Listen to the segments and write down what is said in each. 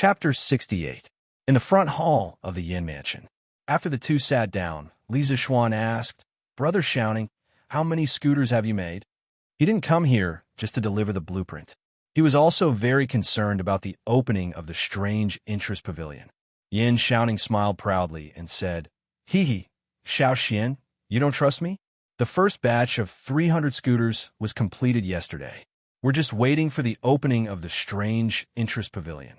Chapter 68. In the front hall of the Yin mansion. After the two sat down, Li Zixuan asked, "Brother Shouting, how many scooters have you made?" He didn't come here just to deliver the blueprint. He was also very concerned about the opening of the strange interest pavilion. Yin Shouting smiled proudly and said, "Hee hee, Xiao Xian, you don't trust me? The first batch of 300 scooters was completed yesterday. We're just waiting for the opening of the strange interest pavilion."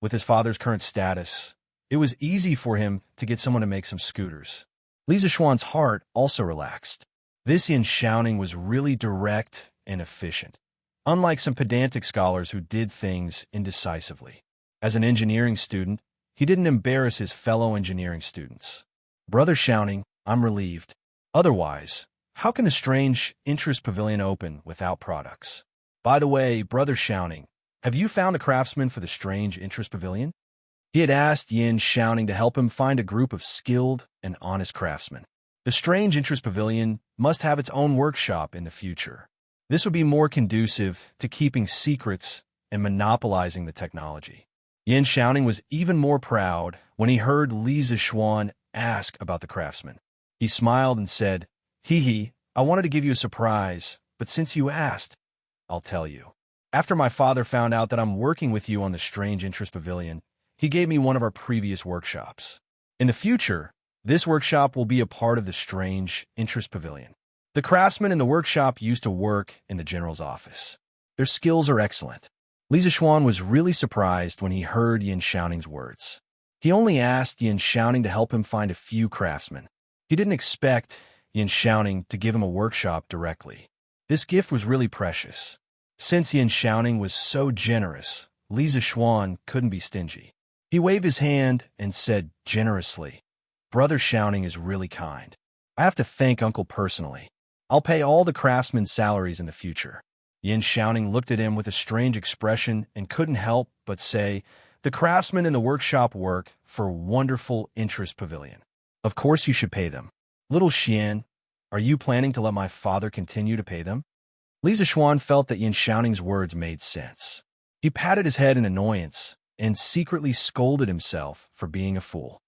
With his father's current status, it was easy for him to get someone to make some scooters. Li Zixuan's heart also relaxed. This Yin Shouting was really direct and efficient, unlike some pedantic scholars who did things indecisively. As an engineering student, he didn't embarrass his fellow engineering students. "Brother Shouting, I'm relieved. Otherwise, how can the strange interest pavilion open without products? By the way, Brother Shouting, have you found the craftsman for the strange interest pavilion?" He had asked Yin Shouting to help him find a group of skilled and honest craftsmen. The strange interest pavilion must have its own workshop in the future. This would be more conducive to keeping secrets and monopolizing the technology. Yin Shouting was even more proud when he heard Li Zixuan ask about the craftsman. He smiled and said, "Hee hee, I wanted to give you a surprise, but since you asked, I'll tell you. After my father found out that I'm working with you on the strange interest pavilion, he gave me one of our previous workshops. In the future, this workshop will be a part of the strange interest pavilion. The craftsmen in the workshop used to work in the general's office. Their skills are excellent." Li Zixuan was really surprised when he heard Yin Shouting's words. He only asked Yin Shouting to help him find a few craftsmen. He didn't expect Yin Shouting to give him a workshop directly. This gift was really precious. Since Yin Shouting was so generous, Li Zixuan couldn't be stingy. He waved his hand and said generously, "Brother Shouting is really kind. I have to thank Uncle personally. I'll pay all the craftsmen's salaries in the future." Yin Shouting looked at him with a strange expression and couldn't help but say, "The craftsmen in the workshop work for wonderful interest pavilion. Of course you should pay them. Little Xian, are you planning to let my father continue to pay them?" Li Zixuan felt that Yin Shouting's words made sense. He patted his head in annoyance and secretly scolded himself for being a fool.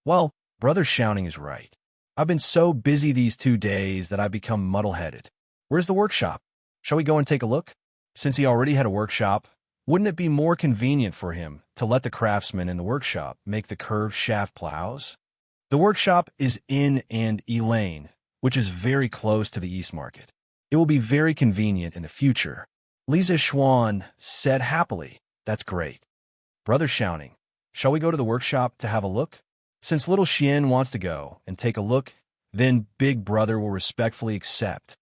"Well, Brother Shouting is right. I've been so busy these 2 days that I've become muddle-headed. Where's the workshop? Shall we go and take a look?" Since he already had a workshop, wouldn't it be more convenient for him to let the craftsmen in the workshop make the curved shaft plows? The workshop is in and Elaine, which is very close to the East Market. It will be very convenient in the future. Li Zixuan said happily, "That's great. Brother Shouting, shall we go to the workshop to have a look? Since little Xian wants to go and take a look, then big brother will respectfully accept."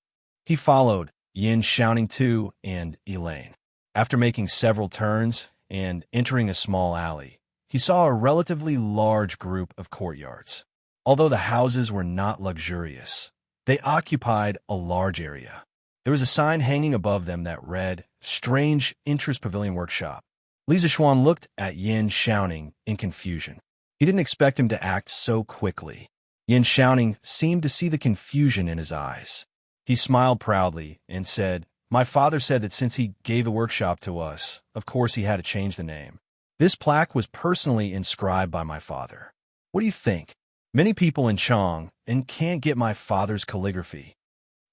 He followed Yin Shouting too and Elaine. After making several turns and entering a small alley, he saw a relatively large group of courtyards. Although the houses were not luxurious, they occupied a large area. There was a sign hanging above them that read, "Strange Interest Pavilion Workshop." Li Zixuan looked at Yin Shouting in confusion. He didn't expect him to act so quickly. Yin Shouting seemed to see the confusion in his eyes. He smiled proudly and said, "My father said that since he gave the workshop to us, of course he had to change the name. This plaque was personally inscribed by my father. What do you think? Many people in Chang and can't get my father's calligraphy."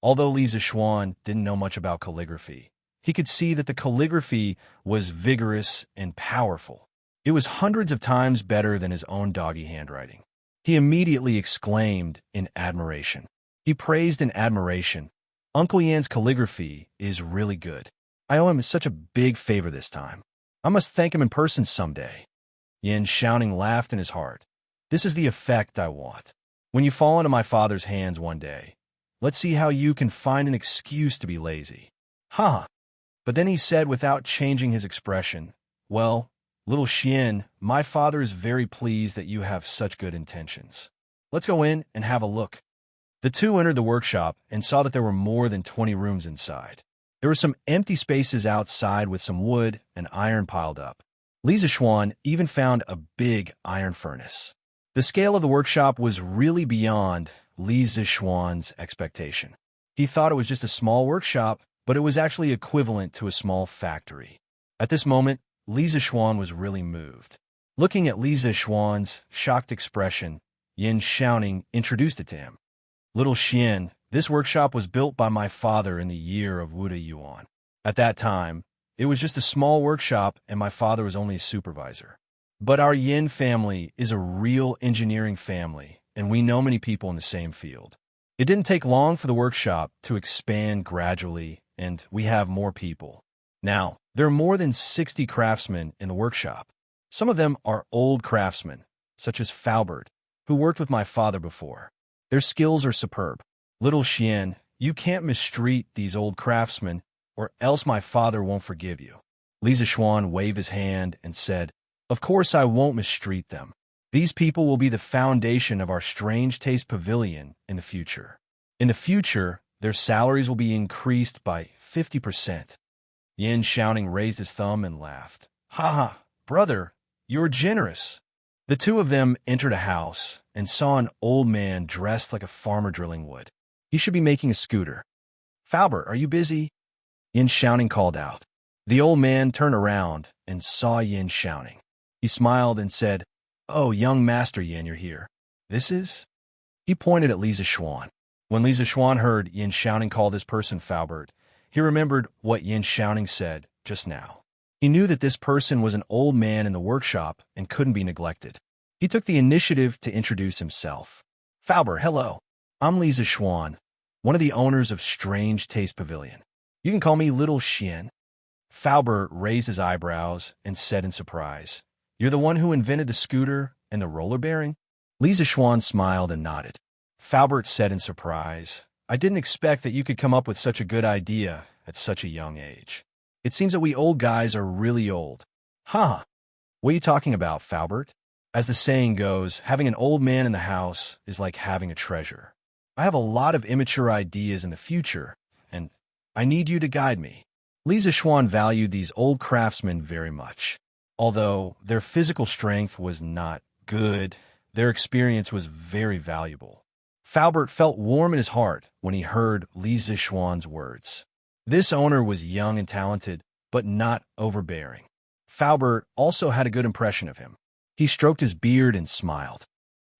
Although Li Zixuan didn't know much about calligraphy, he could see that the calligraphy was vigorous and powerful. It was hundreds of times better than his own doggy handwriting. He immediately exclaimed in admiration. He praised in admiration, "Uncle Yan's calligraphy is really good. I owe him such a big favor this time. I must thank him in person someday." Yin Shouting laughed in his heart. "This is the effect I want. When you fall into my father's hands one day, let's see how you can find an excuse to be lazy." "Ha!" But then he said without changing his expression, "Well, little Xian, my father is very pleased that you have such good intentions. Let's go in and have a look." The two entered the workshop and saw that there were more than 20 rooms inside. There were some empty spaces outside with some wood and iron piled up. Li Zixuan even found a big iron furnace. The scale of the workshop was really beyond Li Zixuan's expectation. He thought it was just a small workshop, but it was actually equivalent to a small factory. At this moment, Li Zixuan was really moved. Looking at Li Zixuan's shocked expression, Yin Xiaoning introduced it to him. Little Xian, this workshop was built by my father in the year of Wu De Yuan. At that time, it was just a small workshop and my father was only a supervisor. But our Yin family is a real engineering family, and we know many people in the same field. It didn't take long for the workshop to expand gradually, and we have more people. Now, there are more than 60 craftsmen in the workshop. Some of them are old craftsmen, such as Faubert, who worked with my father before. Their skills are superb. Little Xian, you can't mistreat these old craftsmen, or else my father won't forgive you. Li Zixuan waved his hand and said, Of course I won't mistreat them. These people will be the foundation of our Strange Taste Pavilion in the future. In the future, their salaries will be increased by 50%. Yin Xiaoning raised his thumb and laughed. Ha ha, brother, you're generous. The two of them entered a house and saw an old man dressed like a farmer drilling wood. He should be making a scooter. Faubert, are you busy? Yin Xiaoning called out. The old man turned around and saw Yin Xiaoning. He smiled and said, Oh, young Master Yin, you're here. This is? He pointed at Li Zixuan. When Li Zixuan heard Yin Xiaoning call this person Faubert, he remembered what Yin Xiaoning said just now. He knew that this person was an old man in the workshop and couldn't be neglected. He took the initiative to introduce himself. Faubert, hello. I'm Li Zixuan, one of the owners of Strange Taste Pavilion. You can call me Little Xian. Faubert raised his eyebrows and said in surprise, You're the one who invented the scooter and the roller bearing? Li Zixuan smiled and nodded. Faubert said in surprise, I didn't expect that you could come up with such a good idea at such a young age. It seems that we old guys are really old. Huh. What are you talking about, Faubert? As the saying goes, having an old man in the house is like having a treasure. I have a lot of immature ideas in the future, and I need you to guide me. Li Zixuan valued these old craftsmen very much. Although their physical strength was not good, their experience was very valuable. Faubert felt warm in his heart when he heard Li Zixuan's words. This owner was young and talented, but not overbearing. Faubert also had a good impression of him. He stroked his beard and smiled.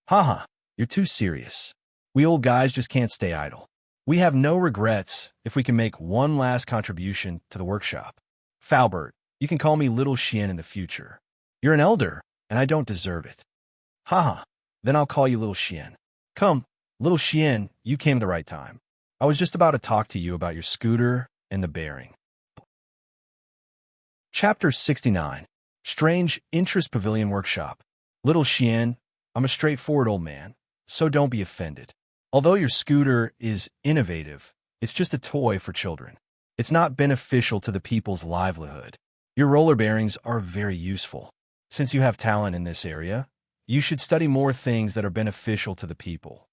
Haha, you're too serious. We old guys just can't stay idle. We have no regrets if we can make one last contribution to the workshop. Faubert, you can call me Little Xian in the future. You're an elder, and I don't deserve it. Haha, then I'll call you Little Xian. Come, Little Xian, you came at the right time. I was just about to talk to you about your scooter and the bearing. Chapter 69. Strange Interest Pavilion Workshop. Little Xian, I'm a straightforward old man, so don't be offended. Although your scooter is innovative, it's just a toy for children. It's not beneficial to the people's livelihood. Your roller bearings are very useful. Since you have talent in this area, you should study more things that are beneficial to the people.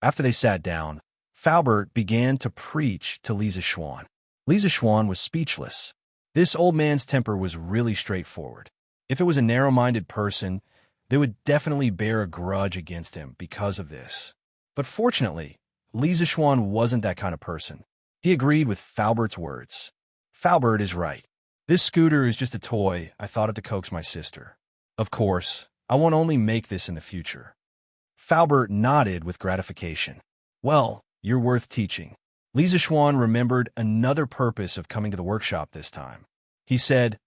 After they sat down, Faubert began to preach to Li Zixuan. Li Zixuan was speechless. This old man's temper was really straightforward. If it was a narrow-minded person, they would definitely bear a grudge against him because of this. But fortunately, Li Zixuan wasn't that kind of person. He agreed with Faubert's words. Faubert is right. This scooter is just a toy I thought of to coax my sister. Of course, I won't only make this in the future. Faubert nodded with gratification. Well, you're worth teaching. Li Zixuan remembered another purpose of coming to the workshop this time. He said,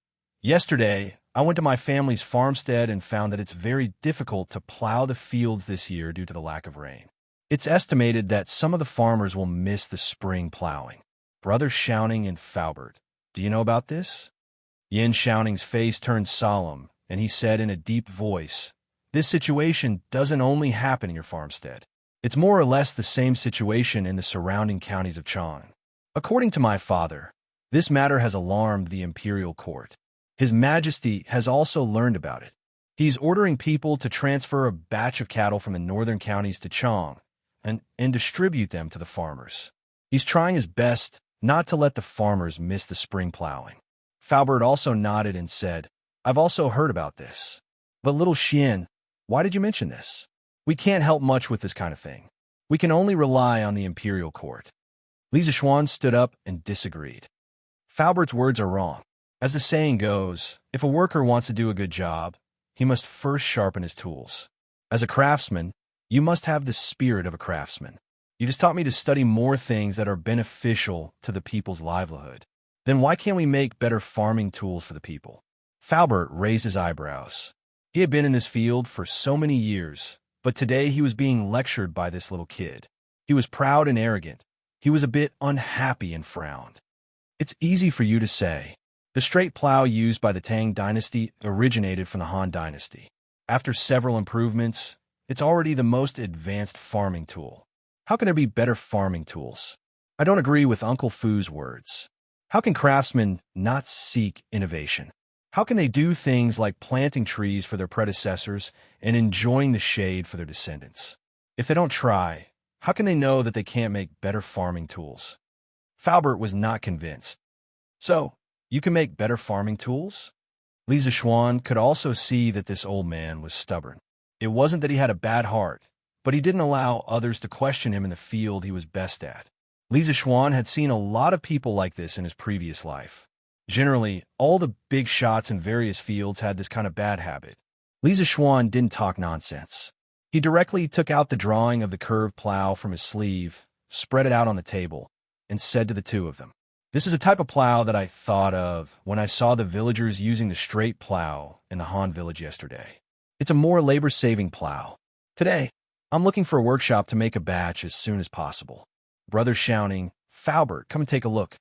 Yesterday, I went to my family's farmstead and found that it's very difficult to plow the fields this year due to the lack of rain. It's estimated that some of the farmers will miss the spring plowing. Brother Xiaoning and Faubert, do you know about this? Yin Xiaoning's face turned solemn, and he said in a deep voice, This situation doesn't only happen in your farmstead. It's more or less the same situation in the surrounding counties of Chang. According to my father, this matter has alarmed the imperial court. His Majesty has also learned about it. He's ordering people to transfer a batch of cattle from the northern counties to Chang and distribute them to the farmers. He's trying his best not to let the farmers miss the spring plowing. Faubert also nodded and said, I've also heard about this. But Little Xian, why did you mention this? We can't help much with this kind of thing. We can only rely on the imperial court. Li Zixuan stood up and disagreed. Faubert's words are wrong. As the saying goes, if a worker wants to do a good job, he must first sharpen his tools. As a craftsman, you must have the spirit of a craftsman. You just taught me to study more things that are beneficial to the people's livelihood. Then why can't we make better farming tools for the people? Falbert raised his eyebrows. He had been in this field for so many years, but today he was being lectured by this little kid. He was proud and arrogant. He was a bit unhappy and frowned. It's easy for you to say. The straight plow used by the Tang Dynasty originated from the Han Dynasty. After several improvements, it's already the most advanced farming tool. How can there be better farming tools? I don't agree with Uncle Fu's words. How can craftsmen not seek innovation? How can they do things like planting trees for their predecessors and enjoying the shade for their descendants? If they don't try, how can they know that they can't make better farming tools? Falbert was not convinced. So, you can make better farming tools? Lisa Schwan could also see that this old man was stubborn. It wasn't that he had a bad heart, but he didn't allow others to question him in the field he was best at. Lisa Schwan had seen a lot of people like this in his previous life. Generally, all the big shots in various fields had this kind of bad habit. Lisa Schwan didn't talk nonsense. He directly took out the drawing of the curved plow from his sleeve, spread it out on the table, and said to the two of them, "This is a type of plow that I thought of when I saw the villagers using the straight plow in the Han village yesterday. It's a more labor-saving plow. Today, I'm looking for a workshop to make a batch as soon as possible." Brothers shouting, "Falbert, come and take a look."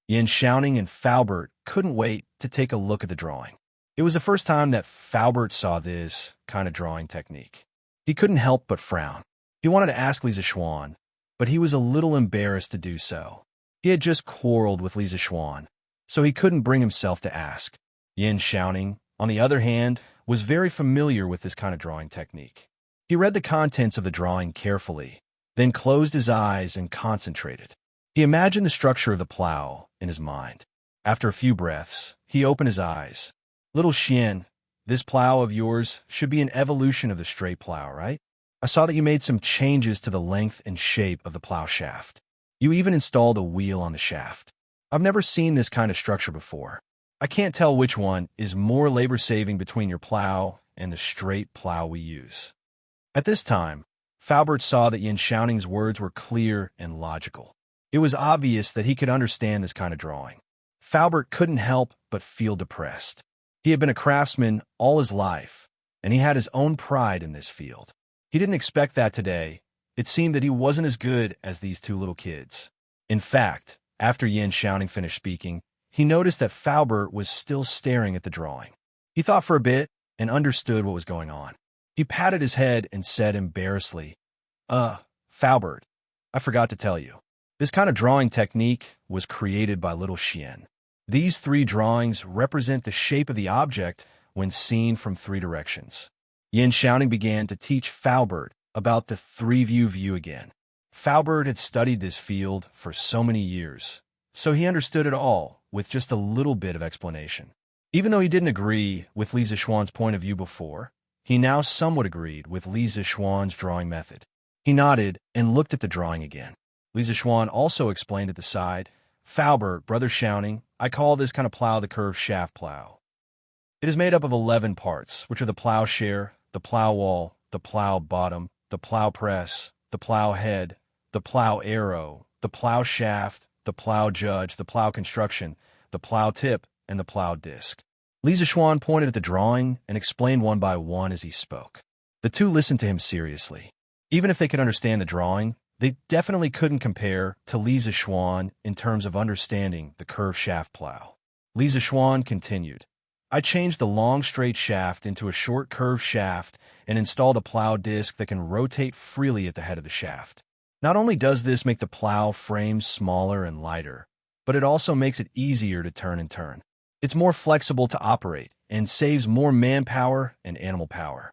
Yin shouting and Falbert couldn't wait to take a look at the drawing. It was the first time that Falbert saw this kind of drawing technique. He couldn't help but frown. He wanted to ask Lisa Schwan, but he was a little embarrassed to do so. He had just quarreled with Lisa Schwan, so he couldn't bring himself to ask. Yin shouting, on the other hand, was very familiar with this kind of drawing technique. He read the contents of the drawing carefully, then closed his eyes and concentrated. He imagined the structure of the plow in his mind. After a few breaths, he opened his eyes. "Little Xian, this plow of yours should be an evolution of the straight plow, right? I saw that you made some changes to the length and shape of the plow shaft. You even installed a wheel on the shaft. I've never seen this kind of structure before. I can't tell which one is more labor-saving between your plow and the straight plow we use." At this time, Falbert saw that Yin Shouning's words were clear and logical. It was obvious that he could understand this kind of drawing. Falbert couldn't help but feel depressed. He had been a craftsman all his life, and he had his own pride in this field. He didn't expect that today. It seemed that he wasn't as good as these two little kids. In fact, after Yin Shouting finished speaking, he noticed that Falbert was still staring at the drawing. He thought for a bit and understood what was going on. He patted his head and said embarrassedly, Falbert, I forgot to tell you. This kind of drawing technique was created by little Xian. These three drawings represent the shape of the object when seen from three directions. Yin Shouting began to teach Falbert about the three-view view again. Falbert had studied this field for so many years, so he understood it all with just a little bit of explanation. Even though he didn't agree with Lisa Schwan's point of view before, he now somewhat agreed with Lisa Schwan's drawing method. He nodded and looked at the drawing again. Lisa Schwan also explained at the side, "Falbert, brother Shouting, I call this kind of plow the curved shaft plow. It is made up of 11 parts, which are the plowshare, the plow wall, the plow bottom, the plow press, the plow head, the plow arrow, the plow shaft, the plow judge, the plow construction, the plow tip, and the plow disc." Lisa Schwan pointed at the drawing and explained one by one as he spoke. The two listened to him seriously. Even if they could understand the drawing, they definitely couldn't compare to Lisa Schwan in terms of understanding the curved shaft plow. Lisa Schwan continued, "I changed the long straight shaft into a short curved shaft and installed a plow disc that can rotate freely at the head of the shaft. Not only does this make the plow frame smaller and lighter, but it also makes it easier to turn and turn. It's more flexible to operate and saves more manpower and animal power.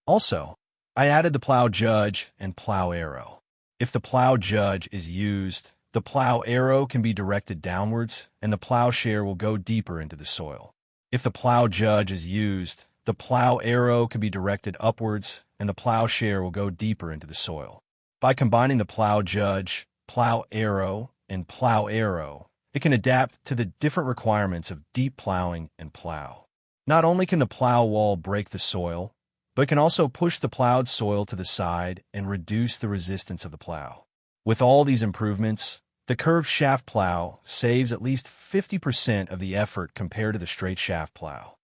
Also, I added the plow judge and plow arrow. If the plow judge is used, the plow arrow can be directed downwards and the plowshare will go deeper into the soil. If the plow judge is used, the plow arrow can be directed upwards and the plowshare will go deeper into the soil. By combining the plow judge, plow arrow, and plow arrow, It can adapt to the different requirements of deep plowing and plow. Not only can the plow wall break the soil, but it can also push the plowed soil to the side and reduce the resistance of the plow. With all these improvements, the curved shaft plow saves at least 50% of the effort compared to the straight shaft plow.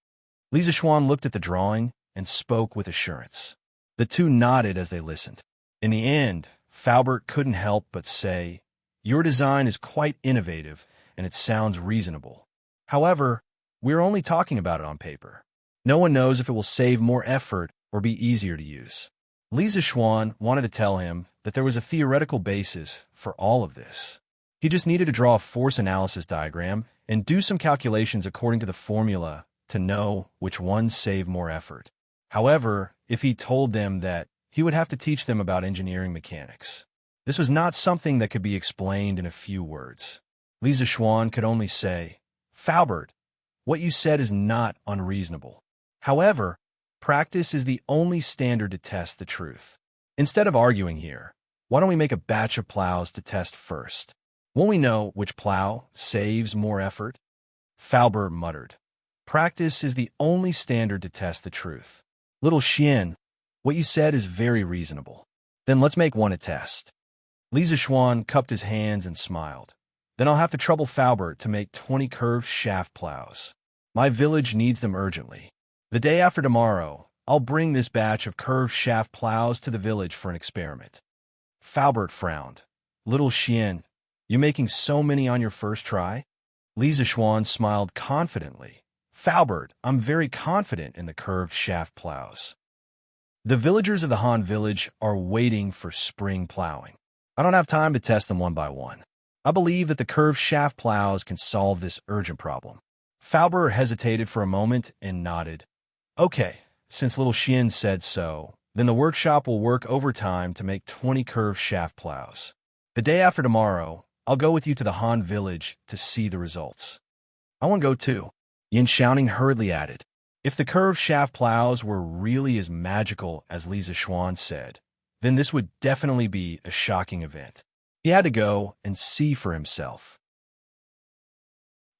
Lisa Schwan looked at the drawing and spoke with assurance. The two nodded as they listened. In the end, Faubert couldn't help but say, "Your design is quite innovative, and it sounds reasonable. However, we're only talking about it on paper. No one knows if it will save more effort or be easier to use." Lisa Schwan wanted to tell him that there was a theoretical basis for all of this. He just needed to draw a force analysis diagram and do some calculations according to the formula to know which ones save more effort. However, if he told them that, he would have to teach them about engineering mechanics. This was not something that could be explained in a few words. Lisa Schwan could only say, "Faubert, what you said is not unreasonable. However, practice is the only standard to test the truth. Instead of arguing here, why don't we make a batch of plows to test first? Won't we know which plow saves more effort?" Faubert muttered, "Practice is the only standard to test the truth. Little Xian, what you said is very reasonable. Then let's make one a test." Lisa Schwan cupped his hands and smiled. "Then I'll have to trouble Faubert to make 20 curved shaft plows. My village needs them urgently. The day after tomorrow, I'll bring this batch of curved shaft plows to the village for an experiment." Faubert frowned. "Little Xian, you making so many on your first try?" Lisa Schwan smiled confidently. "Faubert, I'm very confident in the curved shaft plows. The villagers of the Han village are waiting for spring plowing. I don't have time to test them one by one. I believe that the curved shaft plows can solve this urgent problem." Faubert hesitated for a moment and nodded. "Okay, since Little Xian said so, then the workshop will work overtime to make 20 curved shaft plows. The day after tomorrow, I'll go with you to the Han village to see the results." "I want to go too," Yin Xiaoning hurriedly added. If the curved shaft plows were really as magical as Lisa Schwan said, then this would definitely be a shocking event. He had to go and see for himself.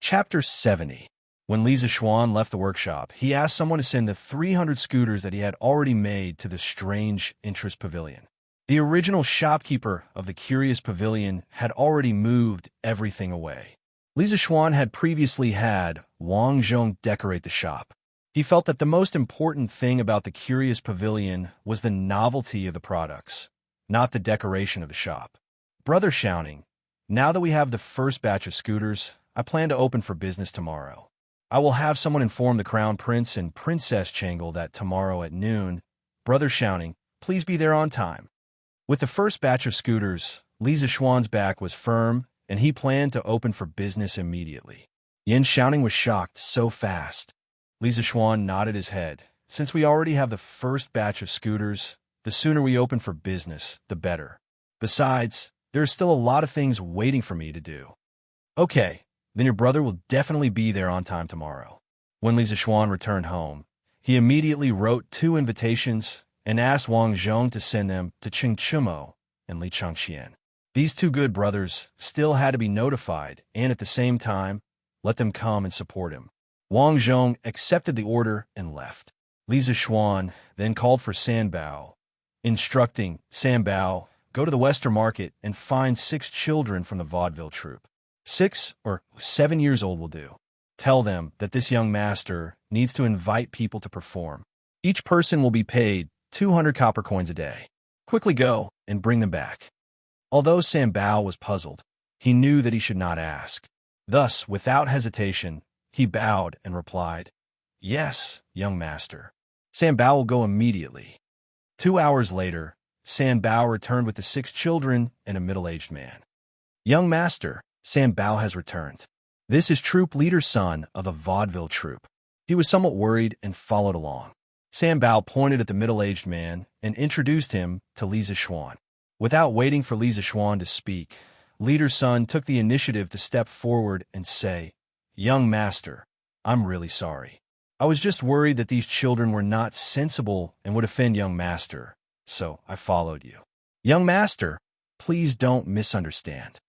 Chapter 70. When Lisa Schwan left the workshop, he asked someone to send the 300 scooters that he had already made to the Strange Interest Pavilion. The original shopkeeper of the Curious Pavilion had already moved everything away. Lisa Schwan had previously had Wang Zhong decorate the shop. He felt that the most important thing about the Curious Pavilion was the novelty of the products, not the decoration of the shop. "Brother Xiaoning, now that we have the first batch of scooters, I plan to open for business tomorrow. I will have someone inform the Crown Prince and Princess Changle that tomorrow at noon, Brother Xiaoning, please be there on time." With the first batch of scooters, Lisa Schwan's back was firm, and he planned to open for business immediately. Yin Xiaoning was shocked so fast. Lisa Schwan nodded his head. "Since we already have the first batch of scooters, the sooner we open for business, the better. Besides, there are still a lot of things waiting for me to do." "Okay, then your brother will definitely be there on time tomorrow." When Lisa Schwan returned home, he immediately wrote 2 invitations and asked Wang Zhong to send them to Qing Chimo and Li Changxian. These 2 good brothers still had to be notified and at the same time, let them come and support him. Wang Zhong accepted the order and left. Lisa Schwan then called for San Bao, instructing San Bao, "Go to the Western Market and find 6 children from the vaudeville troupe. 6 or 7 years old will do. Tell them that this young master needs to invite people to perform. Each person will be paid 200 copper coins a day. Quickly go and bring them back." Although San Bao was puzzled, he knew that he should not ask. Thus, without hesitation, he bowed and replied, "Yes, young master. San Bao will go immediately." 2 hours later, San Bao returned with the 6 children and a middle-aged man. "Young master, San Bao has returned. This is troop leader's son of the vaudeville troupe." He was somewhat worried and followed along. San Bao pointed at the middle-aged man and introduced him to Lisa Schwan. Without waiting for Lisa Schwan to speak, leader's son took the initiative to step forward and say, "Young master, I'm really sorry. I was just worried that these children were not sensible and would offend young master, so I followed you. Young master, please don't misunderstand.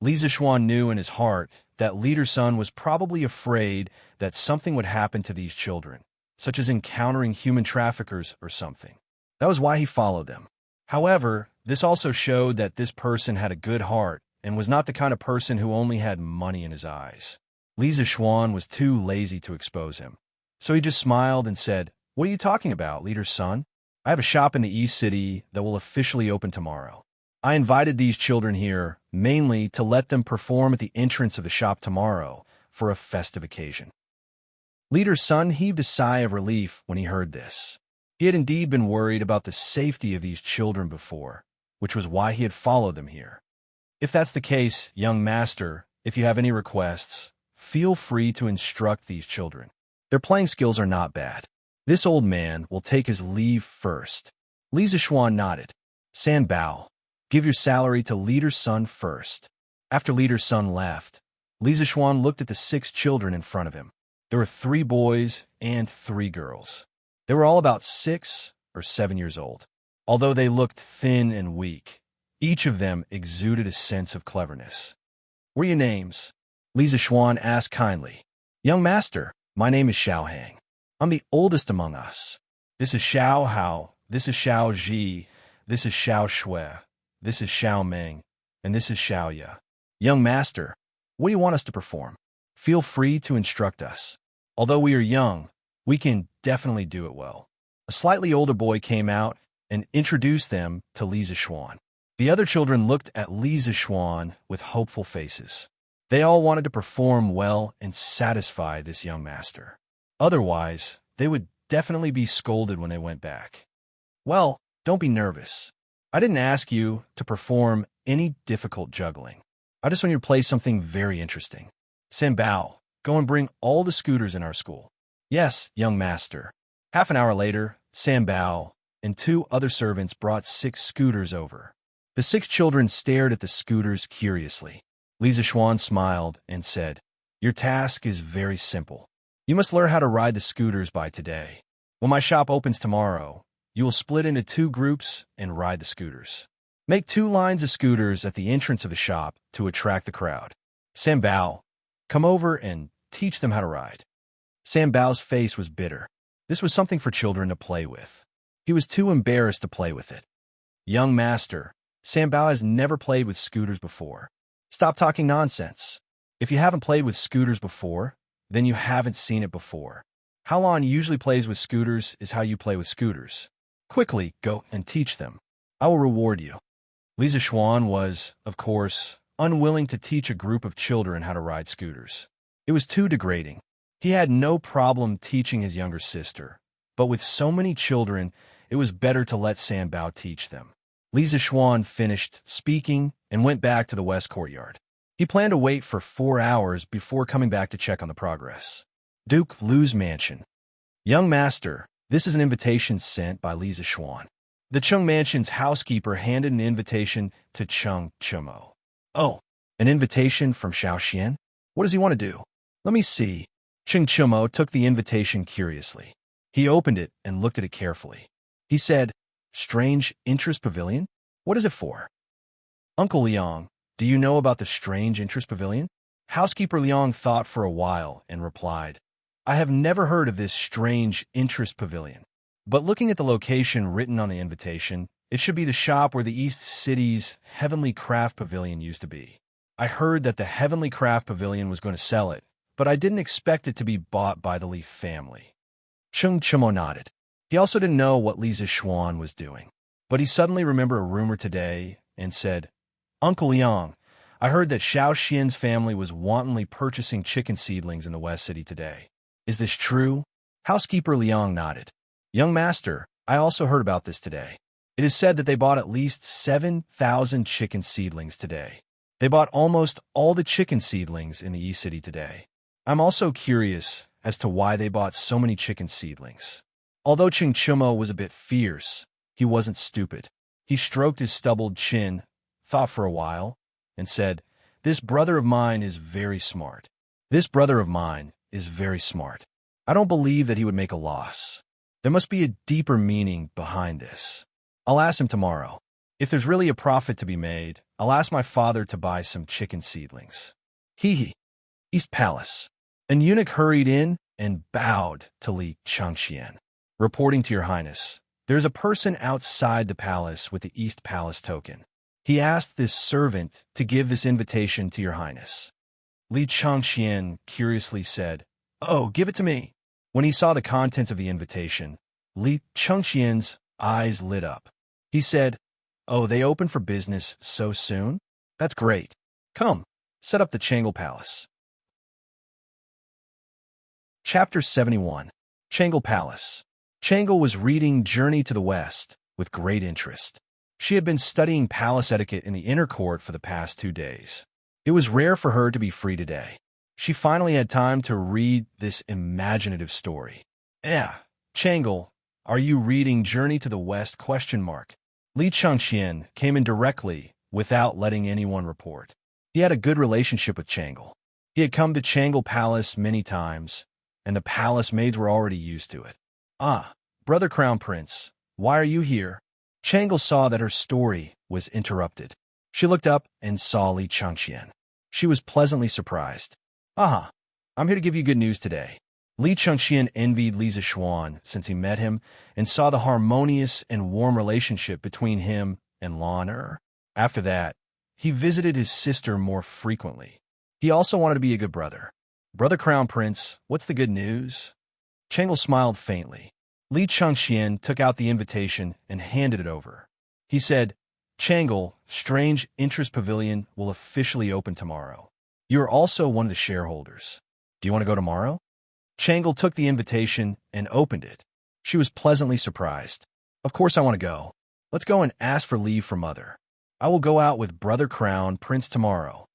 Li Zixuan knew in his heart that Leader Sun was probably afraid that something would happen to these children, such as encountering human traffickers or something. That was why he followed them. However, this also showed that this person had a good heart and was not the kind of person who only had money in his eyes. Li Zixuan was too lazy to expose him, so he just smiled and said, "What are you talking about, Leader Sun? I have a shop in the East City that will officially open tomorrow. I invited these children here mainly to let them perform at the entrance of the shop tomorrow for a festive occasion." Leader Sun heaved a sigh of relief when he heard this. He had indeed been worried about the safety of these children before, which was why he had followed them here. "If that's the case, young master, if you have any requests, feel free to instruct these children. Their playing skills are not bad. This old man will take his leave first." Li Zixuan nodded. "San Bao, give your salary to Leader Sun first." After Leader Sun left, Li Zixuan looked at the 6 children in front of him. There were 3 boys and 3 girls. They were all about 6 or 7 years old. Although they looked thin and weak, each of them exuded a sense of cleverness. "What are your names?" Li Zixuan asked kindly. "Young master, my name is Xiao Hang. I'm the oldest among us. This is Xiao Hao, this is Xiao Ji, this is Xiao Shui, this is Xiao Meng, and this is Xiao Ya. Young master, what do you want us to perform? Feel free to instruct us. Although we are young, we can definitely do it well." A slightly older boy came out and introduced them to Li Zixuan. The other children looked at Li Zixuan with hopeful faces. They all wanted to perform well and satisfy this young master. Otherwise, they would definitely be scolded when they went back. "Well, don't be nervous. I didn't ask you to perform any difficult juggling. I just want you to play something very interesting. San Bao, go and bring all the scooters in our school." "Yes, young master." Half an hour later, San Bao and 2 other servants brought 6 scooters over. The 6 children stared at the scooters curiously. Li Zixuan smiled and said, "Your task is very simple. You must learn how to ride the scooters by today. When my shop opens tomorrow, you will split into 2 groups and ride the scooters. Make 2 lines of scooters at the entrance of the shop to attract the crowd. San Bao, come over and teach them how to ride." San Bao's face was bitter. This was something for children to play with. He was too embarrassed to play with it. "Young master, San Bao has never played with scooters before. Stop talking nonsense. If you haven't played with scooters before, then you haven't seen it before. How Lon usually plays with scooters is how you play with scooters. Quickly, go and teach them. I will reward you." Li Zixuan was, of course, unwilling to teach a group of children how to ride scooters. It was too degrading. He had no problem teaching his younger sister, but with so many children, it was better to let San Bao teach them. Li Zixuan finished speaking and went back to the west courtyard. He planned to wait for 4 hours before coming back to check on the progress. Duke Lu's mansion. "Young master, this is an invitation sent by Li Zixuan." The Chung mansion's housekeeper handed an invitation to Chung Chumo. "Oh, an invitation from Xiao Xian? What does he want to do? Let me see." Chung Chumo took the invitation curiously. He opened it and looked at it carefully. He said, "Strange Interest Pavilion? What is it for?" "Uncle Liang, do you know about the Strange Interest Pavilion?" Housekeeper Liang thought for a while and replied, "I have never heard of this Strange Interest Pavilion. But looking at the location written on the invitation, it should be the shop where the East City's Heavenly Craft Pavilion used to be. I heard that the Heavenly Craft Pavilion was going to sell it, but I didn't expect it to be bought by the Li family." Chung Chumo nodded. He also didn't know what Li Zixuan was doing, but he suddenly remembered a rumor today and said, "Uncle Liang, I heard that Xiao Xian's family was wantonly purchasing chicken seedlings in the West City today. Is this true?" Housekeeper Liang nodded. "Young master, I also heard about this today. It is said that they bought at least 7,000 chicken seedlings today. They bought almost all the chicken seedlings in the East City today. I'm also curious as to why they bought so many chicken seedlings." Although Chung Chumo was a bit fierce, he wasn't stupid. He stroked his stubbled chin, thought for a while, and said, "This brother of mine is very smart. This brother of mine is very smart. I don't believe that he would make a loss. There must be a deeper meaning behind this. I'll ask him tomorrow. If there's really a profit to be made, I'll ask my father to buy some chicken seedlings. Hee. East Palace. An eunuch hurried in and bowed to Li Changxian. Reporting to your highness, there's a person outside the palace with the East Palace token. He asked this servant to give this invitation to your highness. Li Changxian curiously said, "Oh, give it to me." When he saw the contents of the invitation, Li Changxian's eyes lit up. He said, "Oh, they open for business so soon? That's great. Come, set up the Tranquil Palace." Chapter 71. Tranquil Palace. Tranquil was reading Journey to the West with great interest. She had been studying palace etiquette in the inner court for the past 2 days. It was rare for her to be free today. She finally had time to read this imaginative story. Tranquil, are you reading Journey to the West? Li Changxian came in directly without letting anyone report. He had a good relationship with Tranquil. He had come to Tranquil Palace many times, and the palace maids were already used to it. Brother Crown Prince, why are you here? Tranquil saw that her story was interrupted. She looked up and saw Li Changxian. She was pleasantly surprised. I'm here to give you good news today. Li Changxian envied Li Zishuan since he met him and saw the harmonious and warm relationship between him and Lan Er. After that, he visited his sister more frequently. He also wanted to be a good brother. Brother Crown Prince, what's the good news? Tranquil smiled faintly. Li Changxian took out the invitation and handed it over. He said, "Tranquil, Strange Interest Pavilion will officially open tomorrow. You are also one of the shareholders. Do you want to go tomorrow?" Tranquil took the invitation and opened it. She was pleasantly surprised. "Of course I want to go. Let's go and ask for leave from Mother. I will go out with Brother Crown Prince tomorrow."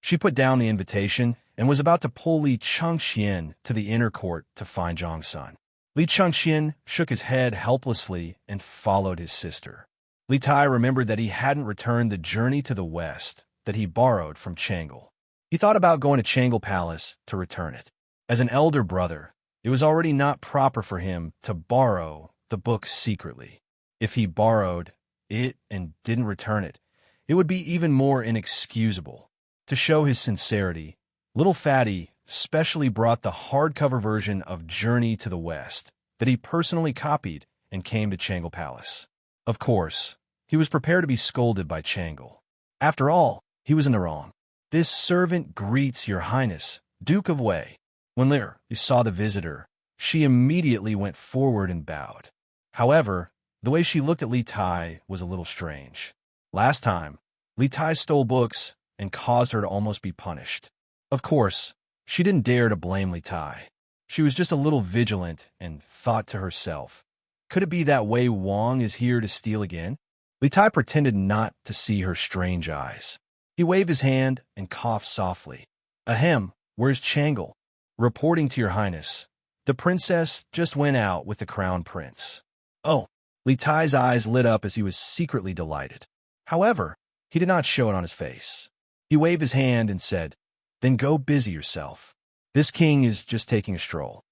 She put down the invitation and was about to pull Li Changxian to the inner court to find Zhongsun. Li Changxian shook his head helplessly and followed his sister. Li Tai remembered that he hadn't returned the Journey to the West that he borrowed from Tranquil. He thought about going to Tranquil Palace to return it. As an elder brother, it was already not proper for him to borrow the book secretly. If he borrowed it and didn't return it, it would be even more inexcusable. To show his sincerity, Little Fatty specially brought the hardcover version of Journey to the West that he personally copied and came to Tranquil Palace. Of course, he was prepared to be scolded by Tranquil. After all, he was in the wrong. "This servant greets your highness, Duke of Wei." When Li saw the visitor, she immediately went forward and bowed. However, the way she looked at Li Tai was a little strange. Last time, Li Tai stole books and caused her to almost be punished. Of course, she didn't dare to blame Li Tai. She was just a little vigilant and thought to herself, could it be that Wei Wang is here to steal again? Li Tai pretended not to see her strange eyes. He waved his hand and coughed softly. "Ahem, where's Tranquil?" "Reporting to your highness. The princess just went out with the crown prince." "Oh." Li Tai's eyes lit up as he was secretly delighted. However, he did not show it on his face. He waved his hand and said, "Then go busy yourself. This king is just taking a stroll."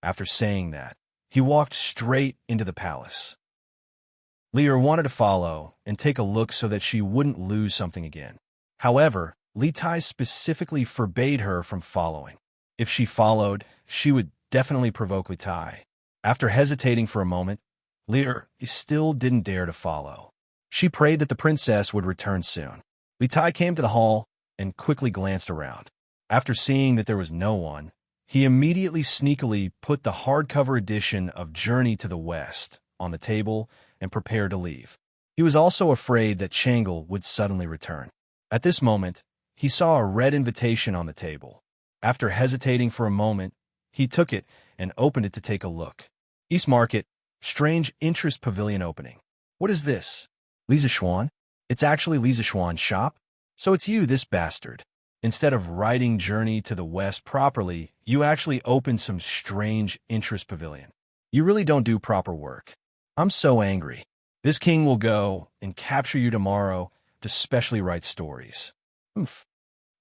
After saying that, he walked straight into the palace. Li wanted to follow and take a look so that she wouldn't lose something again. However, Li Tai specifically forbade her from following. If she followed, she would definitely provoke Li Tai. After hesitating for a moment, Li still didn't dare to follow. She prayed that the princess would return soon. Li Tai came to the hall and quickly glanced around. After seeing that there was no one, he immediately sneakily put the hardcover edition of Journey to the West on the table and prepared to leave. He was also afraid that Tranquil would suddenly return. At this moment, he saw a red invitation on the table. After hesitating for a moment, he took it and opened it to take a look. East Market, Strange Interest Pavilion opening. What is this? Li Zishuan? It's actually Li Zishuan's shop? So it's you, this bastard. Instead of writing Journey to the West properly, you actually opened some strange interest pavilion. You really don't do proper work. I'm so angry. This king will go and capture you tomorrow to specially write stories.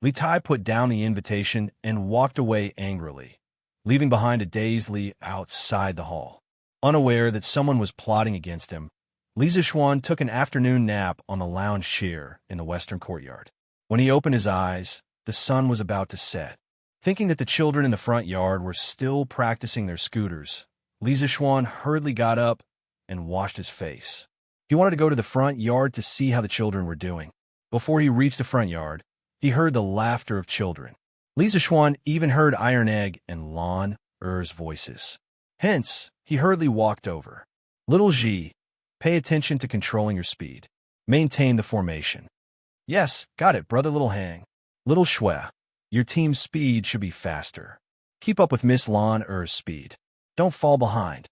Li Tai put down the invitation and walked away angrily, leaving behind a dazed Li outside the hall. Unaware that someone was plotting against him, Lisa Schwan took an afternoon nap on the lounge chair in the western courtyard. When he opened his eyes, the sun was about to set. Thinking that the children in the front yard were still practicing their scooters, Lisa Schwan hurriedly got up and washed his face. He wanted to go to the front yard to see how the children were doing. Before he reached the front yard, he heard the laughter of children. Lisa Schwan even heard Iron Egg and Lon Er's voices. Hence, he hurriedly walked over. Little G, pay attention to controlling your speed. Maintain the formation. Yes, got it, brother Little Hang. Little Shwe, your team's speed should be faster. Keep up with Miss Lon Er's speed. Don't fall behind.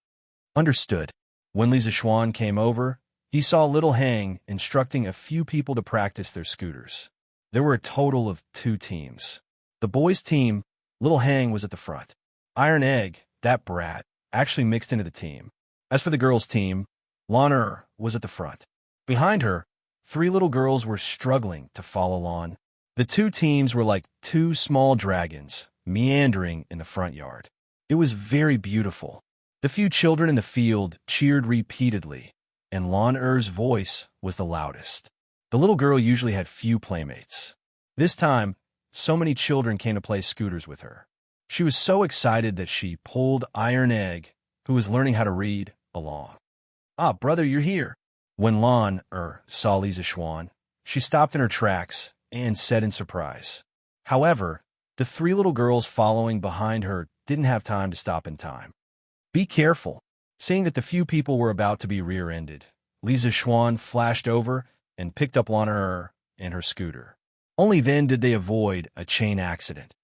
Understood. When Lisa Schwan came over, he saw Little Hang instructing a few people to practice their scooters. There were a total of 2 teams. The boys' team, Little Hang was at the front. Iron Egg, that brat, actually mixed into the team. As for the girls' team, Lon Er was at the front. Behind her, 3 little girls were struggling to follow Lon. The 2 teams were like 2 small dragons, meandering in the front yard. It was very beautiful. The few children in the field cheered repeatedly, and Lon Er's voice was the loudest. The little girl usually had few playmates. This time, so many children came to play scooters with her. She was so excited that she pulled Iron Egg, who was learning how to read, along. Ah, brother, you're here. When Lon saw Lisa Schwan, she stopped in her tracks and said in surprise. However, the 3 little girls following behind her didn't have time to stop in time. Be careful. Seeing that the few people were about to be rear-ended, Lisa Schwan flashed over and picked up Lon and her scooter. Only then did they avoid a chain accident.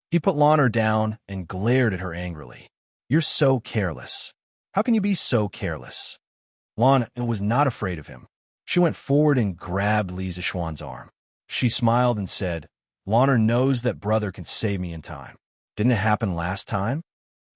He put Lon down and glared at her angrily. You're so careless. How can you be so careless? Lon was not afraid of him. She went forward and grabbed Lisa Schwan's arm. She smiled and said, Lon knows that brother can save me in time. Didn't it happen last time?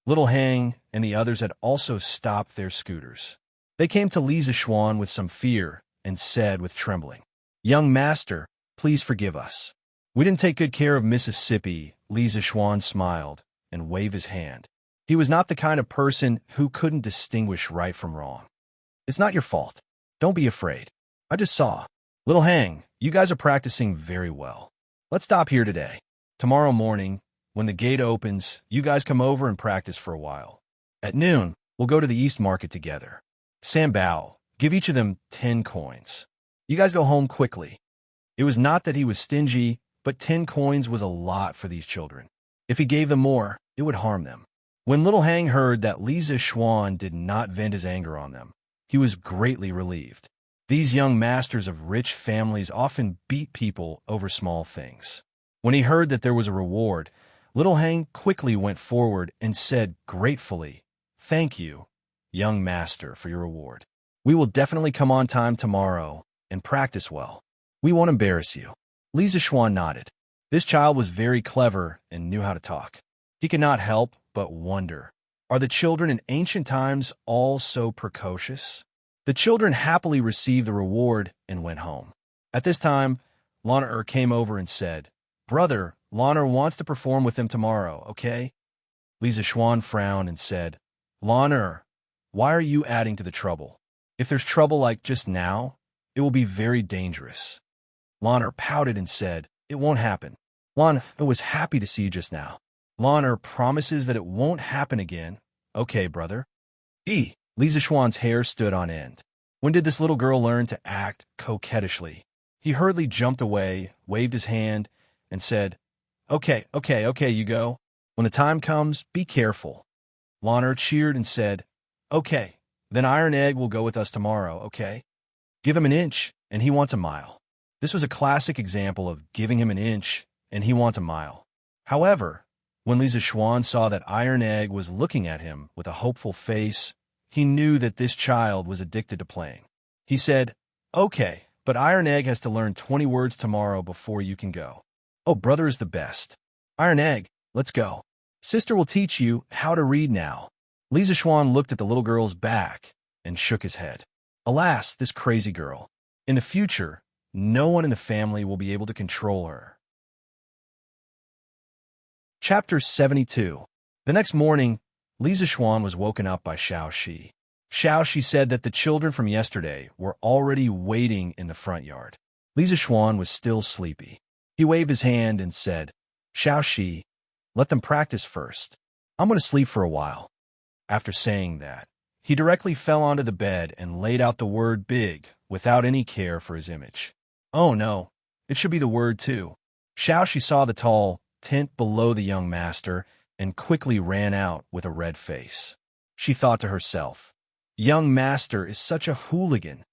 Little Hang and the others had also stopped their scooters. They came to Lisa Schwan with some fear and said with trembling, Young master, please forgive us. We didn't take good care of Mississippi. Lisa Schwan smiled and waved his hand. He was not the kind of person who couldn't distinguish right from wrong. It's not your fault. Don't be afraid. I just saw. Little Hang, you guys are practicing very well. Let's stop here today. Tomorrow morning, when the gate opens, you guys come over and practice for a while. At noon, we'll go to the East Market together. Sam Bao, give each of them 10 coins. You guys go home quickly. It was not that he was stingy, but 10 coins was a lot for these children. If he gave them more, it would harm them. When Little Hang heard that Lisa Schwan did not vent his anger on them, he was greatly relieved. These young masters of rich families often beat people over small things. When he heard that there was a reward, Little Hang quickly went forward and said gratefully, Thank you, young master, for your reward. We will definitely come on time tomorrow and practice well. We won't embarrass you. Lisa Schwan nodded. This child was very clever and knew how to talk. He could not help but wonder, are the children in ancient times all so precocious? The children happily received the reward and went home. At this time, Lon came over and said, Brother, Lon wants to perform with them tomorrow, okay? Lisa Schwan frowned and said, Lon, why are you adding to the trouble? If there's trouble like just now, it will be very dangerous. Lon pouted and said, It won't happen. Lon was happy to see you just now. Lon promises that it won't happen again. Okay, brother. Lisa Schwan's hair stood on end. When did this little girl learn to act coquettishly? He hurriedly jumped away, waved his hand, and said, Okay, you go. When the time comes, be careful. Lon cheered and said, Okay, then Iron Egg will go with us tomorrow, okay? Give him an inch, and he wants a mile. This was a classic example of giving him an inch, and he wants a mile. However, when Lisa Schwan saw that Iron Egg was looking at him with a hopeful face, he knew that this child was addicted to playing. He said, Okay, but Iron Egg has to learn 20 words tomorrow before you can go. Oh, brother is the best. Iron Egg, let's go. Sister will teach you how to read now. Lisa Schwan looked at the little girl's back and shook his head. Alas, this crazy girl. In the future, no one in the family will be able to control her. Chapter 72. The next morning, Lisa Schwan was woken up by Xiao Shi. Xiao said that the children from yesterday were already waiting in the front yard. Li Zishuan was still sleepy. He waved his hand and said, Xiao, let them practice first. I'm going to sleep for a while. After saying that, he directly fell onto the bed and laid out the word big without any care for his image. Oh no, it should be the word too. Xiao saw the tall tent below the young master and quickly ran out with a red face. She thought to herself, young master is such a hooligan.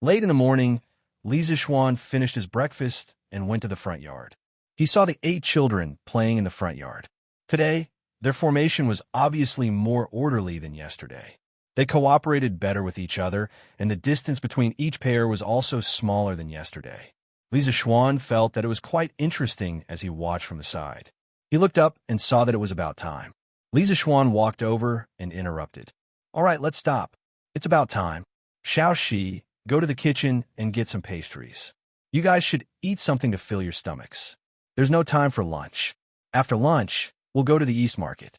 Late in the morning, Li Zishuan finished his breakfast and went to the front yard. He saw the 8 children playing in the front yard. Today, their formation was obviously more orderly than yesterday. They cooperated better with each other, and the distance between each pair was also smaller than yesterday. Li Zishuan felt that it was quite interesting as he watched from the side. He looked up and saw that it was about time. Li Zishuan walked over and interrupted. All right, let's stop. It's about time. Xiao, go to the kitchen and get some pastries. You guys should eat something to fill your stomachs. There's no time for lunch. After lunch, we'll go to the East Market.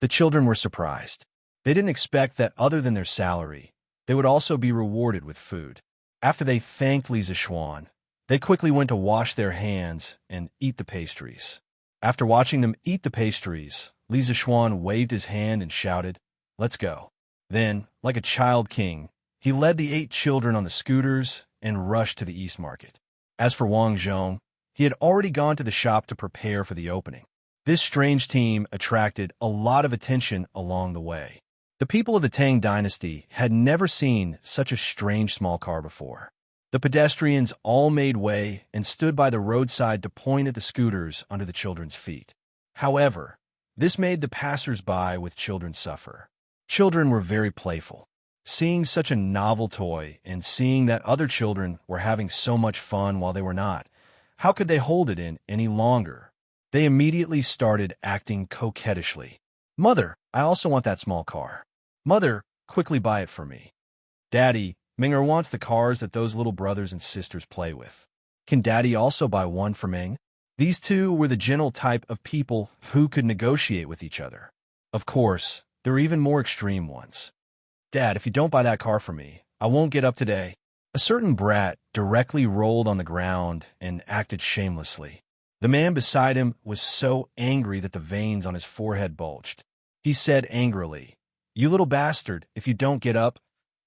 The children were surprised. They didn't expect that other than their salary, they would also be rewarded with food. After they thanked Li Zishuan, they quickly went to wash their hands and eat the pastries. After watching them eat the pastries, Li Zishuan waved his hand and shouted, Let's go. Then, like a child king, he led the 8 children on the scooters and rushed to the East Market. As for Wang Zhong, he had already gone to the shop to prepare for the opening. This strange team attracted a lot of attention along the way. The people of the Tang Dynasty had never seen such a strange small car before. The pedestrians all made way and stood by the roadside to point at the scooters under the children's feet. However, this made the passers-by with children suffer. Children were very playful. Seeing such a novel toy and seeing that other children were having so much fun while they were not, how could they hold it in any longer? They immediately started acting coquettishly. Mother, I also want that small car. Mother, quickly buy it for me. Daddy, Ming'er wants the cars that those little brothers and sisters play with. Can Daddy also buy one for Ming? These two were the gentle type of people who could negotiate with each other. Of course, there were even more extreme ones. Dad, if you don't buy that car for me, I won't get up today. A certain brat directly rolled on the ground and acted shamelessly. The man beside him was so angry that the veins on his forehead bulged. He said angrily, You little bastard, if you don't get up,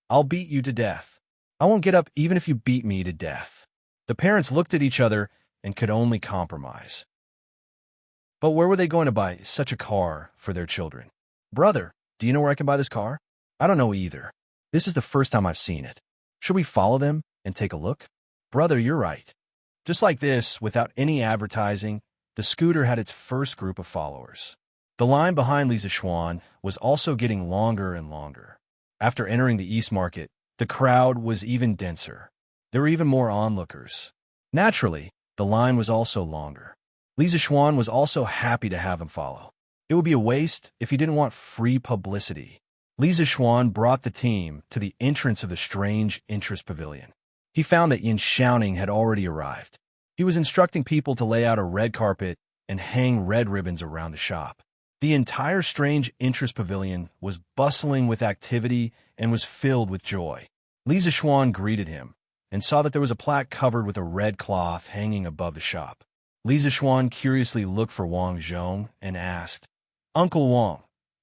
I'll beat you to death. I won't get up even if you beat me to death. The parents looked at each other and could only compromise. But where were they going to buy such a car for their children? Brother, do you know where I can buy this car? I don't know either. This is the first time I've seen it. Should we follow them and take a look? Brother, you're right. Just like this, without any advertising, the scooter had its first group of followers. The line behind Li Zishuan was also getting longer and longer. After entering the East Market, the crowd was even denser. There were even more onlookers. Naturally, the line was also longer. Li Zishuan was also happy to have him follow. It would be a waste if he didn't want free publicity. Li Zishuan brought the team to the entrance of the strange interest pavilion. He found that Yin Xiaoning had already arrived. He was instructing people to lay out a red carpet and hang red ribbons around the shop. The entire strange interest pavilion was bustling with activity and was filled with joy. Li Zishuan greeted him and saw that there was a plaque covered with a red cloth hanging above the shop. Li Zishuan curiously looked for Wang Zhong and asked, Uncle Wang,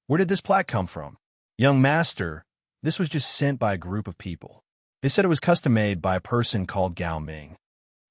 where did this plaque come from? Young master, this was just sent by a group of people. They said it was custom-made by a person called Gao Ming.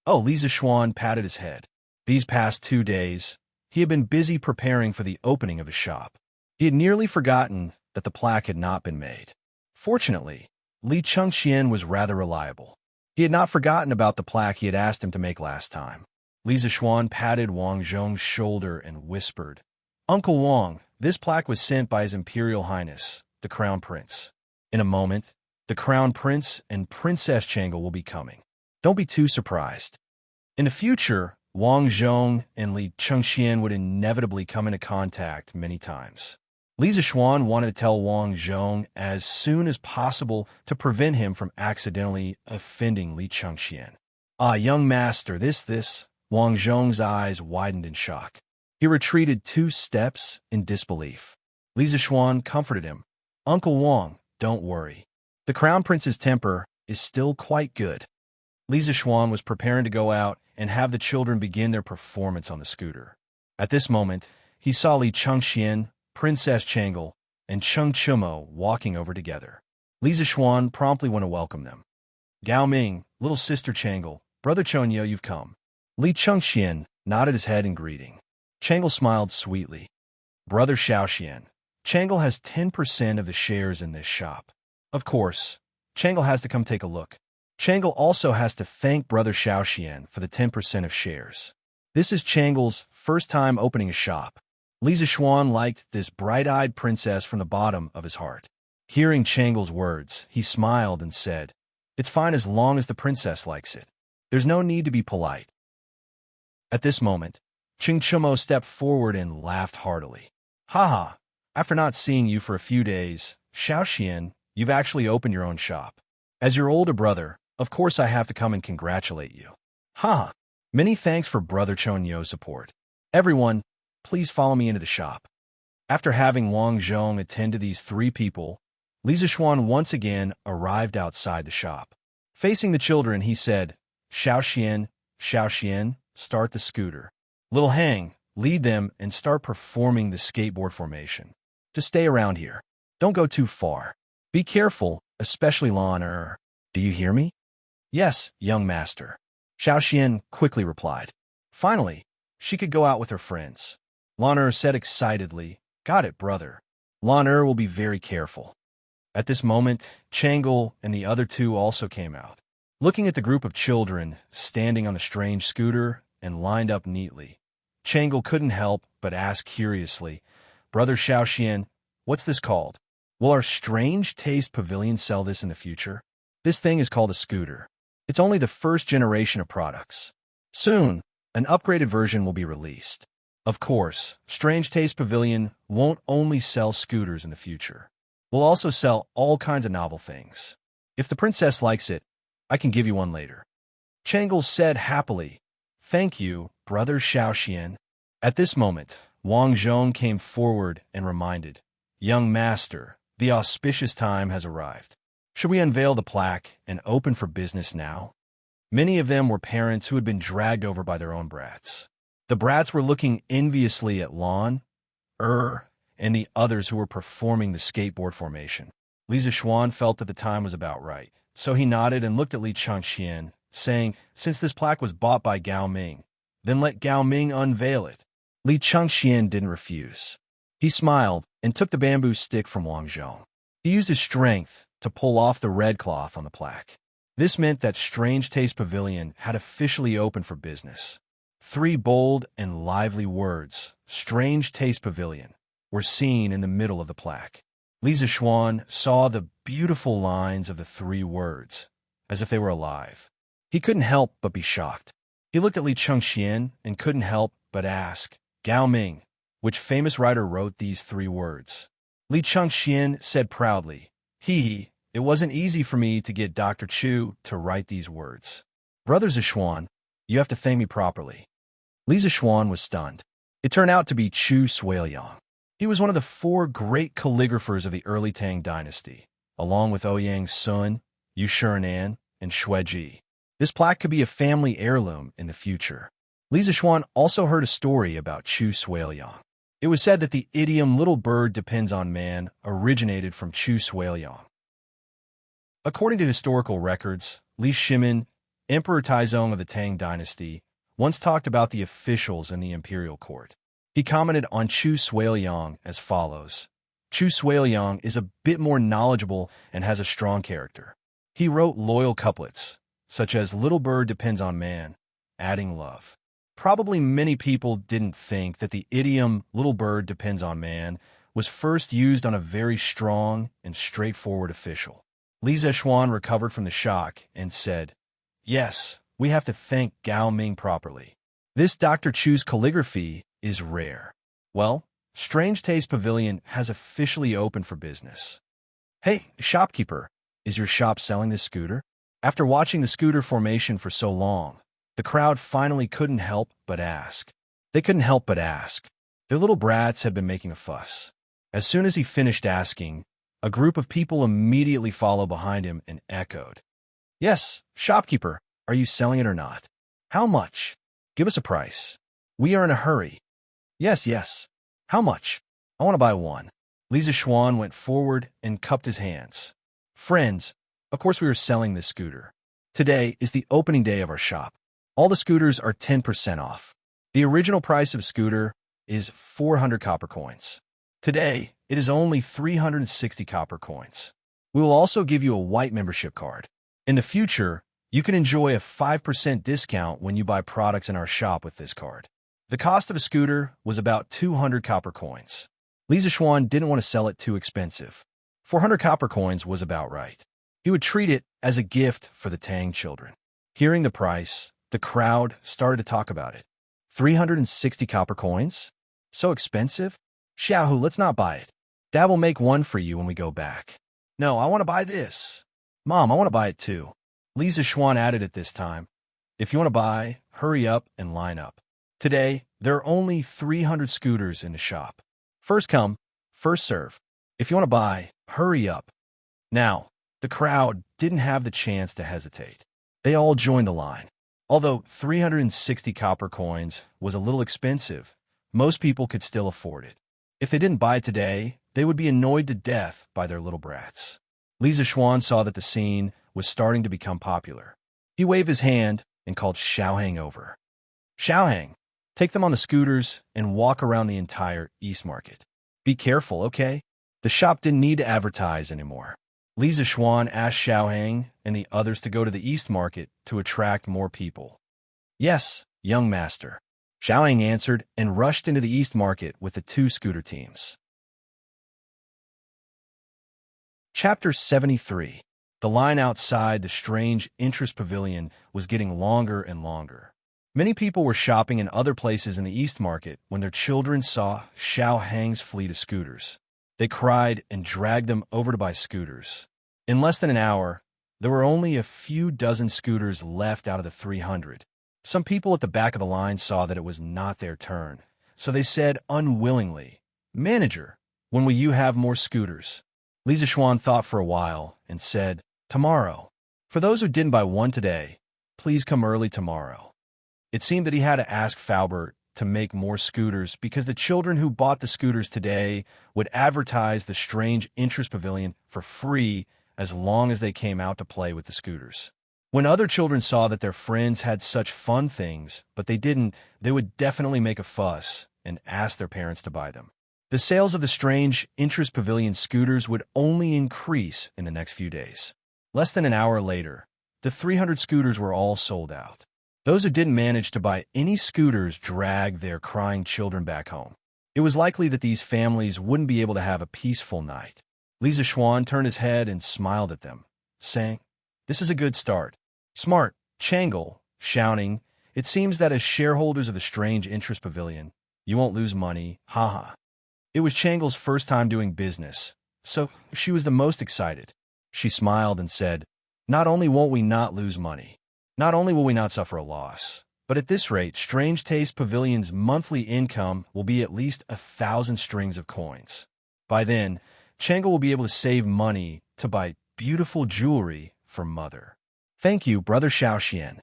Oh, Li Zishuan patted his head. These past 2 days, he had been busy preparing for the opening of his shop. He had nearly forgotten that the plaque had not been made. Fortunately, Li Chengxian was rather reliable. He had not forgotten about the plaque he had asked him to make last time. Li Zishuan patted Wang Zhong's shoulder and whispered, Uncle Wang, this plaque was sent by His Imperial Highness, the Crown Prince. In a moment, the Crown Prince and Princess Changle will be coming. Don't be too surprised. In the future, Wang Zhong and Li Chengxian would inevitably come into contact many times. Li Zishuan wanted to tell Wang Zhong as soon as possible to prevent him from accidentally offending Li Chengxian. Ah, young master, this. Wang Zhong's eyes widened in shock. He retreated 2 steps in disbelief. Li Zishuan comforted him. Uncle Wang, don't worry. The Crown Prince's temper is still quite good. Li Zishuan was preparing to go out and have the children begin their performance on the scooter. At this moment, he saw Li Chengxian, Princess Changle, and Cheng Chumo walking over together. Li Zishuan promptly went to welcome them. Gao Ming, little sister Changle, brother Chonyo, you've come. Li Chengxian nodded his head in greeting. Changle smiled sweetly. Brother Xiaoxian, Changle has 10% of the shares in this shop. Of course, Changle has to come take a look. Changle also has to thank brother Xiaoxian for the 10% of shares. This is Changle's first time opening a shop. Li Zishuan liked this bright-eyed princess from the bottom of his heart. Hearing Changle's words, he smiled and said, "It's fine as long as the princess likes it. There's no need to be polite." At this moment, Cheng Chumo stepped forward and laughed heartily. "Haha, after not seeing you for a few days, Xiaoxian, you've actually opened your own shop. As your older brother, of course I have to come and congratulate you. Haha, many thanks for brother Chonyo's support. Everyone, please follow me into the shop." After having Wang Zhong attend to these three people, Li Zishuan once again arrived outside the shop. Facing the children, he said, Xiaoxian, Xiaoxian, start the scooter. Little Hang, lead them and start performing the skateboard formation. Just stay around here. Don't go too far. Be careful, especially Lan. Do you hear me?" "Yes, young master," Xiaoxian quickly replied. Finally, she could go out with her friends. Lan said excitedly, "Got it, brother. Lan will be very careful." At this moment, Changle and the other two also came out. Looking at the group of children standing on the strange scooter and lined up neatly, Changle couldn't help but ask curiously, "Brother Xiaoxian, what's this called? Will our Strange Taste Pavilion sell this in the future?" "This thing is called a scooter. It's only the first generation of products. Soon, an upgraded version will be released. Of course, Strange Taste Pavilion won't only sell scooters in the future. We'll also sell all kinds of novel things. If the princess likes it, I can give you one later." Changle said happily, "Thank you, brother Xiaoxian." At this moment, Wang Zhong came forward and reminded, "Young master, the auspicious time has arrived. Should we unveil the plaque and open for business now?" Many of them were parents who had been dragged over by their own brats. The brats were looking enviously at Lan, and the others who were performing the skateboard formation. Li Zishuan felt that the time was about right, so he nodded and looked at Li Chengxian, saying, "Since this plaque was bought by Gao Ming, then let Gao Ming unveil it." Li Chengxian didn't refuse. He smiled and took the bamboo stick from Wang Zhong. He used his strength to pull off the red cloth on the plaque. This meant that Strange Taste Pavilion had officially opened for business. 3 bold and lively words, Strange Taste Pavilion, were seen in the middle of the plaque. Li Zishuan saw the beautiful lines of the 3 words, as if they were alive. He couldn't help but be shocked. He looked at Li Chengxian and couldn't help but ask, "Gao Ming, which famous writer wrote these 3 words?" Li Chengxian said proudly, It wasn't easy for me to get Dr. Chu to write these words. Brother Zishuan, you have to thank me properly." Li Zishuan was stunned. It turned out to be Chu Suiliang. He was one of the 4 great calligraphers of the early Tang Dynasty, along with Ouyang Sun, Yu Shirenan, and Xueji. This plaque could be a family heirloom in the future. Li Zishuan also heard a story about Chu Suiliang. It was said that the idiom "little bird depends on man" originated from Chu Suiliang. According to historical records, Li Shimin, Emperor Taizong of the Tang Dynasty, once talked about the officials in the imperial court. He commented on Chu Suiliang as follows. Chu Suiliang is a bit more knowledgeable and has a strong character. He wrote loyal couplets, such as "Little bird depends on man," adding love. Probably many people didn't think that the idiom "little bird depends on man" was first used on a very strong and straightforward official. Li Zishuan recovered from the shock and said, "Yes, we have to thank Gao Ming properly. This Dr. Chu's calligraphy is rare. Well, Strange Taste Pavilion has officially opened for business. Hey, shopkeeper, is your shop selling this scooter?" After watching the scooter formation for so long, the crowd finally couldn't help but ask. They couldn't help but ask. Their little brats had been making a fuss. As soon as he finished asking, A group of people immediately followed behind him and echoed, "Yes, shopkeeper, are you selling it or not? How much? Give us a price. We are in a hurry." "Yes, yes. How much? I want to buy one." Lisa Schwan went forward and cupped his hands. "Friends, of course we are selling this scooter. Today is the opening day of our shop. All the scooters are 10% off. The original price of a scooter is 400 copper coins. Today, it is only 360 copper coins. We will also give you a white membership card. In the future, you can enjoy a 5% discount when you buy products in our shop with this card." The cost of a scooter was about 200 copper coins. Lisa Schwan didn't want to sell it too expensive. 400 copper coins was about right. He would treat it as a gift for the Tang children. Hearing the price, the crowd started to talk about it. 360 copper coins? So expensive? Xiaohu, let's not buy it. Dad will make one for you when we go back. No, I want to buy this. Mom, I want to buy it too. Lisa Schwan added at this time, "If you want to buy, hurry up and line up. Today, there are only 300 scooters in the shop. First come, first serve. If you want to buy, hurry up." Now, the crowd didn't have the chance to hesitate. They all joined the line. Although 360 copper coins was a little expensive, most people could still afford it. If they didn't buy it today, they would be annoyed to death by their little brats. Lisa Schwan saw that the scene was starting to become popular. He waved his hand and called Xiaohang over. "Xiaohang, take them on the scooters and walk around the entire East Market. Be careful, okay?" The shop didn't need to advertise anymore. Lisa Schwan asked Xiaohang and the others to go to the East Market to attract more people. "Yes, young master," Xiaohang answered and rushed into the East Market with the two scooter teams. Chapter 73. The line outside the strange interest pavilion was getting longer and longer. Many people were shopping in other places in the East Market when their children saw Xiaohang's fleet of scooters. They cried and dragged them over to buy scooters. In less than an hour, there were only a few dozen scooters left out of the 300. Some people at the back of the line saw that it was not their turn, so they said unwillingly, "Manager, when will you have more scooters?" Lisa Schwan thought for a while and said, "Tomorrow. For those who didn't buy one today, please come early tomorrow." It seemed that he had to ask Faubert to make more scooters because the children who bought the scooters today would advertise the strange interest pavilion for free as long as they came out to play with the scooters. When other children saw that their friends had such fun things, but they didn't, they would definitely make a fuss and ask their parents to buy them. The sales of the strange interest pavilion scooters would only increase in the next few days. Less than an hour later, the 300 scooters were all sold out. Those who didn't manage to buy any scooters dragged their crying children back home. It was likely that these families wouldn't be able to have a peaceful night. Lisa Schwan turned his head and smiled at them, saying, "This is a good start. Smart, Changle," shouting, "It seems that as shareholders of the strange interest pavilion, you won't lose money, haha." It was Changle's first time doing business, so she was the most excited. She smiled and said, "Not only won't we not lose money, not only will we not suffer a loss, but at this rate, Strange Taste Pavilion's monthly income will be at least 1,000 strings of coins. By then, Changle will be able to save money to buy beautiful jewelry for Mother." "Thank you, Brother Xiaoxian."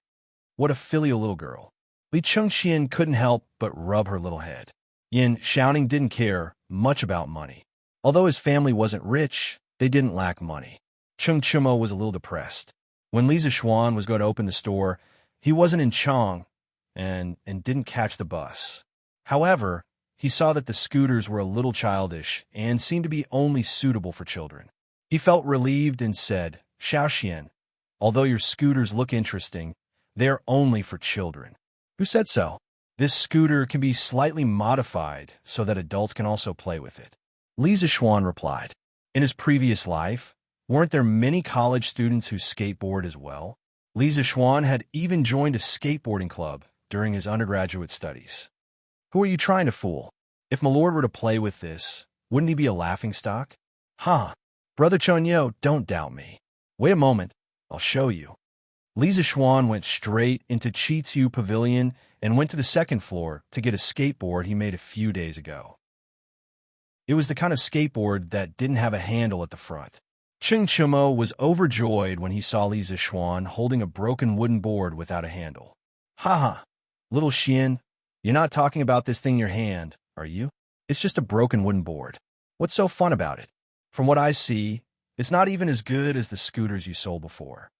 What a filial little girl. Li Chengxian couldn't help but rub her little head. Yin Xiaoning didn't care much about money. Although his family wasn't rich, they didn't lack money. Cheng Chumo was a little depressed. When Lisa Schwan was going to open the store, he wasn't in Chong and didn't catch the bus. However, he saw that the scooters were a little childish and seemed to be only suitable for children. He felt relieved and said, "Xiaoxian, although your scooters look interesting, they are only for children." "Who said so?" "This scooter can be slightly modified so that adults can also play with it," Lisa Schwan replied. In his previous life, weren't there many college students who skateboard as well? Lisa Schwan had even joined a skateboarding club during his undergraduate studies. "Who are you trying to fool? If my lord were to play with this, wouldn't he be a laughingstock?" "Huh. Brother Chonyo, don't doubt me. Wait a moment, I'll show you." Lisa Schwan went straight into Chi-Tzu Pavilion and went to the second floor to get a skateboard he made a few days ago. It was the kind of skateboard that didn't have a handle at the front. Ching Chumo was overjoyed when he saw Li Zixuan holding a broken wooden board without a handle. Haha, little Xian, you're not talking about this thing in your hand, are you? It's just a broken wooden board. What's so fun about it? From what I see, it's not even as good as the scooters you sold before.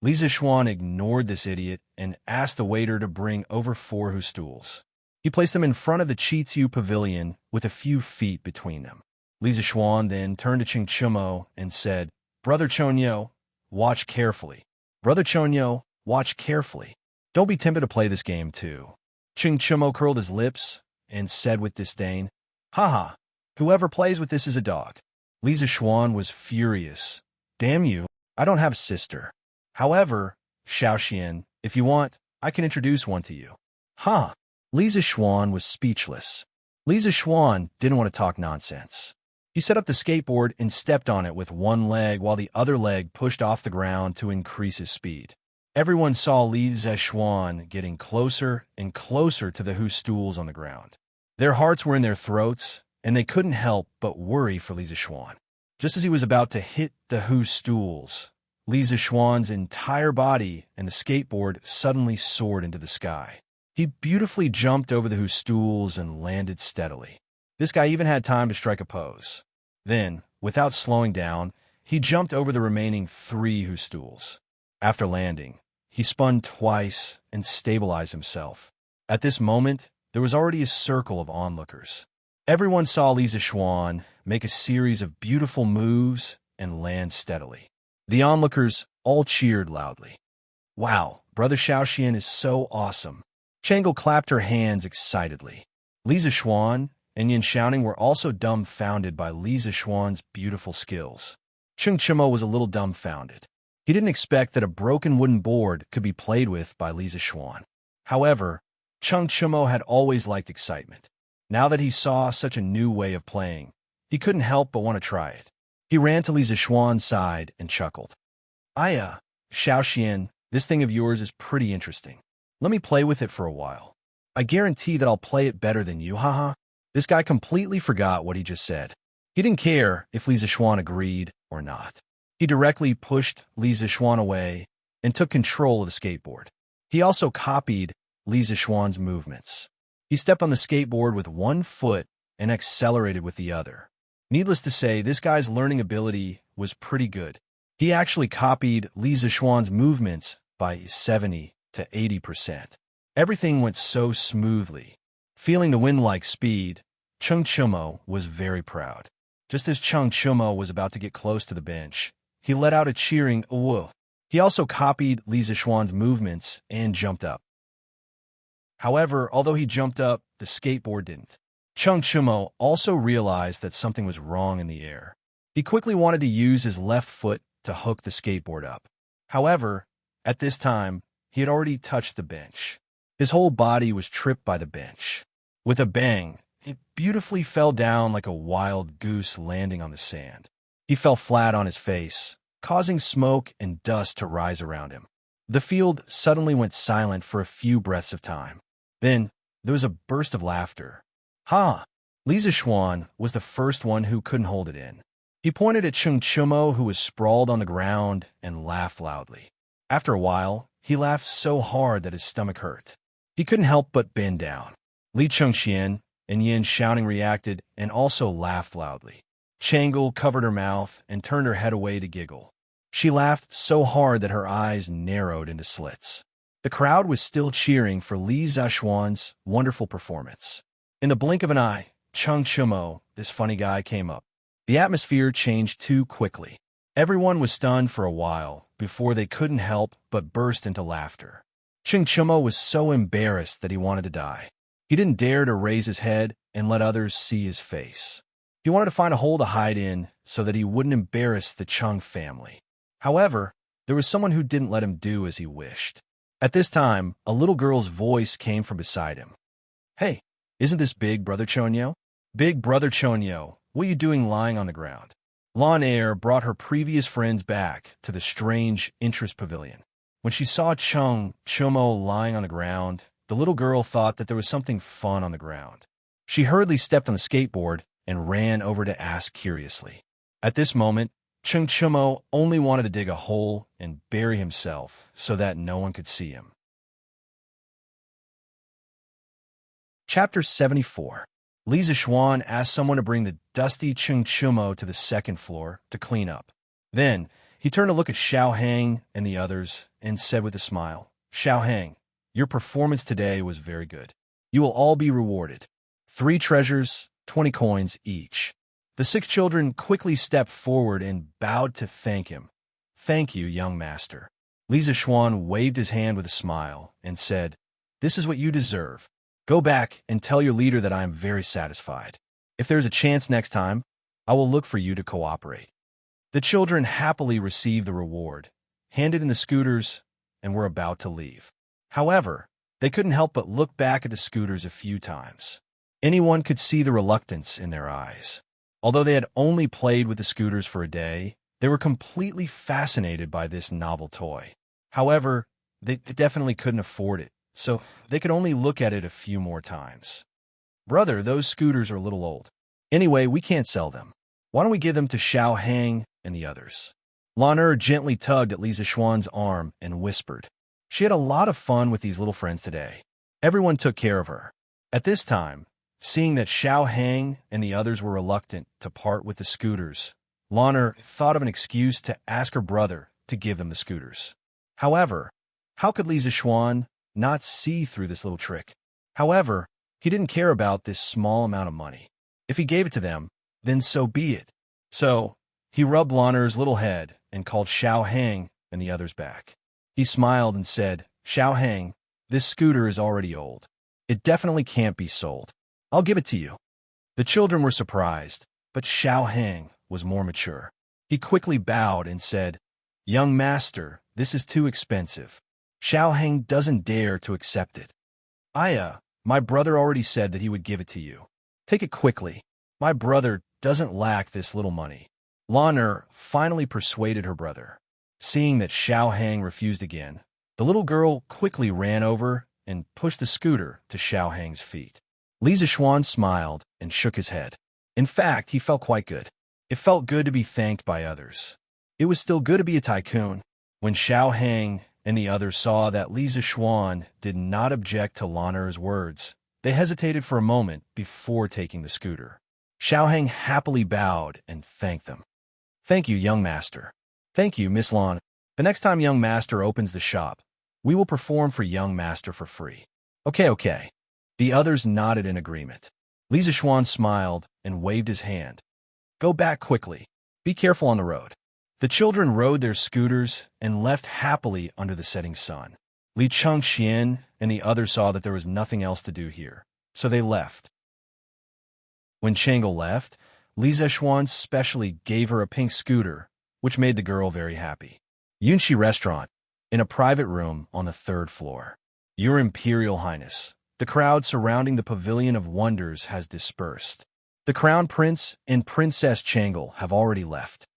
Li Zixuan ignored this idiot and asked the waiter to bring over 4 stools. He placed them in front of the Chitu pavilion with a few feet between them. Li Zixuan then turned to Ching Chumo and said, Brother Chonyo, watch carefully. Brother Chonyo, watch carefully. Don't be tempted to play this game too. Ching Chumo curled his lips and said with disdain, Haha, whoever plays with this is a dog. Li Zixuan was furious. Damn you, I don't have a sister. However, Xiaoxian, if you want, I can introduce one to you. Huh? Li Zixuan was speechless. Li Zixuan didn't want to talk nonsense. He set up the skateboard and stepped on it with one leg while the other leg pushed off the ground to increase his speed. Everyone saw Li Zixuan getting closer and closer to the stools on the ground. Their hearts were in their throats, and they couldn't help but worry for Li Zixuan. Just as he was about to hit the stools, Li Zixuan's entire body and the skateboard suddenly soared into the sky. He beautifully jumped over the stools and landed steadily. This guy even had time to strike a pose. Then, without slowing down, he jumped over the remaining 3 stools. After landing, he spun twice and stabilized himself. At this moment, there was already a circle of onlookers. Everyone saw Li Zixuan make a series of beautiful moves and land steadily. The onlookers all cheered loudly. Wow, Brother Xiaoxian is so awesome. Changle clapped her hands excitedly. Li Zixuan and Yin Xiaoning were also dumbfounded by Li Zixuan's beautiful skills. Ching Chumo was a little dumbfounded. He didn't expect that a broken wooden board could be played with by Li Zixuan. However, Ching Chumo had always liked excitement. Now that he saw such a new way of playing, he couldn't help but want to try it. He ran to Li Zixuan's side and chuckled. Xiaoxian, this thing of yours is pretty interesting. Let me play with it for a while. I guarantee that I'll play it better than you, haha. This guy completely forgot what he just said. He didn't care if Li Zixuan agreed or not. He directly pushed Li Zixuan away and took control of the skateboard. He also copied Li Zixuan's movements. He stepped on the skateboard with one foot and accelerated with the other. Needless to say, this guy's learning ability was pretty good. He actually copied Li Zixuan's movements by 70 to 80%. Everything went so smoothly. Feeling the wind-like speed, Ching Chumo was very proud. Just as Ching Chumo was about to get close to the bench, he let out a cheering "whoa." He also copied Li Zixuan's movements and jumped up. However, although he jumped up, the skateboard didn't. Ching Chumo also realized that something was wrong in the air. He quickly wanted to use his left foot to hook the skateboard up. However, at this time, he had already touched the bench. His whole body was tripped by the bench. With a bang, it beautifully fell down like a wild goose landing on the sand. He fell flat on his face, causing smoke and dust to rise around him. The field suddenly went silent for a few breaths of time. Then, there was a burst of laughter. Ha! Li Zixuan was the first one who couldn't hold it in. He pointed at Ching Chumo, who was sprawled on the ground, and laughed loudly. After a while, he laughed so hard that his stomach hurt. He couldn't help but bend down. Li Chengxian and Yin Xiaoning reacted and also laughed loudly. Changle covered her mouth and turned her head away to giggle. She laughed so hard that her eyes narrowed into slits. The crowd was still cheering for Li Zixuan's wonderful performance. In the blink of an eye, Ching Chumo, this funny guy, came up. The atmosphere changed too quickly. Everyone was stunned for a while before they couldn't help but burst into laughter. Ching Chumo was so embarrassed that he wanted to die. He didn't dare to raise his head and let others see his face. He wanted to find a hole to hide in so that he wouldn't embarrass the Chung family. However, there was someone who didn't let him do as he wished. At this time, a little girl's voice came from beside him. Hey, isn't this Big Brother Chonyo? Big Brother Chonyo, what are you doing lying on the ground? Lawn Air brought her previous friends back to the strange interest pavilion. When she saw Ching Chumo lying on the ground, the little girl thought that there was something fun on the ground. She hurriedly stepped on the skateboard and ran over to ask curiously. At this moment, Cheng Chumo only wanted to dig a hole and bury himself so that no one could see him. Chapter 74. Li Zixuan asked someone to bring the dusty Cheng Chumo to the second floor to clean up. Then, he turned to look at Xiao Hang and the others and said with a smile, "Xiao Hang, your performance today was very good. You will all be rewarded. 3 treasures, 20 coins each." The 6 children quickly stepped forward and bowed to thank him. "Thank you, young master." Li Zixuan waved his hand with a smile and said, "This is what you deserve. Go back and tell your leader that I am very satisfied. If there's a chance next time, I will look for you to cooperate." The children happily received the reward, handed in the scooters, and were about to leave. However, they couldn't help but look back at the scooters a few times. Anyone could see the reluctance in their eyes. Although they had only played with the scooters for a day, they were completely fascinated by this novel toy. However, they definitely couldn't afford it, so they could only look at it a few more times. "Brother, those scooters are a little old. Anyway, we can't sell them. Why don't we give them to Xiao Hang and the others?" Lan gently tugged at Li Zixuan's arm and whispered, "She had a lot of fun with these little friends today. Everyone took care of her." At this time, seeing that Xiao Hang and the others were reluctant to part with the scooters, Lan thought of an excuse to ask her brother to give them the scooters. However, how could Li Zixuan not see through this little trick? However, he didn't care about this small amount of money. If he gave it to them, then so be it. So, he rubbed Lan's little head and called Xiao Hang and the others back. He smiled and said, "Xiao Hang, this scooter is already old. It definitely can't be sold. I'll give it to you." The children were surprised, but Xiao Hang was more mature. He quickly bowed and said, "Young master, this is too expensive." Xiao Hang doesn't dare to accept it. My brother already said that he would give it to you. Take it quickly. My brother doesn't lack this little money." Lan finally persuaded her brother. Seeing that Xiao Hang refused again, the little girl quickly ran over and pushed the scooter to Xiao Hang's feet. Li Zixuan smiled and shook his head. In fact, he felt quite good. It felt good to be thanked by others. It was still good to be a tycoon. When Xiao Hang and the others saw that Li Zixuan did not object to Lan's words, they hesitated for a moment before taking the scooter. Xiao Hang happily bowed and thanked them. "Thank you, young master." "Thank you, Miss Lan. The next time young master opens the shop, we will perform for young master for free." Okay. The others nodded in agreement. Li Zixuan smiled and waved his hand. "Go back quickly. Be careful on the road." The children rode their scooters and left happily under the setting sun. Li Chengxian and the others saw that there was nothing else to do here, so they left. When Chang'e left, Li Zixuan specially gave her a pink scooter, which made the girl very happy. Yunxi Restaurant, in a private room on the 3rd floor. "Your Imperial Highness, the crowd surrounding the Pavilion of Wonders has dispersed. The Crown Prince and Princess Chang'e have already left."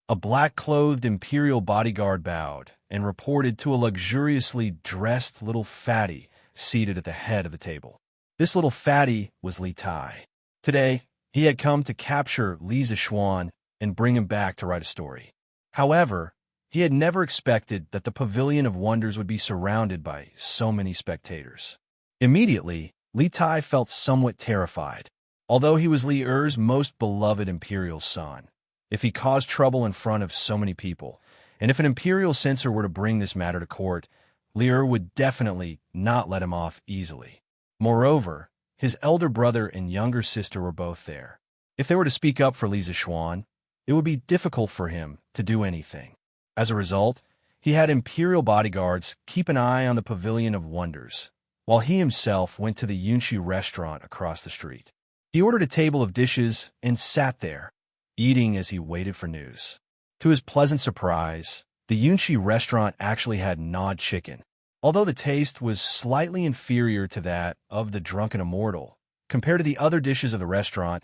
A black-clothed imperial bodyguard bowed and reported to a luxuriously dressed little fatty seated at the head of the table. This little fatty was Li Tai. Today, he had come to capture Li Zixuan and bring him back to write a story. However, he had never expected that the Pavilion of Wonders would be surrounded by so many spectators. Immediately, Li Tai felt somewhat terrified. Although he was Li Er's most beloved imperial son, if he caused trouble in front of so many people, and if an imperial censor were to bring this matter to court, Li Er would definitely not let him off easily. Moreover, his elder brother and younger sister were both there. If they were to speak up for Li Zixuan, it would be difficult for him to do anything. As a result, he had imperial bodyguards keep an eye on the Pavilion of Wonders, while he himself went to the Yunxi restaurant across the street. He ordered a table of dishes and sat there, eating as he waited for news. To his pleasant surprise, the Yunxi restaurant actually had gnawed chicken. Although the taste was slightly inferior to that of the Drunken Immortal, compared to the other dishes of the restaurant,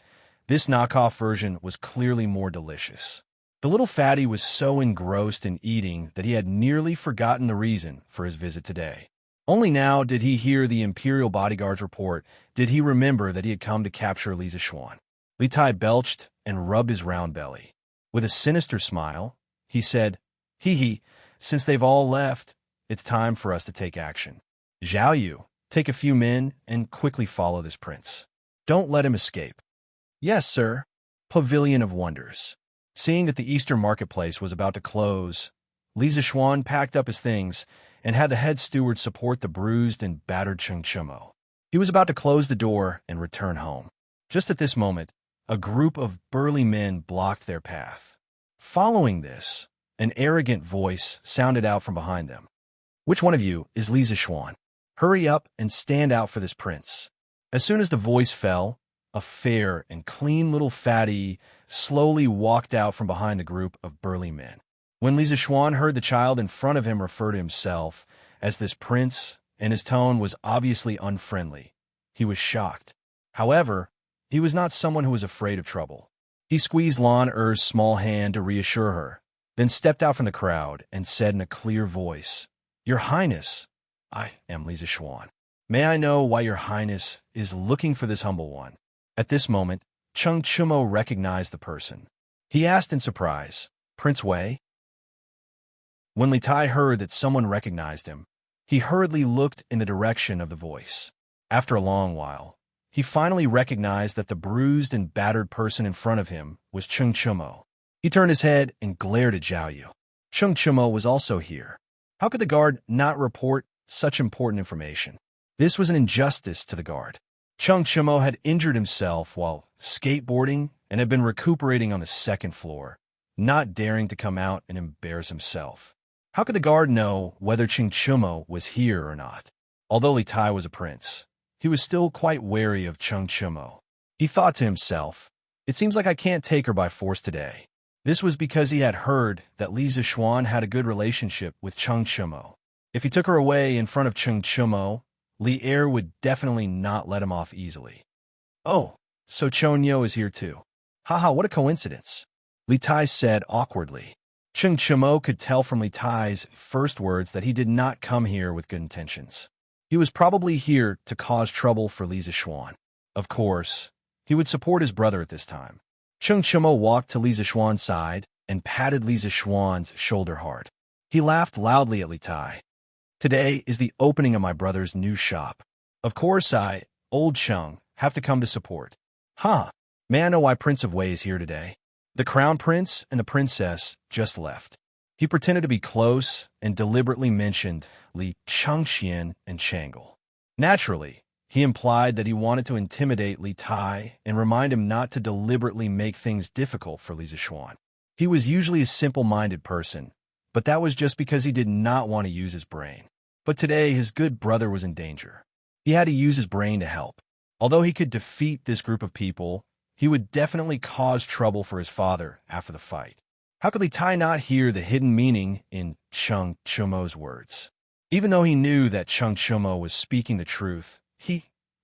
this knockoff version was clearly more delicious. The little fatty was so engrossed in eating that he had nearly forgotten the reason for his visit today. Only now did he hear the Imperial bodyguard's report did he remember that he had come to capture Li Zixuan. Li Tai belched and rubbed his round belly. With a sinister smile, he said, "Hee hee, since they've all left, it's time for us to take action. Zhao Yu, take a few men and quickly follow this prince. Don't let him escape." "Yes, sir." Pavilion of Wonders. Seeing that the Eastern marketplace was about to close, Li Zishuan packed up his things and had the head steward support the bruised and battered Cheng Chimo. He was about to close the door and return home. Just at this moment, a group of burly men blocked their path. Following this, an arrogant voice sounded out from behind them. "Which one of you is Li Zishuan? Hurry up and stand out for this prince." As soon as the voice fell, a fair and clean little fatty slowly walked out from behind the group of burly men. When Li Zishuan heard the child in front of him refer to himself as this prince, and his tone was obviously unfriendly, he was shocked. However, he was not someone who was afraid of trouble. He squeezed Lan Er's small hand to reassure her, then stepped out from the crowd and said in a clear voice, "Your Highness, I am Li Zishuan. May I know why your Highness is looking for this humble one?" At this moment, Cheng Chimo recognized the person. He asked in surprise, "Prince Wei?" When Li Tai heard that someone recognized him, he hurriedly looked in the direction of the voice. After a long while, he finally recognized that the bruised and battered person in front of him was Cheng Chimo. He turned his head and glared at Zhao Yu. Cheng Chimo was also here. How could the guard not report such important information? This was an injustice to the guard. Cheng Chimo had injured himself while skateboarding and had been recuperating on the second floor, not daring to come out and embarrass himself. How could the guard know whether Cheng Chimo was here or not? Although Li Tai was a prince, he was still quite wary of Cheng Chimo. He thought to himself, "It seems like I can't take her by force today." This was because he had heard that Li Zishuan had a good relationship with Cheng Chimo. If he took her away in front of Cheng Chimo, Li Er would definitely not let him off easily. "Oh, so Chonyo is here too. Haha, what a coincidence," Li Tai said awkwardly. Cheng Chimo could tell from Li Tai's first words that he did not come here with good intentions. He was probably here to cause trouble for Li Zishuan. Of course, he would support his brother at this time. Cheng Chimo walked to Li Zishuan's side and patted Li Zishuan's shoulder hard. He laughed loudly at Li Tai. "Today is the opening of my brother's new shop. Of course I, old Cheng, have to come to support." "Huh, may I know why Prince of Wei is here today?" The crown prince and the princess just left. He pretended to be close and deliberately mentioned Li Changxian and Changle. Naturally, he implied that he wanted to intimidate Li Tai and remind him not to deliberately make things difficult for Li Zishuan. He was usually a simple-minded person, but that was just because he did not want to use his brain. But today, his good brother was in danger. He had to use his brain to help. Although he could defeat this group of people, he would definitely cause trouble for his father after the fight. How could Li Tai not hear the hidden meaning in Cheng Chimo's words? Even though he knew that Cheng Chimo was speaking the truth,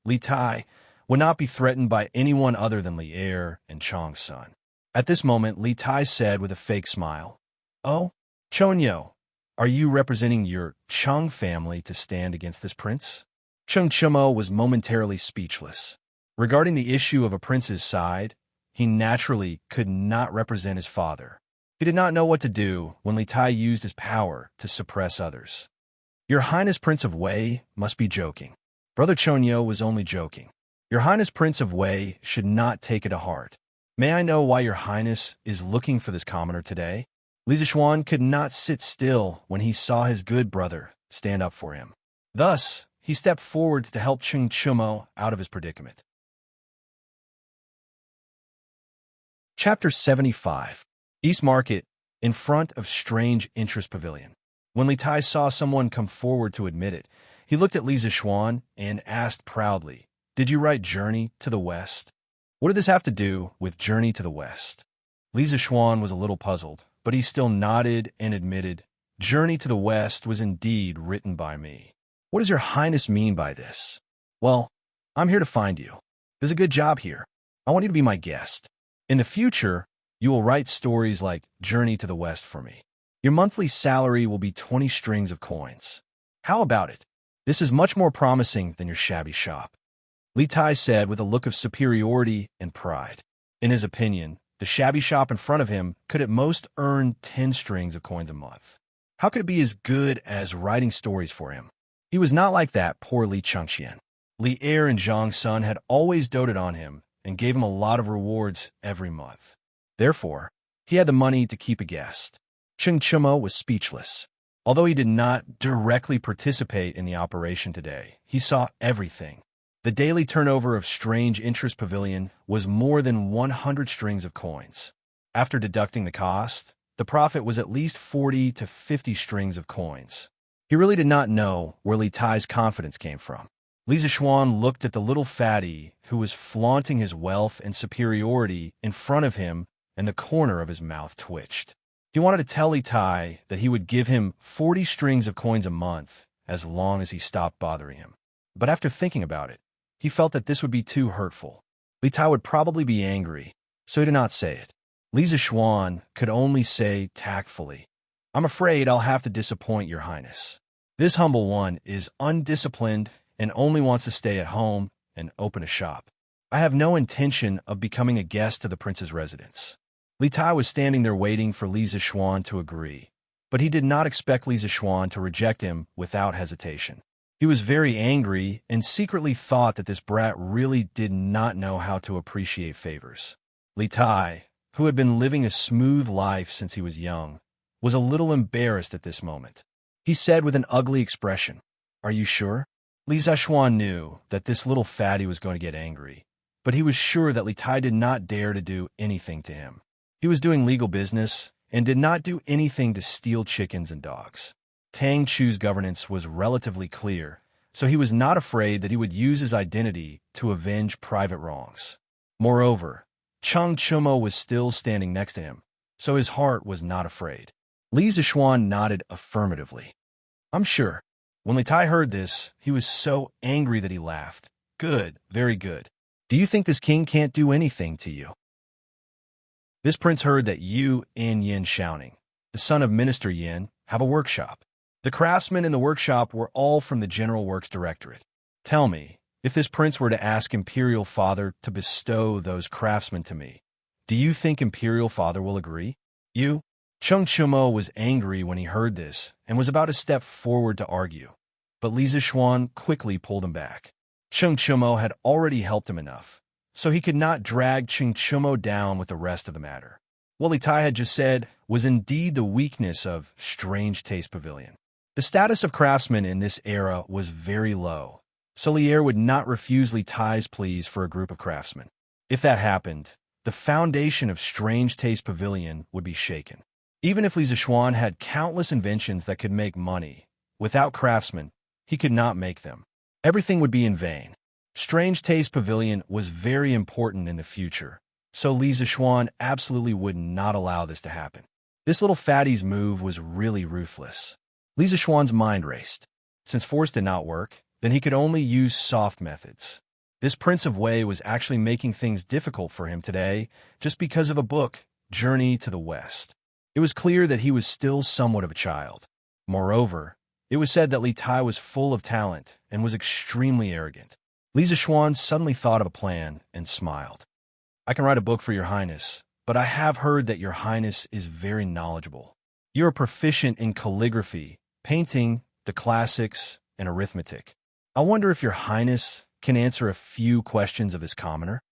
Li Tai, would not be threatened by anyone other than Li Er and Chang's son. At this moment, Li Tai said with a fake smile, "Oh, Chonyo, are you representing your Cheng family to stand against this prince?" Cheng Chimo was momentarily speechless. Regarding the issue of a prince's side, he naturally could not represent his father. He did not know what to do when Li Tai used his power to suppress others. "Your Highness Prince of Wei must be joking." Brother Chonyo was only joking. "Your Highness Prince of Wei should not take it to heart. May I know why your Highness is looking for this commoner today?" Li Zishuan could not sit still when he saw his good brother stand up for him. Thus, he stepped forward to help Cheng Chimo out of his predicament. Chapter 75. East Market, in front of Strange Interest Pavilion. When Li Tai saw someone come forward to admit it, he looked at Li Zishuan and asked proudly, "Did you write Journey to the West?" What did this have to do with Journey to the West? Li Zishuan was a little puzzled, but he still nodded and admitted, "Journey to the West was indeed written by me." "What does your Highness mean by this?" "Well, I'm here to find you. There's a good job here. I want you to be my guest. In the future, you will write stories like Journey to the West for me. Your monthly salary will be 20 strings of coins. How about it? This is much more promising than your shabby shop," Li Tai said with a look of superiority and pride. In his opinion, the shabby shop in front of him could at most earn 10 strings of coins a month. How could it be as good as writing stories for him? He was not like that poor Li Chengxian. Li Er and Zhang Sun had always doted on him and gave him a lot of rewards every month. Therefore, he had the money to keep a guest. Cheng Chimo was speechless. Although he did not directly participate in the operation today, he saw everything. The daily turnover of Strange Interest Pavilion was more than 100 strings of coins. After deducting the cost, the profit was at least 40 to 50 strings of coins. He really did not know where Li Tai's confidence came from. Li Zishuan looked at the little fatty who was flaunting his wealth and superiority in front of him, and the corner of his mouth twitched. He wanted to tell Li Tai that he would give him 40 strings of coins a month as long as he stopped bothering him. But after thinking about it, he felt that this would be too hurtful. Li Tai would probably be angry, so he did not say it. Li Zishuan could only say tactfully, "I'm afraid I'll have to disappoint your highness. This humble one is undisciplined and only wants to stay at home and open a shop. I have no intention of becoming a guest to the prince's residence." Li Tai was standing there waiting for Li Zishuan to agree, but he did not expect Li Zishuan to reject him without hesitation. He was very angry and secretly thought that this brat really did not know how to appreciate favors. Li Tai, who had been living a smooth life since he was young, was a little embarrassed at this moment. He said with an ugly expression, "Are you sure?" Li Zishuan knew that this little fatty was going to get angry, but he was sure that Li Tai did not dare to do anything to him. He was doing legal business and did not do anything to steal chickens and dogs. Tang Chu's governance was relatively clear, so he was not afraid that he would use his identity to avenge private wrongs. Moreover, Cheng Chumo was still standing next to him, so his heart was not afraid. Li Zishuan nodded affirmatively. "I'm sure." When Li Tai heard this, he was so angry that he laughed. "Good, very good. Do you think this king can't do anything to you?" This prince heard that you and Yin Xiaoning, the son of Minister Yin, have a workshop. The craftsmen in the workshop were all from the General Works Directorate. Tell me, if this prince were to ask Imperial Father to bestow those craftsmen to me, do you think Imperial Father will agree? You? Cheng Chumo was angry when he heard this and was about to step forward to argue, but Li Zishuan quickly pulled him back. Cheng Chumo had already helped him enough, so he could not drag Cheng Chumo down with the rest of the matter. What Li Tai had just said was indeed the weakness of Strange Taste Pavilion. The status of craftsmen in this era was very low, so Li Er would not refuse Li Tai's pleas for a group of craftsmen. If that happened, the foundation of Strange Taste Pavilion would be shaken. Even if Li Zishuan had countless inventions that could make money, without craftsmen, he could not make them. Everything would be in vain. Strange Taste Pavilion was very important in the future, so Li Zishuan absolutely would not allow this to happen. This little fatty's move was really ruthless. Li Zishuan's mind raced. Since force did not work, then he could only use soft methods. This Prince of Wei was actually making things difficult for him today just because of a book, Journey to the West. It was clear that he was still somewhat of a child. Moreover, it was said that Li Tai was full of talent and was extremely arrogant. Li Zishuan suddenly thought of a plan and smiled. "I can write a book for your highness, but I have heard that your highness is very knowledgeable. You are proficient in calligraphy, painting, the classics, and arithmetic. I wonder if your highness can answer a few questions of this commoner?"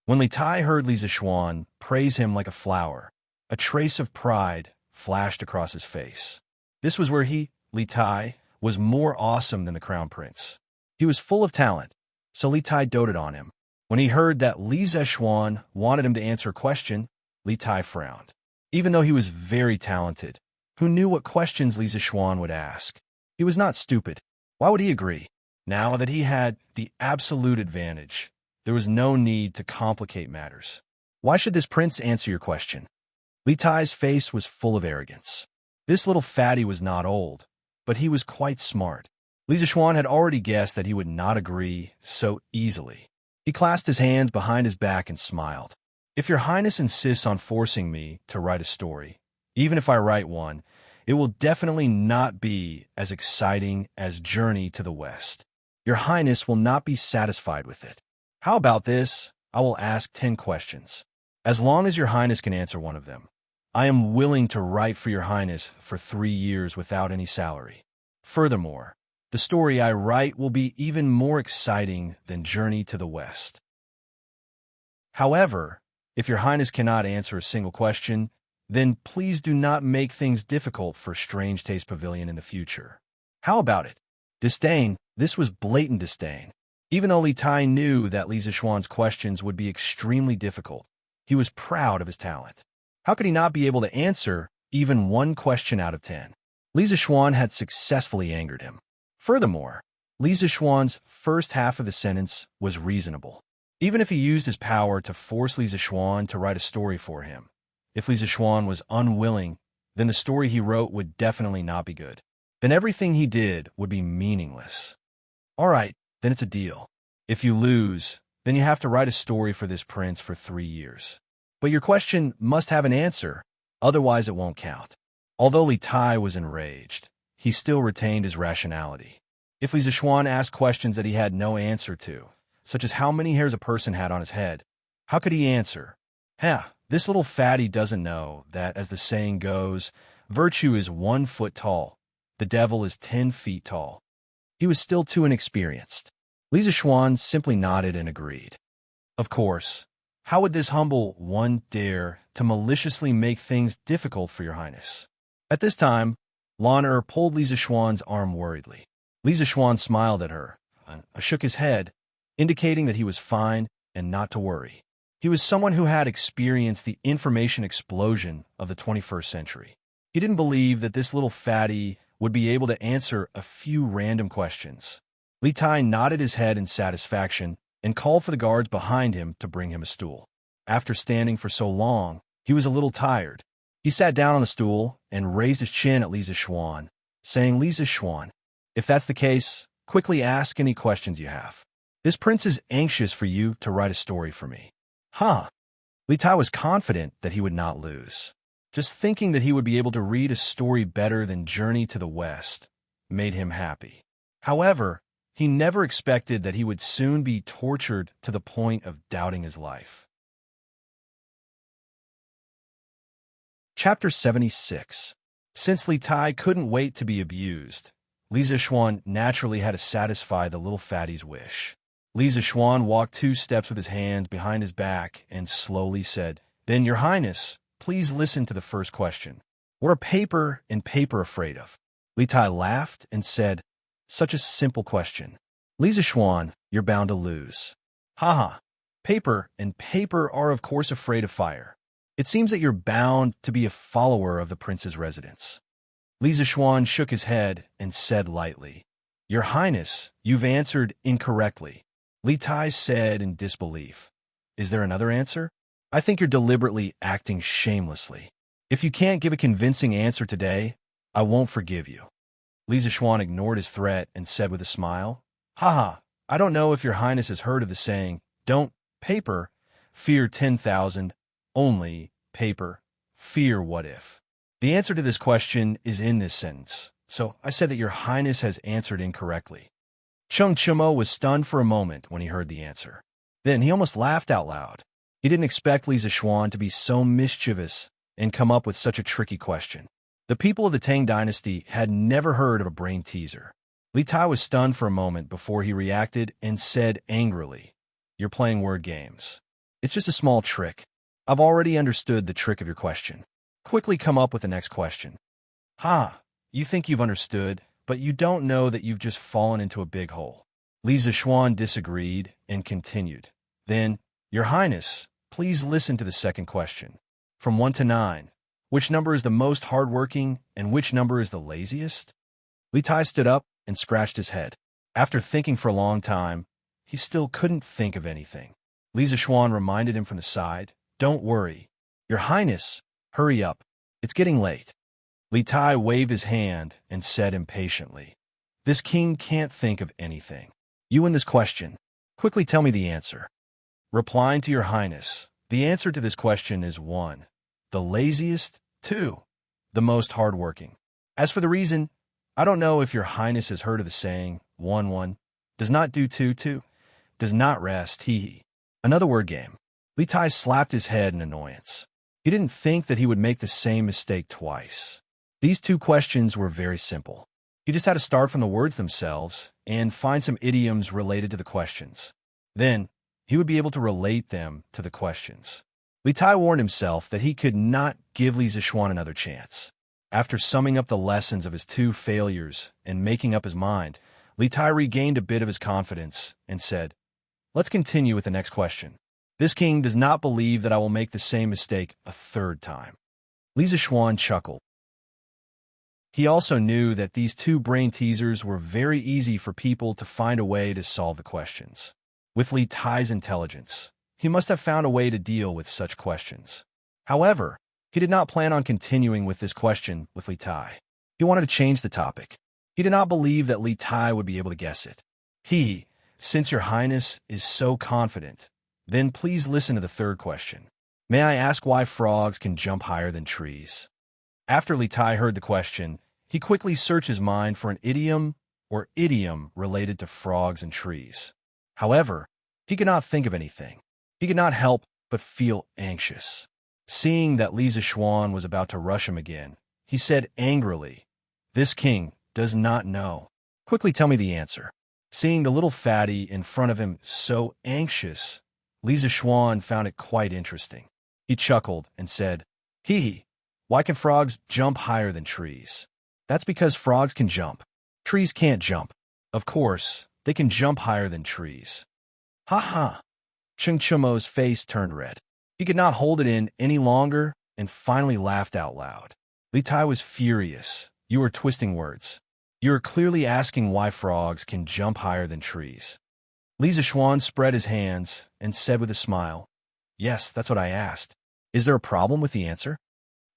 When Li Tai heard Li Zishuan praise him like a flower, a trace of pride flashed across his face. This was where he, Li Tai, was more awesome than the crown prince. He was full of talent, so Li Tai doted on him. When he heard that Li Zishuan wanted him to answer a question, Li Tai frowned. Even though he was very talented, who knew what questions Li Zishuan would ask? He was not stupid. Why would he agree? Now that he had the absolute advantage, there was no need to complicate matters. Why should this prince answer your question? Li Tai's face was full of arrogance. This little fatty was not old, but he was quite smart. Li Zishuan had already guessed that he would not agree so easily. He clasped his hands behind his back and smiled. "If your highness insists on forcing me to write a story, even if I write one, it will definitely not be as exciting as Journey to the West. Your highness will not be satisfied with it. How about this? I will ask 10 questions. As long as your highness can answer one of them, I am willing to write for your highness for 3 years without any salary. Furthermore, the story I write will be even more exciting than Journey to the West. However, if your highness cannot answer a single question, then please do not make things difficult for Strange Taste Pavilion in the future. How about it? Disdain. This was blatant disdain. Even though Li Tai knew that Li Zixuan's questions would be extremely difficult, he was proud of his talent. How could he not be able to answer even one question out of 10? Li Zixuan had successfully angered him. Furthermore, Li Zixuan's first half of the sentence was reasonable. Even if he used his power to force Li Zixuan to write a story for him, if Li Zixuan was unwilling, then the story he wrote would definitely not be good. Then everything he did would be meaningless. All right, then it's a deal. If you lose, then you have to write a story for this prince for 3 years. But your question must have an answer, otherwise it won't count. Although Li Tai was enraged, he still retained his rationality. If Li Zixuan asked questions that he had no answer to, such as how many hairs a person had on his head, how could he answer? This little fatty doesn't know that, as the saying goes, virtue is 1 foot tall, the devil is 10 feet tall. He was still too inexperienced. Li Zixuan simply nodded and agreed. Of course, how would this humble one dare to maliciously make things difficult for your highness? At this time, Lan Er pulled Li Zixuan's arm worriedly. Li Zixuan smiled at her, shook his head, indicating that he was fine and not to worry. He was someone who had experienced the information explosion of the 21st century. He didn't believe that this little fatty would be able to answer a few random questions. Li Tai nodded his head in satisfaction and called for the guards behind him to bring him a stool. After standing for so long, he was a little tired. He sat down on the stool and raised his chin at Li Zixuan, saying, Li Zixuan, if that's the case, quickly ask any questions you have. This prince is anxious for you to write a story for me. Li Tai was confident that he would not lose. Just thinking that he would be able to read a story better than Journey to the West made him happy. However, he never expected that he would soon be tortured to the point of doubting his life. Chapter 76. Since Li Tai couldn't wait to be abused, Li Zixuan naturally had to satisfy the little fatty's wish. Li Zixuan walked 2 steps with his hands behind his back and slowly said, Then, Your Highness, please listen to the first question. What are paper and paper afraid of? Li Tai laughed and said, Such a simple question. Li Zixuan, you're bound to lose. Paper and paper are of course afraid of fire. It seems that you're bound to be a follower of the prince's residence. Li Zixuan shook his head and said lightly, Your Highness, you've answered incorrectly. Li Tai said in disbelief, Is there another answer? I think you're deliberately acting shamelessly. If you can't give a convincing answer today, I won't forgive you. Li Zixuan ignored his threat and said with a smile, I don't know if Your Highness has heard of the saying, Don't paper, fear 10,000, only paper, fear what if. The answer to this question is in this sentence, so I said that Your Highness has answered incorrectly. Chung Chimo was stunned for a moment when he heard the answer. Then he almost laughed out loud. He didn't expect Li Zixuan to be so mischievous and come up with such a tricky question. The people of the Tang Dynasty had never heard of a brain teaser. Li Tai was stunned for a moment before he reacted and said angrily, You're playing word games. It's just a small trick. I've already understood the trick of your question. Quickly come up with the next question. You think you've understood, but you don't know that you've just fallen into a big hole. Li Zixuan disagreed and continued. Then, Your Highness, please listen to the second question. From 1 to 9, which number is the most hardworking and which number is the laziest? Li Tai stood up and scratched his head. After thinking for a long time, he still couldn't think of anything. Li Zixuan reminded him from the side, Don't worry. Your Highness, hurry up. It's getting late. Li Tai waved his hand and said impatiently, This king can't think of anything. You win this question. Quickly tell me the answer. Replying to Your Highness, the answer to this question is 1, the laziest, 2, the most hardworking. As for the reason, I don't know if Your Highness has heard of the saying, 1 does not do 2 does not rest, Another word game. Li Tai slapped his head in annoyance. He didn't think that he would make the same mistake twice. These two questions were very simple. He just had to start from the words themselves and find some idioms related to the questions. Then, he would be able to relate them to the questions. Li Tai warned himself that he could not give Li Zixuan another chance. After summing up the lessons of his two failures and making up his mind, Li Tai regained a bit of his confidence and said, "Let's continue with the next question. This king does not believe that I will make the same mistake a third time." Li Zixuan chuckled. He also knew that these two brain teasers were very easy for people to find a way to solve the questions. With Li Tai's intelligence, he must have found a way to deal with such questions. However, he did not plan on continuing with this question with Li Tai. He wanted to change the topic. He did not believe that Li Tai would be able to guess it. Since your highness is so confident, then please listen to the third question. May I ask why frogs can jump higher than trees? After Li Tai heard the question, he quickly searched his mind for an idiom related to frogs and trees. However, he could not think of anything. He could not help but feel anxious. Seeing that Li Zixuan was about to rush him again, he said angrily, "This king does not know. Quickly tell me the answer." Seeing the little fatty in front of him so anxious, Li Zixuan found it quite interesting. He chuckled and said, Why can frogs jump higher than trees?" "That's because frogs can jump. Trees can't jump. Of course, they can jump higher than trees." "Ha ha!" Cheng Chumo's face turned red. He could not hold it in any longer and finally laughed out loud. Li Tai was furious. "You are twisting words. You are clearly asking why frogs can jump higher than trees." Li Zixuan spread his hands and said with a smile, "Yes, that's what I asked. Is there a problem with the answer?"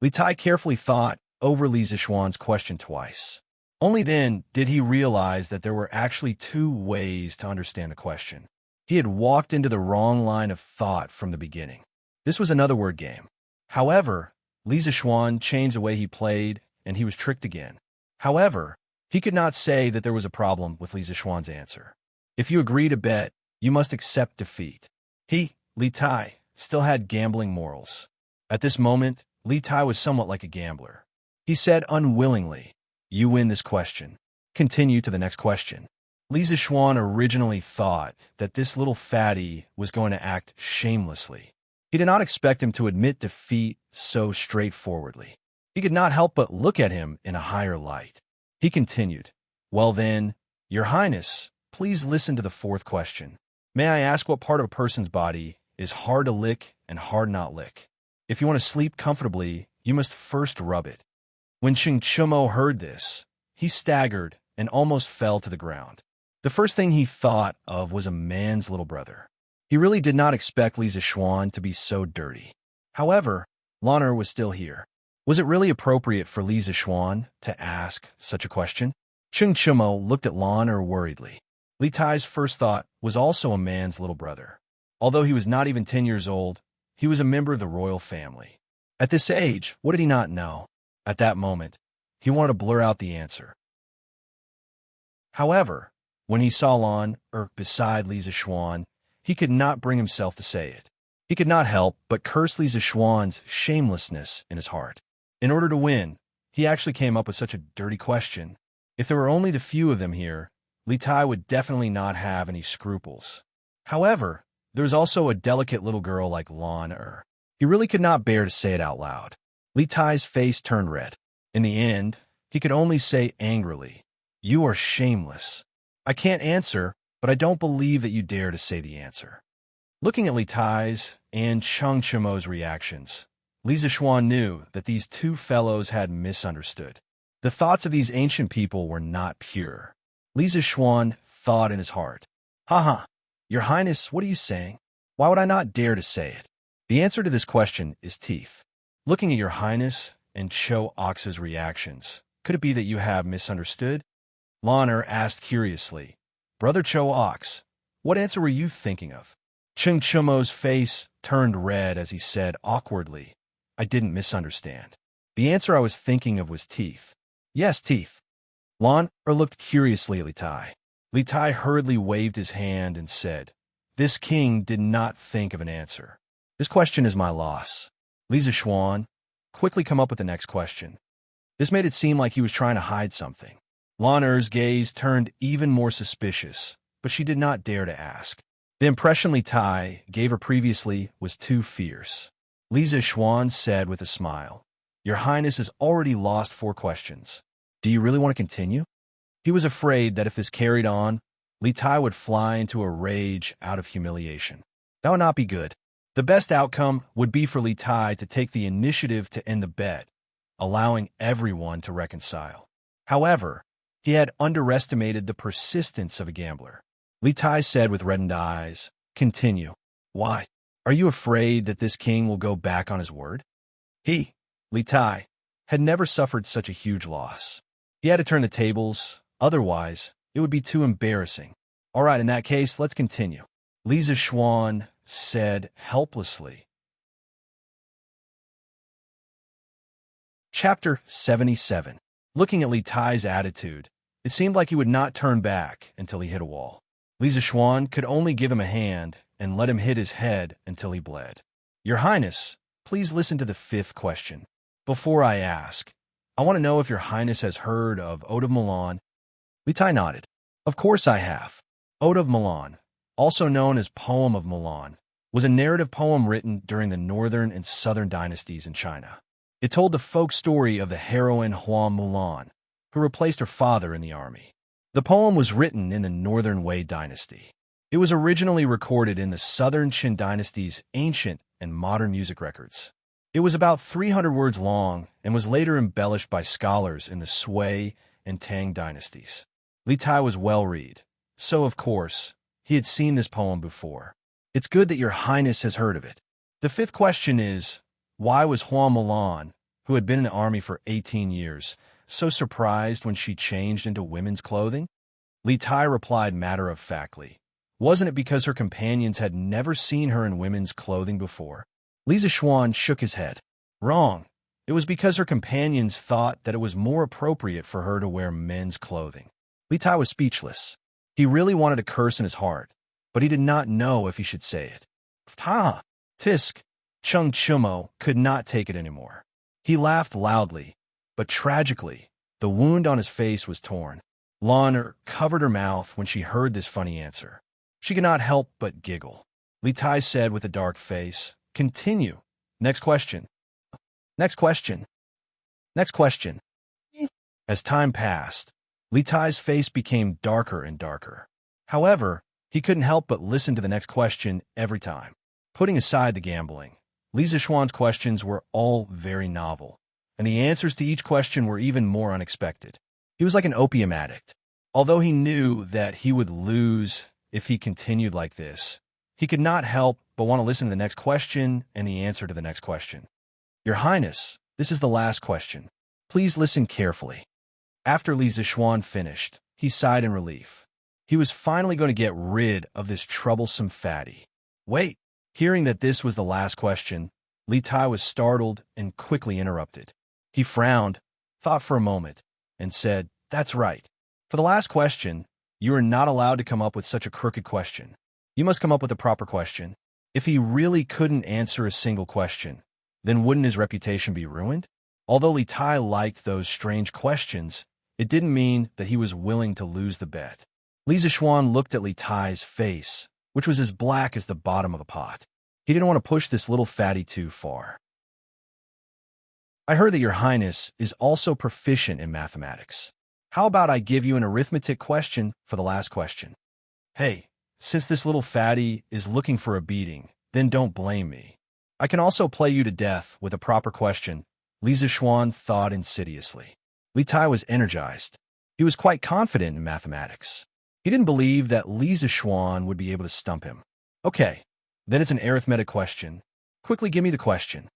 Li Tai carefully thought over Li Zixuan's question twice. Only then did he realize that there were actually two ways to understand the question. He had walked into the wrong line of thought from the beginning. This was another word game. However, Li Zixuan changed the way he played, and he was tricked again. However, he could not say that there was a problem with Li Zixuan's answer. If you agree to bet, you must accept defeat. Li Tai, still had gambling morals. At this moment, Li Tai was somewhat like a gambler. He said unwillingly, "You win this question. Continue to the next question." Li Zixuan originally thought that this little fatty was going to act shamelessly. He did not expect him to admit defeat so straightforwardly. He could not help but look at him in a higher light. He continued, "Well then, Your Highness, please listen to the fourth question. May I ask what part of a person's body is hard to lick and hard not lick? If you want to sleep comfortably, you must first rub it." When Cheng Chumo heard this, he staggered and almost fell to the ground. The first thing he thought of was a man's little brother. He really did not expect Li Zixuan to be so dirty. However, Lan'er was still here. Was it really appropriate for Li Zixuan to ask such a question? Cheng Chumo looked at Lan'er worriedly. Li Tai's first thought was also a man's little brother. Although he was not even 10 years old, he was a member of the royal family. At this age, what did he not know? At that moment, he wanted to blur out the answer. However, when he saw Lan'er beside Li Zixuan, he could not bring himself to say it. He could not help but curse Li Zixuan's shamelessness in his heart. In order to win, he actually came up with such a dirty question. If there were only the few of them here, Li Tai would definitely not have any scruples. However, there was also a delicate little girl like Lan'er. He really could not bear to say it out loud. Li Tai's face turned red. In the end, he could only say angrily, "You are shameless. I can't answer, but I don't believe that you dare to say the answer." Looking at Li Tai's and Cheng Chumo's reactions, Li Zixuan knew that these two fellows had misunderstood. The thoughts of these ancient people were not pure. Li Zixuan thought in his heart, "Ha! Your Highness, what are you saying? Why would I not dare to say it?" The answer to this question is teeth. Looking at Your Highness and Cho Ox's reactions, could it be that you have misunderstood? Lan'er asked curiously, "Brother Cho Ox, what answer were you thinking of?" Cheng Chumo's face turned red as he said awkwardly, "I didn't misunderstand. The answer I was thinking of was teeth." "Yes, teeth." Lan'er looked curiously at Li Tai. Li Tai hurriedly waved his hand and said, "This king did not think of an answer. This question is my loss. Lisa Schwan, quickly come up with the next question. This made it seem like he was trying to hide something. Lan Er's gaze turned even more suspicious, but she did not dare to ask. The impression Li Tai gave her previously was too fierce. Lisa Schwan said with a smile, Your Highness has already lost 4 questions. Do you really want to continue? He was afraid that if this carried on, Li Tai would fly into a rage out of humiliation. That would not be good. The best outcome would be for Li Tai to take the initiative to end the bet, allowing everyone to reconcile. However, he had underestimated the persistence of a gambler. Li Tai said with reddened eyes, Continue. Why? Are you afraid that this king will go back on his word? He, Li Tai, had never suffered such a huge loss. He had to turn the tables, otherwise it would be too embarrassing. All right, in that case, let's continue. Lisa Schwan said helplessly. Chapter 77. Looking at Li Tai's attitude, it seemed like he would not turn back until he hit a wall. Lisa Schwan could only give him a hand and let him hit his head until he bled. Your Highness, please listen to the 5th question. Before I ask, I want to know if Your Highness has heard of Ode of Milan. Li Tai nodded. Of course I have. Ode of Milan, also known as Poem of Milan, was a narrative poem written during the northern and southern dynasties in China. It told the folk story of the heroine Hua Mulan, who replaced her father in the army. The poem was written in the Northern Wei Dynasty. It was originally recorded in the Southern Qin Dynasty's ancient and modern music records. It was about 300 words long and was later embellished by scholars in the Sui and Tang dynasties. Li Tai was well-read, so of course, he had seen this poem before. It's good that Your Highness has heard of it. The 5th question is, why was Hua Mulan, who had been in the army for 18 years, so surprised when she changed into women's clothing? Li Tai replied matter-of-factly. Wasn't it because her companions had never seen her in women's clothing before? Lisa Schwan shook his head. Wrong. It was because her companions thought that it was more appropriate for her to wear men's clothing. Li Tai was speechless. He really wanted to curse in his heart, but he did not know if he should say it. Ha! Tisk! Chung Chumo could not take it anymore. He laughed loudly, but tragically, the wound on his face was torn. Lan Er covered her mouth when she heard this funny answer. She could not help but giggle. Li Tai said with a dark face, Continue. Next question. Next question. Next question. As time passed, Li Tai's face became darker and darker. However, he couldn't help but listen to the next question every time. Putting aside the gambling, Lisa Schwan's questions were all very novel, and the answers to each question were even more unexpected. He was like an opium addict. Although he knew that he would lose if he continued like this, he could not help but want to listen to the next question and the answer to the next question. Your Highness, this is the last question. Please listen carefully. After Li Zixuan finished, he sighed in relief. He was finally going to get rid of this troublesome fatty. Wait! Hearing that this was the last question, Li Tai was startled and quickly interrupted. He frowned, thought for a moment, and said, That's right. For the last question, you are not allowed to come up with such a crooked question. You must come up with a proper question. If he really couldn't answer a single question, then wouldn't his reputation be ruined? Although Li Tai liked those strange questions, it didn't mean that he was willing to lose the bet. Li Zixuan looked at Li Tai's face, which was as black as the bottom of a pot. He didn't want to push this little fatty too far. I heard that Your Highness is also proficient in mathematics. How about I give you an arithmetic question for the last question? Hey, since this little fatty is looking for a beating, then don't blame me. I can also play you to death with a proper question, Li Zixuan thought insidiously. Li Tai was energized. He was quite confident in mathematics. He didn't believe that Li Zixuan would be able to stump him. Okay, then it's an arithmetic question. Quickly give me the question.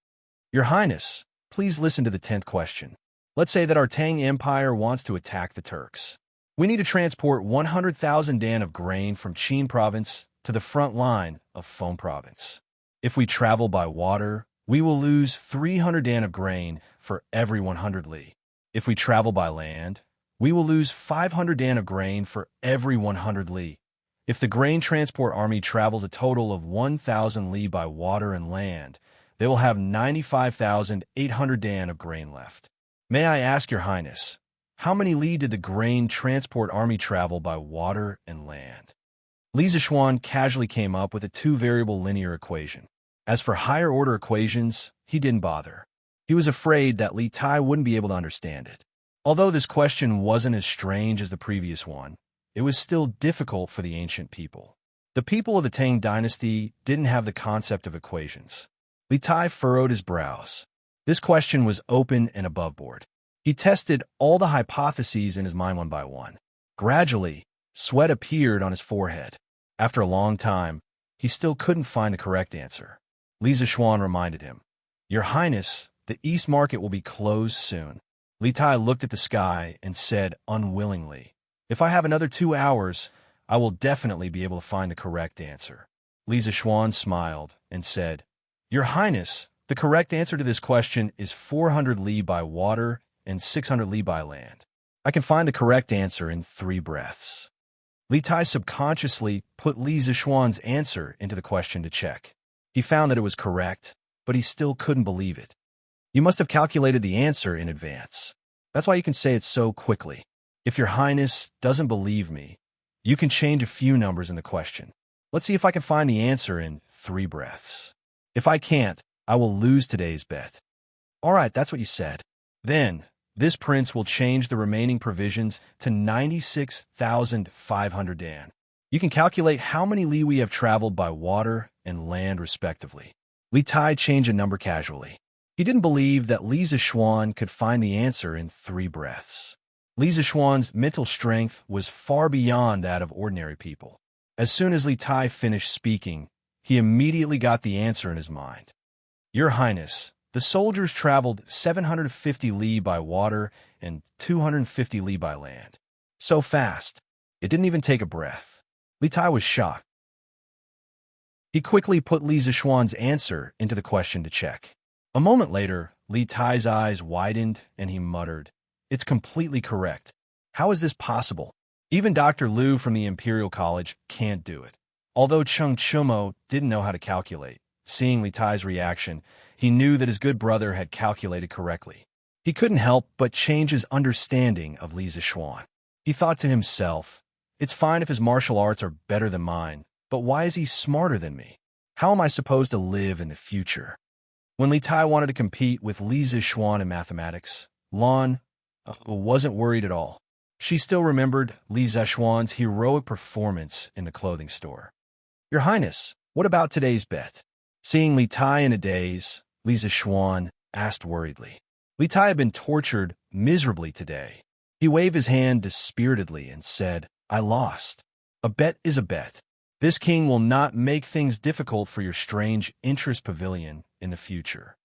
Your Highness, please listen to the 10th question. Let's say that our Tang Empire wants to attack the Turks. We need to transport 100,000 dan of grain from Qin province to the front line of Feng province. If we travel by water, we will lose 300 dan of grain for every 100 li. If we travel by land, we will lose 500 dan of grain for every 100 li. If the grain transport army travels a total of 1,000 li by water and land, they will have 95,800 dan of grain left. May I ask your highness, how many li did the grain transport army travel by water and land? Li Zishuan casually came up with a two-variable linear equation. As for higher-order equations, he didn't bother. He was afraid that Li Tai wouldn't be able to understand it. Although this question wasn't as strange as the previous one, it was still difficult for the ancient people. The people of the Tang Dynasty didn't have the concept of equations. Li Tai furrowed his brows. This question was open and aboveboard. He tested all the hypotheses in his mind one by one. Gradually, sweat appeared on his forehead. After a long time, he still couldn't find the correct answer. Li Zishuan reminded him, "Your Highness, the East Market will be closed soon." Li Tai looked at the sky and said unwillingly, "If I have another 2 hours, I will definitely be able to find the correct answer." Li Zishuan smiled and said, "Your Highness, the correct answer to this question is 400 li by water and 600 li by land. I can find the correct answer in 3 breaths." Li Tai subconsciously put Li Zishuan's answer into the question to check. He found that it was correct, but he still couldn't believe it. "You must have calculated the answer in advance. That's why you can say it so quickly. If your Highness doesn't believe me, you can change a few numbers in the question. Let's see if I can find the answer in 3 breaths. If I can't, I will lose today's bet." "All right, that's what you said. Then, this prince will change the remaining provisions to 96,500 dan. You can calculate how many li we have traveled by water and land respectively." Li Tai changed a number casually. He didn't believe that Li Zishuan could find the answer in 3 breaths. Li Zishuan's mental strength was far beyond that of ordinary people. As soon as Li Tai finished speaking, he immediately got the answer in his mind. "Your Highness, the soldiers traveled 750 li by water and 250 li by land. So fast, it didn't even take a breath." Li Tai was shocked. He quickly put Li Zishuan's answer into the question to check. A moment later, Li Tai's eyes widened and he muttered, "It's completely correct. How is this possible? Even Dr. Liu from the Imperial College can't do it." Although Chung Chumo didn't know how to calculate, seeing Li Tai's reaction, he knew that his good brother had calculated correctly. He couldn't help but change his understanding of Li Zishuan. He thought to himself, "It's fine if his martial arts are better than mine, but why is he smarter than me? How am I supposed to live in the future?" When Li Tai wanted to compete with Li Zishuan in mathematics, Lan wasn't worried at all. She still remembered Li Zishuan's heroic performance in the clothing store. "Your Highness, what about today's bet?" Seeing Li Tai in a daze, Li Zishuan asked worriedly. Li Tai had been tortured miserably today. He waved his hand dispiritedly and said, "I lost. A bet is a bet. This king will not make things difficult for your strange interest pavilion in the future."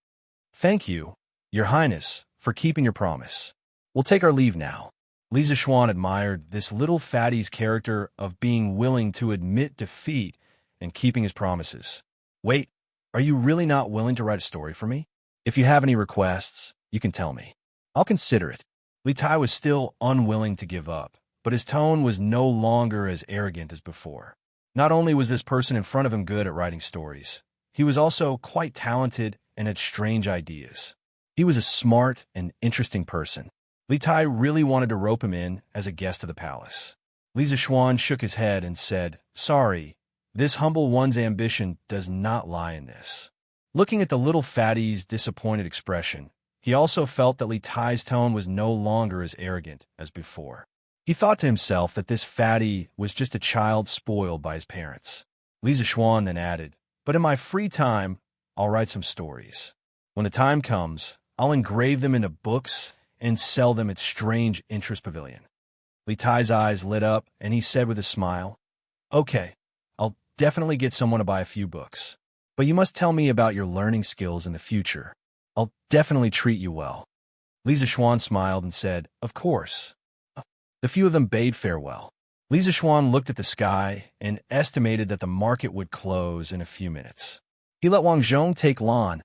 "Thank you, Your Highness, for keeping your promise. We'll take our leave now." Li Zishuan admired this little fatty's character of being willing to admit defeat and keeping his promises. "Wait, are you really not willing to write a story for me? If you have any requests, you can tell me. I'll consider it." Li Tai was still unwilling to give up, but his tone was no longer as arrogant as before. Not only was this person in front of him good at writing stories, he was also quite talented and had strange ideas. He was a smart and interesting person. Li Tai really wanted to rope him in as a guest of the palace. Li Zishuan shook his head and said, "Sorry, this humble one's ambition does not lie in this." Looking at the little fatty's disappointed expression, he also felt that Li Tai's tone was no longer as arrogant as before. He thought to himself that this fatty was just a child spoiled by his parents. Li Zishuan then added, "But in my free time, I'll write some stories. When the time comes, I'll engrave them into books and sell them at Strange Interest Pavilion." Li Tai's eyes lit up, and he said with a smile, "Okay, I'll definitely get someone to buy a few books. But you must tell me about your learning skills in the future. I'll definitely treat you well." Li Zishuan smiled and said, "Of course." The few of them bade farewell. Li Zishuan looked at the sky and estimated that the market would close in a few minutes. He let Wang Zhong take Lan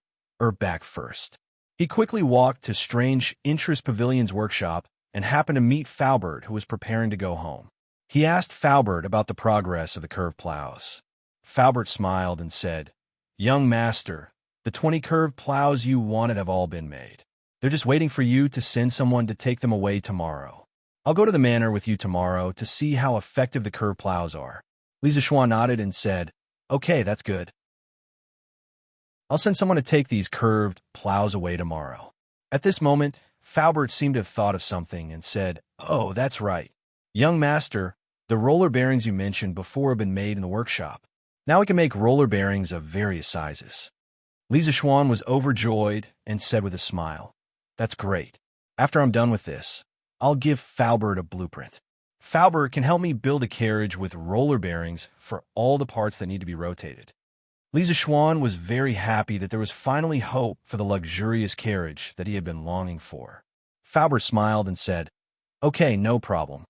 back first. He quickly walked to Strange Interest Pavilion's workshop and happened to meet Faubert, who was preparing to go home. He asked Faubert about the progress of the curved plows. Faubert smiled and said, "Young master, the 20 curved plows you wanted have all been made. They're just waiting for you to send someone to take them away tomorrow. I'll go to the manor with you tomorrow to see how effective the curved plows are." Lisa Schwan nodded and said, "Okay, that's good. I'll send someone to take these curved plows away tomorrow." At this moment, Faubert seemed to have thought of something and said, "Oh, that's right. Young master, the roller bearings you mentioned before have been made in the workshop. Now we can make roller bearings of various sizes." Lisa Schwan was overjoyed and said with a smile, "That's great. After I'm done with this, I'll give Faubert a blueprint. Faubert can help me build a carriage with roller bearings for all the parts that need to be rotated." Lisa Schwan was very happy that there was finally hope for the luxurious carriage that he had been longing for. Faubert smiled and said, "Okay, no problem."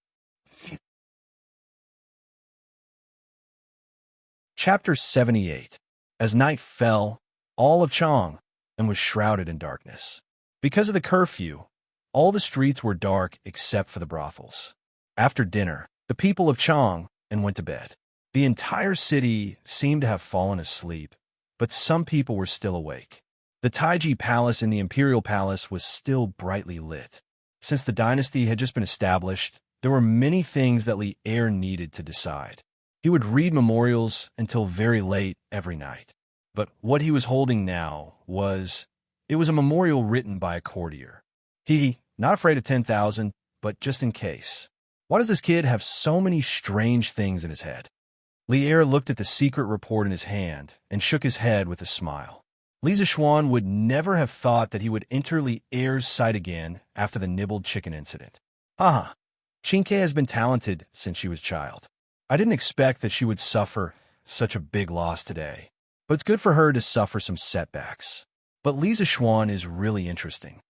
Chapter 78. As night fell, all of Chang and was shrouded in darkness. Because of the curfew, all the streets were dark except for the brothels. After dinner, the people of Chang and went to bed. The entire city seemed to have fallen asleep, but some people were still awake. The Taiji Palace and the Imperial Palace was still brightly lit. Since the dynasty had just been established, there were many things that Li Er needed to decide. He would read memorials until very late every night. But what he was holding now it was a memorial written by a courtier. He, not afraid of 10,000, but just in case. Why does this kid have so many strange things in his head? Li Er looked at the secret report in his hand and shook his head with a smile. Lisa Schwan would never have thought that he would enter Li Er's sight again after the nibbled chicken incident. Haha, Chinke has been talented since she was a child. I didn't expect that she would suffer such a big loss today, but it's good for her to suffer some setbacks. But Lisa Schwan is really interesting.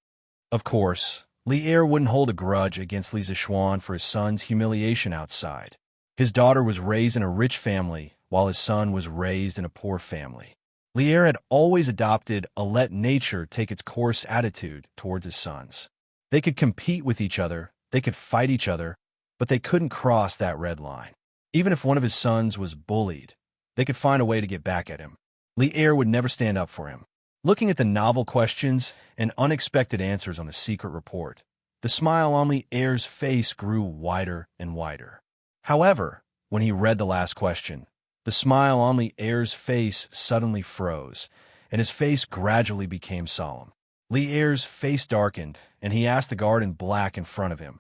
Of course, Li Er wouldn't hold a grudge against Lisa Schwan for his son's humiliation outside. His daughter was raised in a rich family, while his son was raised in a poor family. Li Er had always adopted a let nature take its course attitude towards his sons. They could compete with each other, they could fight each other, but they couldn't cross that red line. Even if one of his sons was bullied, they could find a way to get back at him. Li Er would never stand up for him. Looking at the novel questions and unexpected answers on the secret report, the smile on Li Er's face grew wider and wider. However, when he read the last question, the smile on Li Er's face suddenly froze, and his face gradually became solemn. Li Er's face darkened, and he asked the guard in black in front of him.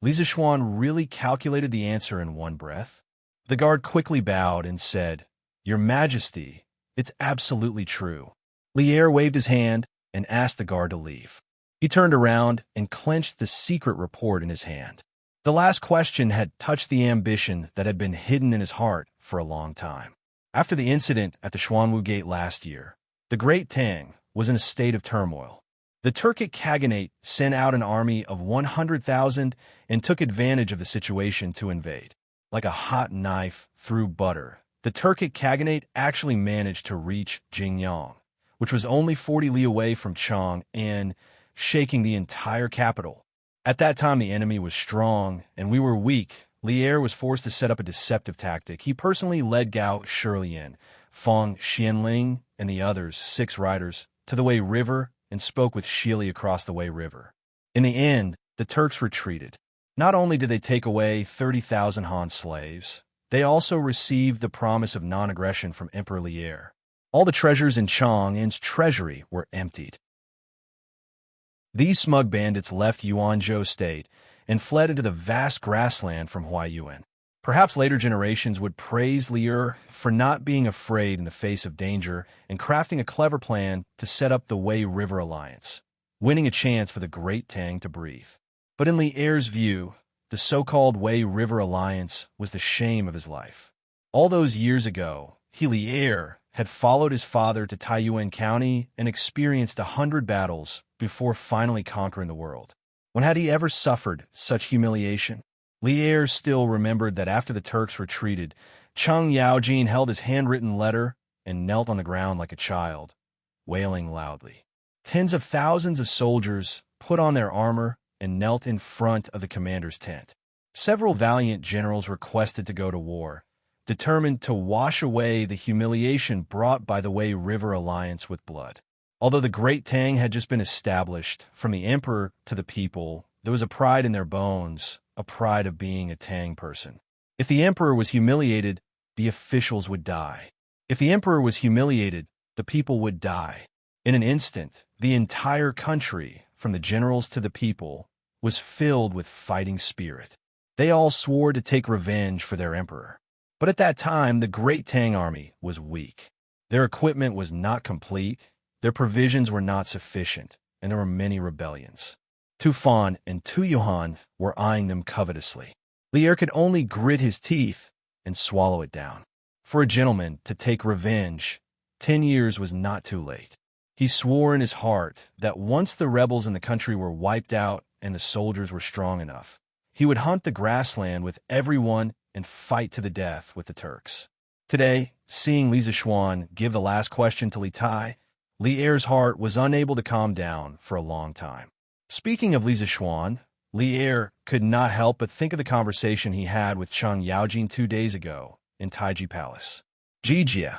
Lisa Schwan really calculated the answer in one breath. The guard quickly bowed and said, "Your Majesty, it's absolutely true." Li Er waved his hand and asked the guard to leave. He turned around and clenched the secret report in his hand. The last question had touched the ambition that had been hidden in his heart for a long time. After the incident at the Xuanwu Gate last year, the great Tang was in a state of turmoil. The Turkic Khaganate sent out an army of 100,000 and took advantage of the situation to invade. Like a hot knife through butter, the Turkic Khaganate actually managed to reach Jingyang, which was only 40 li away from Chang and shaking the entire capital. At that time, the enemy was strong, and we were weak. Li Er was forced to set up a deceptive tactic. He personally led Gao Shilian, Feng Xianling, and the others, 6 riders, to the Wei River and spoke with Shili across the Wei River. In the end, the Turks retreated. Not only did they take away 30,000 Han slaves, they also received the promise of non-aggression from Emperor Li Er. All the treasures in Chang'an's treasury were emptied. These smug bandits left Yuanzhou State and fled into the vast grassland from Huaiyuan. Perhaps later generations would praise Li Er for not being afraid in the face of danger and crafting a clever plan to set up the Wei River Alliance, winning a chance for the Great Tang to breathe. But in Li Er's view, the so-called Wei River Alliance was the shame of his life. All those years ago, Li Er had followed his father to Taiyuan County and experienced 100 battles before finally conquering the world. When had he ever suffered such humiliation? Li Er still remembered that after the Turks retreated, Cheng Yaojin held his handwritten letter and knelt on the ground like a child, wailing loudly. Tens of thousands of soldiers put on their armor and knelt in front of the commander's tent. Several valiant generals requested to go to war, determined to wash away the humiliation brought by the Wei River alliance with blood. Although the Great Tang had just been established, from the emperor to the people, there was a pride in their bones, a pride of being a Tang person. If the emperor was humiliated, the officials would die. If the emperor was humiliated, the people would die. In an instant, the entire country, from the generals to the people, was filled with fighting spirit. They all swore to take revenge for their emperor. But at that time, the Great Tang army was weak. Their equipment was not complete, their provisions were not sufficient, and there were many rebellions. Tu Fan and Tu Yuan were eyeing them covetously. Lier could only grit his teeth and swallow it down. For a gentleman to take revenge, 10 years was not too late. He swore in his heart that once the rebels in the country were wiped out and the soldiers were strong enough, he would hunt the grassland with everyone and fight to the death with the Turks. Today, seeing Li Zishuan give the last question to Li Tai, Li Er's heart was unable to calm down for a long time. Speaking of Li Zishuan, Li Er could not help but think of the conversation he had with Cheng Yaojin 2 days ago in Taiji Palace. Jijia,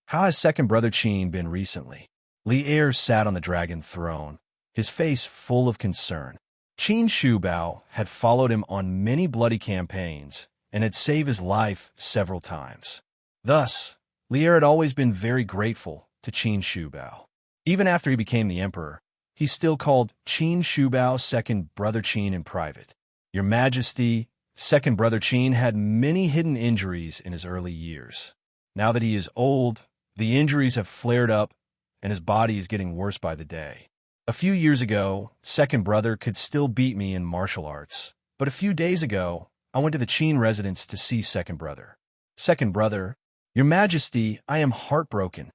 how has second brother Qin been recently? Li Er sat on the dragon throne, his face full of concern. Qin Shubao had followed him on many bloody campaigns and had saved his life several times. Thus, Li Er had always been very grateful to Qin Shubao. Even after he became the emperor, he still called Qin Shubao second brother Qin in private. Your Majesty, second brother Qin had many hidden injuries in his early years. Now that he is old, the injuries have flared up and his body is getting worse by the day. A few years ago, second brother could still beat me in martial arts, but a few days ago, I went to the Qin residence to see second brother. Second brother, Your Majesty, I am heartbroken.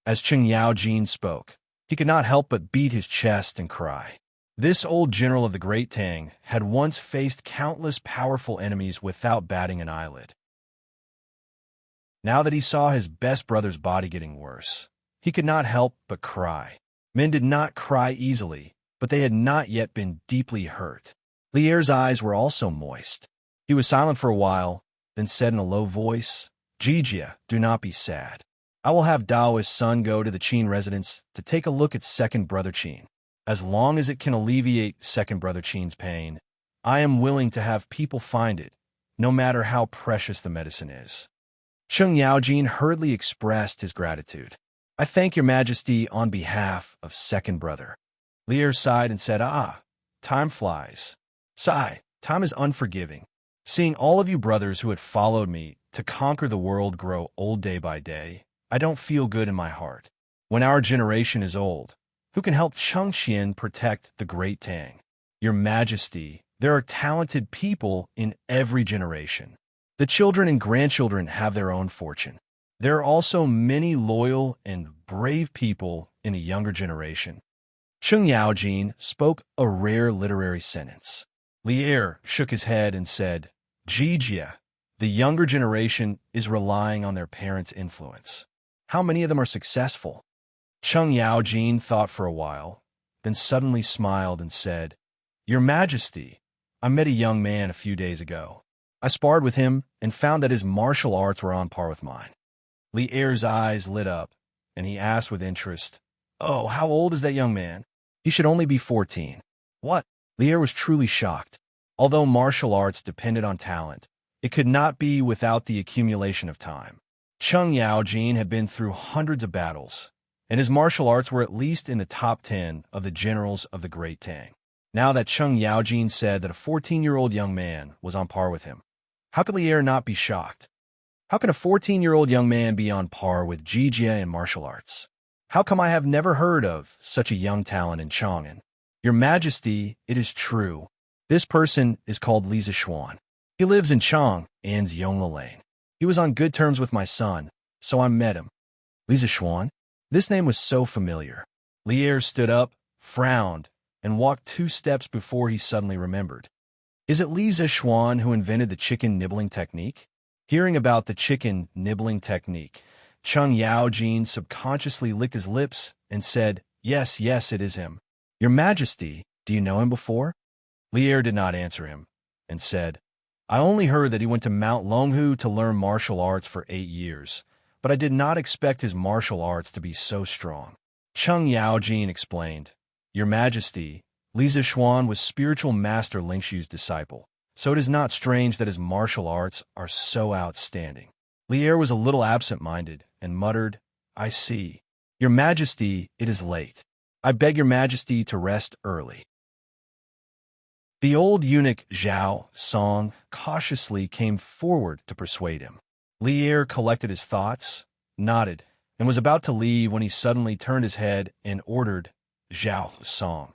As Cheng Yaojin spoke, he could not help but beat his chest and cry. This old general of the Great Tang had once faced countless powerful enemies without batting an eyelid. Now that he saw his best brother's body getting worse, he could not help but cry. Men did not cry easily, but they had not yet been deeply hurt. Li Er's eyes were also moist. He was silent for a while, then said in a low voice, Jijia, do not be sad. I will have Dao's son go to the Qin residence to take a look at second brother Qin. As long as it can alleviate second brother Qin's pain, I am willing to have people find it, no matter how precious the medicine is. Cheng Yaojin hurriedly expressed his gratitude. I thank your Majesty on behalf of second brother. Li Er sighed and said, time flies. Sigh, time is unforgiving. Seeing all of you brothers who had followed me to conquer the world grow old day by day, I don't feel good in my heart. When our generation is old, who can help Chengxian protect the Great Tang? Your Majesty, there are talented people in every generation. The children and grandchildren have their own fortune. There are also many loyal and brave people in a younger generation. Cheng Yaojin spoke a rare literary sentence. Li Er shook his head and said, Jijia, the younger generation is relying on their parents' influence. How many of them are successful? Cheng Yaojin thought for a while, then suddenly smiled and said, Your Majesty, I met a young man a few days ago. I sparred with him and found that his martial arts were on par with mine. Li Er's eyes lit up, and he asked with interest, Oh, how old is that young man? He should only be 14. What? Li Er was truly shocked. Although martial arts depended on talent, it could not be without the accumulation of time. Cheng Yaojin had been through hundreds of battles, and his martial arts were at least in the top 10 of the generals of the Great Tang. Now that Cheng Yaojin said that a 14-year-old young man was on par with him, how could Li Er not be shocked? How can a 14-year-old young man be on par with Jijia in martial arts? How come I have never heard of such a young talent in Chang'an? Your Majesty, it is true. This person is called Li Zishuan. He lives in Chang'an's Yongla Lane. He was on good terms with my son, so I met him. Li Zishuan? This name was so familiar. Li Er stood up, frowned, and walked 2 steps before he suddenly remembered. Is it Li Zishuan who invented the chicken nibbling technique? Hearing about the chicken nibbling technique, Cheng Yaojin subconsciously licked his lips and said, Yes, it is him. Your Majesty, do you know him before? Li Er did not answer him, and said, I only heard that he went to Mount Longhu to learn martial arts for 8 years, but I did not expect his martial arts to be so strong. Cheng Yaojin explained, Your Majesty, Li Zixuan was spiritual master Lingshu's disciple, so it is not strange that his martial arts are so outstanding. Li Er was a little absent-minded and muttered, I see. Your Majesty, it is late. I beg your Majesty to rest early. The old eunuch Zhao Song cautiously came forward to persuade him. Li Er collected his thoughts, nodded, and was about to leave when he suddenly turned his head and ordered Zhao Song,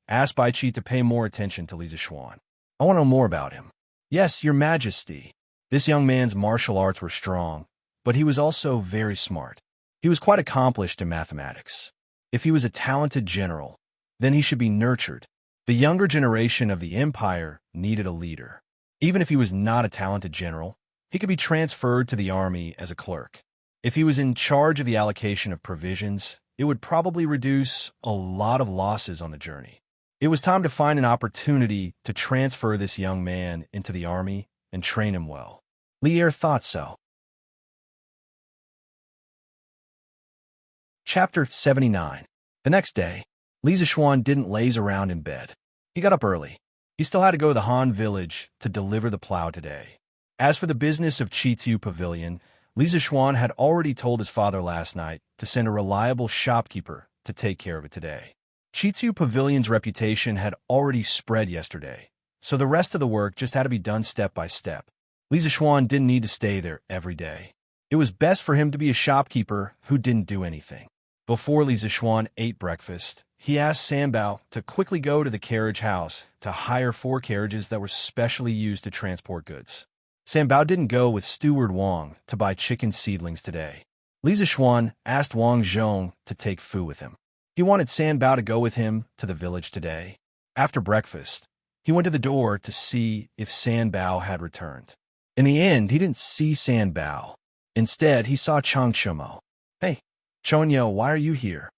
asked Bai Qi to pay more attention to Li Zixuan. I want to know more about him. Yes, your Majesty. This young man's martial arts were strong, but he was also very smart. He was quite accomplished in mathematics. If he was a talented general, then he should be nurtured. The younger generation of the empire needed a leader. Even if he was not a talented general, he could be transferred to the army as a clerk. If he was in charge of the allocation of provisions, it would probably reduce a lot of losses on the journey. It was time to find an opportunity to transfer this young man into the army and train him well. Li Er thought so. Chapter 79. The next day, Li Zixuan didn't laze around in bed. He got up early. He still had to go to the Han village to deliver the plow today. As for the business of Chitu Pavilion, Li Zixuan had already told his father last night to send a reliable shopkeeper to take care of it today. Chitu Pavilion's reputation had already spread yesterday, so the rest of the work just had to be done step by step. Li Zixuan didn't need to stay there every day. It was best for him to be a shopkeeper who didn't do anything. Before Li Zixuan ate breakfast, he asked Sanbao to quickly go to the carriage house to hire 4 carriages that were specially used to transport goods. Sanbao didn't go with Steward Wang to buy chicken seedlings today. Li Zixuan asked Wang Zhong to take Fu with him. He wanted Sanbao to go with him to the village today. After breakfast, he went to the door to see if Sanbao had returned. In the end, he didn't see Sanbao. Instead, he saw Chang Chumo. Hey, Chonyo, why are you here?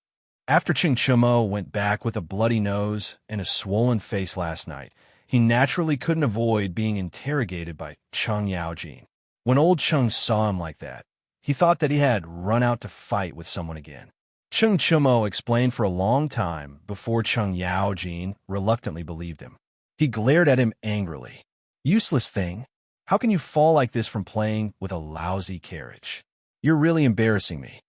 After Cheng Chumo went back with a bloody nose and a swollen face last night, he naturally couldn't avoid being interrogated by Cheng Yaojin. When old Cheng saw him like that, he thought that he had run out to fight with someone again. Cheng Chumo explained for a long time before Cheng Yaojin reluctantly believed him. He glared at him angrily. Useless thing, how can you fall like this from playing with a lousy carriage? You're really embarrassing me.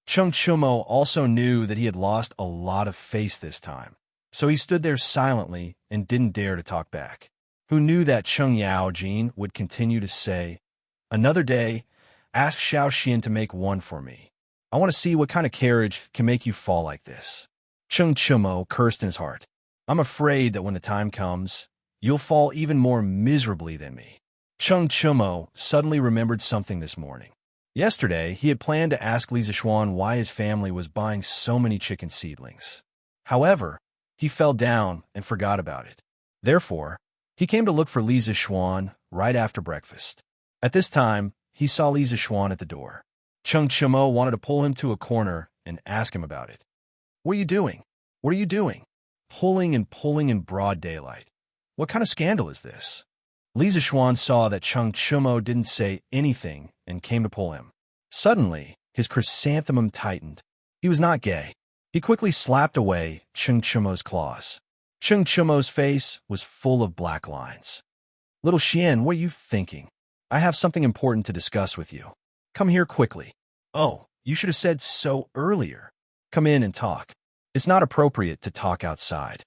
Cheng Chumo also knew that he had lost a lot of face this time, so he stood there silently and didn't dare to talk back. Who knew that Cheng Yaojin would continue to say, Another day, ask Xiao Xian to make one for me. I want to see what kind of carriage can make you fall like this. Cheng Chumo cursed in his heart. I'm afraid that when the time comes, you'll fall even more miserably than me. Cheng Chumo suddenly remembered something this morning. Yesterday, he had planned to ask Li Zixuan why his family was buying so many chicken seedlings. However, he fell down and forgot about it. Therefore, he came to look for Li Zixuan right after breakfast. At this time, he saw Li Zixuan at the door. Cheng Chumo wanted to pull him to a corner and ask him about it. What are you doing? What are you doing? Pulling and pulling in broad daylight. What kind of scandal is this? Li Zixuan saw that Cheng Chumo didn't say anything and came to pull him. Suddenly, his chrysanthemum tightened. He was not gay. He quickly slapped away Cheng Chumo's claws. Cheng Chumo's face was full of black lines. Little Xian, what are you thinking? I have something important to discuss with you. Come here quickly. Oh, you should have said so earlier. Come in and talk. It's not appropriate to talk outside.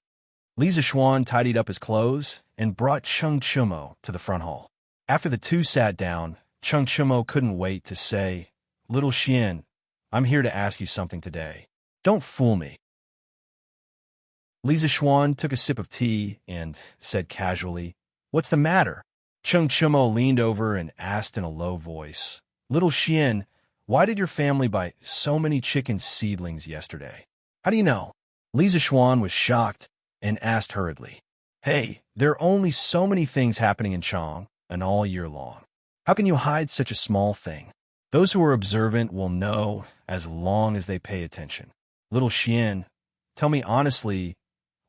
Li Zixuan tidied up his clothes and brought Cheng Chumo to the front hall. After the two sat down, Cheng Chumo couldn't wait to say, Little Xian, I'm here to ask you something today. Don't fool me. Li Zixuan took a sip of tea and said casually, What's the matter? Cheng Chumo leaned over and asked in a low voice, Little Xian, why did your family buy so many chicken seedlings yesterday? How do you know? Li Zixuan was shocked and asked hurriedly, Hey, there are only so many things happening in Chang and all year long. How can you hide such a small thing? Those who are observant will know as long as they pay attention. Little Xian, tell me honestly,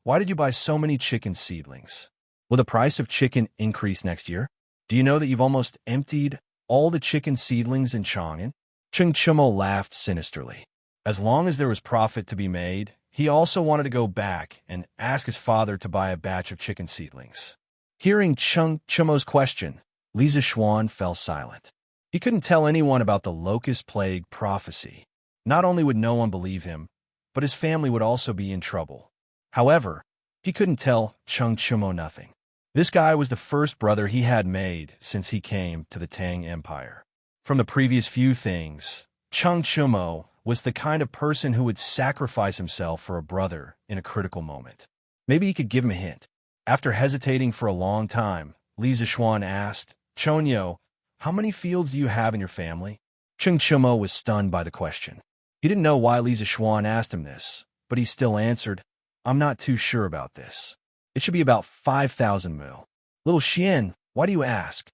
why did you buy so many chicken seedlings? Will the price of chicken increase next year? Do you know that you've almost emptied all the chicken seedlings in Chang'an? Cheng Chumo laughed sinisterly. As long as there was profit to be made, he also wanted to go back and ask his father to buy a batch of chicken seedlings. Hearing Cheng Chumo's question, Li Zishuan fell silent. He couldn't tell anyone about the locust plague prophecy. Not only would no one believe him, but his family would also be in trouble. However, he couldn't tell Cheng Chumo nothing. This guy was the first brother he had made since he came to the Tang Empire. From the previous few things, Cheng Chumo was the kind of person who would sacrifice himself for a brother in a critical moment. Maybe he could give him a hint. After hesitating for a long time, Li Zishuan asked, Chonyo, how many fields do you have in your family? Cheng Chumo was stunned by the question. He didn't know why Li Zishuan asked him this, but he still answered, I'm not too sure about this. It should be about 5,000 mu. Little Xian, why do you ask?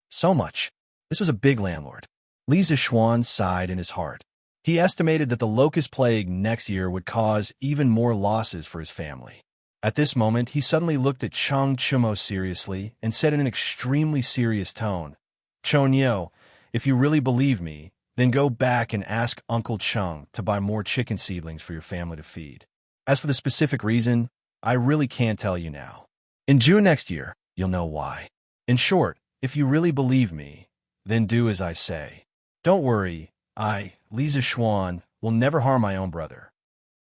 So much. This was a big landlord. Li Zishuan sighed in his heart. He estimated that the locust plague next year would cause even more losses for his family. At this moment, he suddenly looked at Cheng Chumo seriously and said in an extremely serious tone, Chonyo, if you really believe me, then go back and ask Uncle Cheng to buy more chicken seedlings for your family to feed. As for the specific reason, I really can't tell you now. In June next year, you'll know why. In short, if you really believe me, then do as I say. Don't worry, Li Zishuan, will never harm my own brother.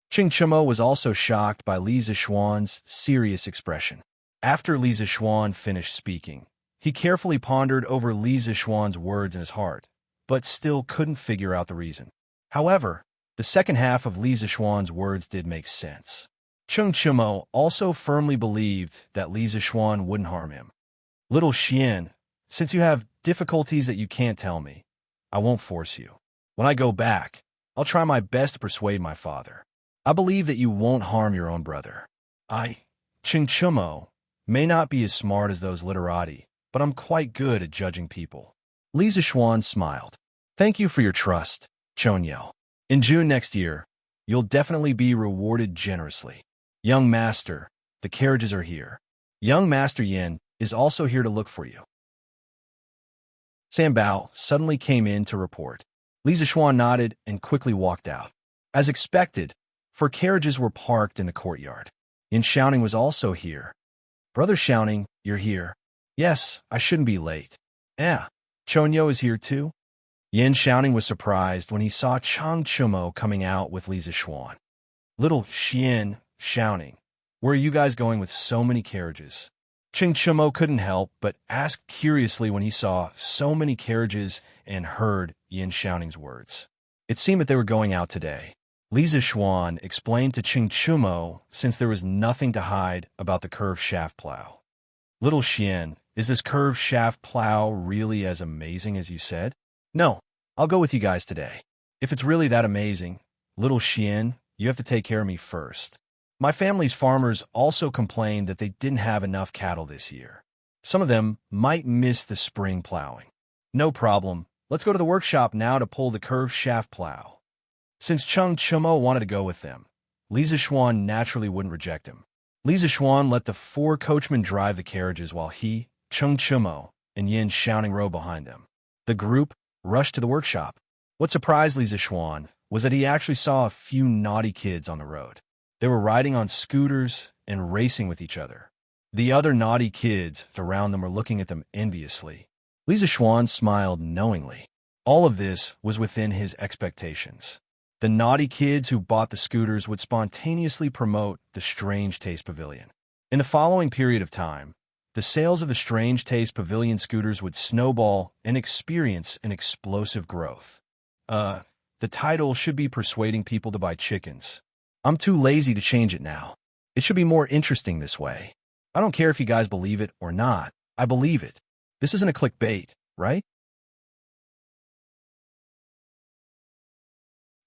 Cheng Chumo was also shocked by Li Zishuan's serious expression. After Li Zishuan finished speaking, he carefully pondered over Li Zishuan's words in his heart, but still couldn't figure out the reason. However, the second half of Li Zishuan's words did make sense. Cheng Chumo also firmly believed that Li Zishuan wouldn't harm him. Little Xian, since you have difficulties that you can't tell me, I won't force you. When I go back, I'll try my best to persuade my father. I believe that you won't harm your own brother. Cheng Chumo, may not be as smart as those literati, but I'm quite good at judging people. Li Zishuan smiled. Thank you for your trust, Chonyo. In June next year, you'll definitely be rewarded generously. Young Master, the carriages are here. Young Master Yin is also here to look for you. Sam Bao suddenly came in to report. Li Zishuan nodded and quickly walked out. As expected, 4 carriages were parked in the courtyard. Yin Xiaoning was also here. Brother Xiaoning, you're here. Yes, I shouldn't be late. Chonyo is here too? Yin Xiaoning was surprised when he saw Cheng Chumo coming out with Li Zishuan. Little Xian Xiaoning, where are you guys going with so many carriages? Cheng Chumo couldn't help but ask curiously when he saw so many carriages and heard Yin Xiaoning's words. It seemed that they were going out today. Li Zishuan explained to Cheng Chumo since there was nothing to hide about the curved shaft plow. Little Xian, is this curved shaft plow really as amazing as you said? No, I'll go with you guys today. If it's really that amazing, Little Xian, you have to take care of me first. My family's farmers also complained that they didn't have enough cattle this year. Some of them might miss the spring plowing. No problem. Let's go to the workshop now to pull the curved shaft plow. Since Cheng Chumo wanted to go with them, Li Zishuan naturally wouldn't reject him. Li Zishuan let the 4 coachmen drive the carriages while he, Cheng Chumo, and Yin Xiaoning rode behind them. The group rushed to the workshop. What surprised Li Zishuan was that he actually saw a few naughty kids on the road. They were riding on scooters and racing with each other. The other naughty kids around them were looking at them enviously. Li Zishuan smiled knowingly. All of this was within his expectations. The naughty kids who bought the scooters would spontaneously promote the Strange Taste Pavilion. In the following period of time, the sales of the Strange Taste Pavilion scooters would snowball and experience an explosive growth. The title should be Persuading People to Buy Chickens. I'm too lazy to change it now. It should be more interesting this way. I don't care if you guys believe it or not. I believe it. This isn't a clickbait, right?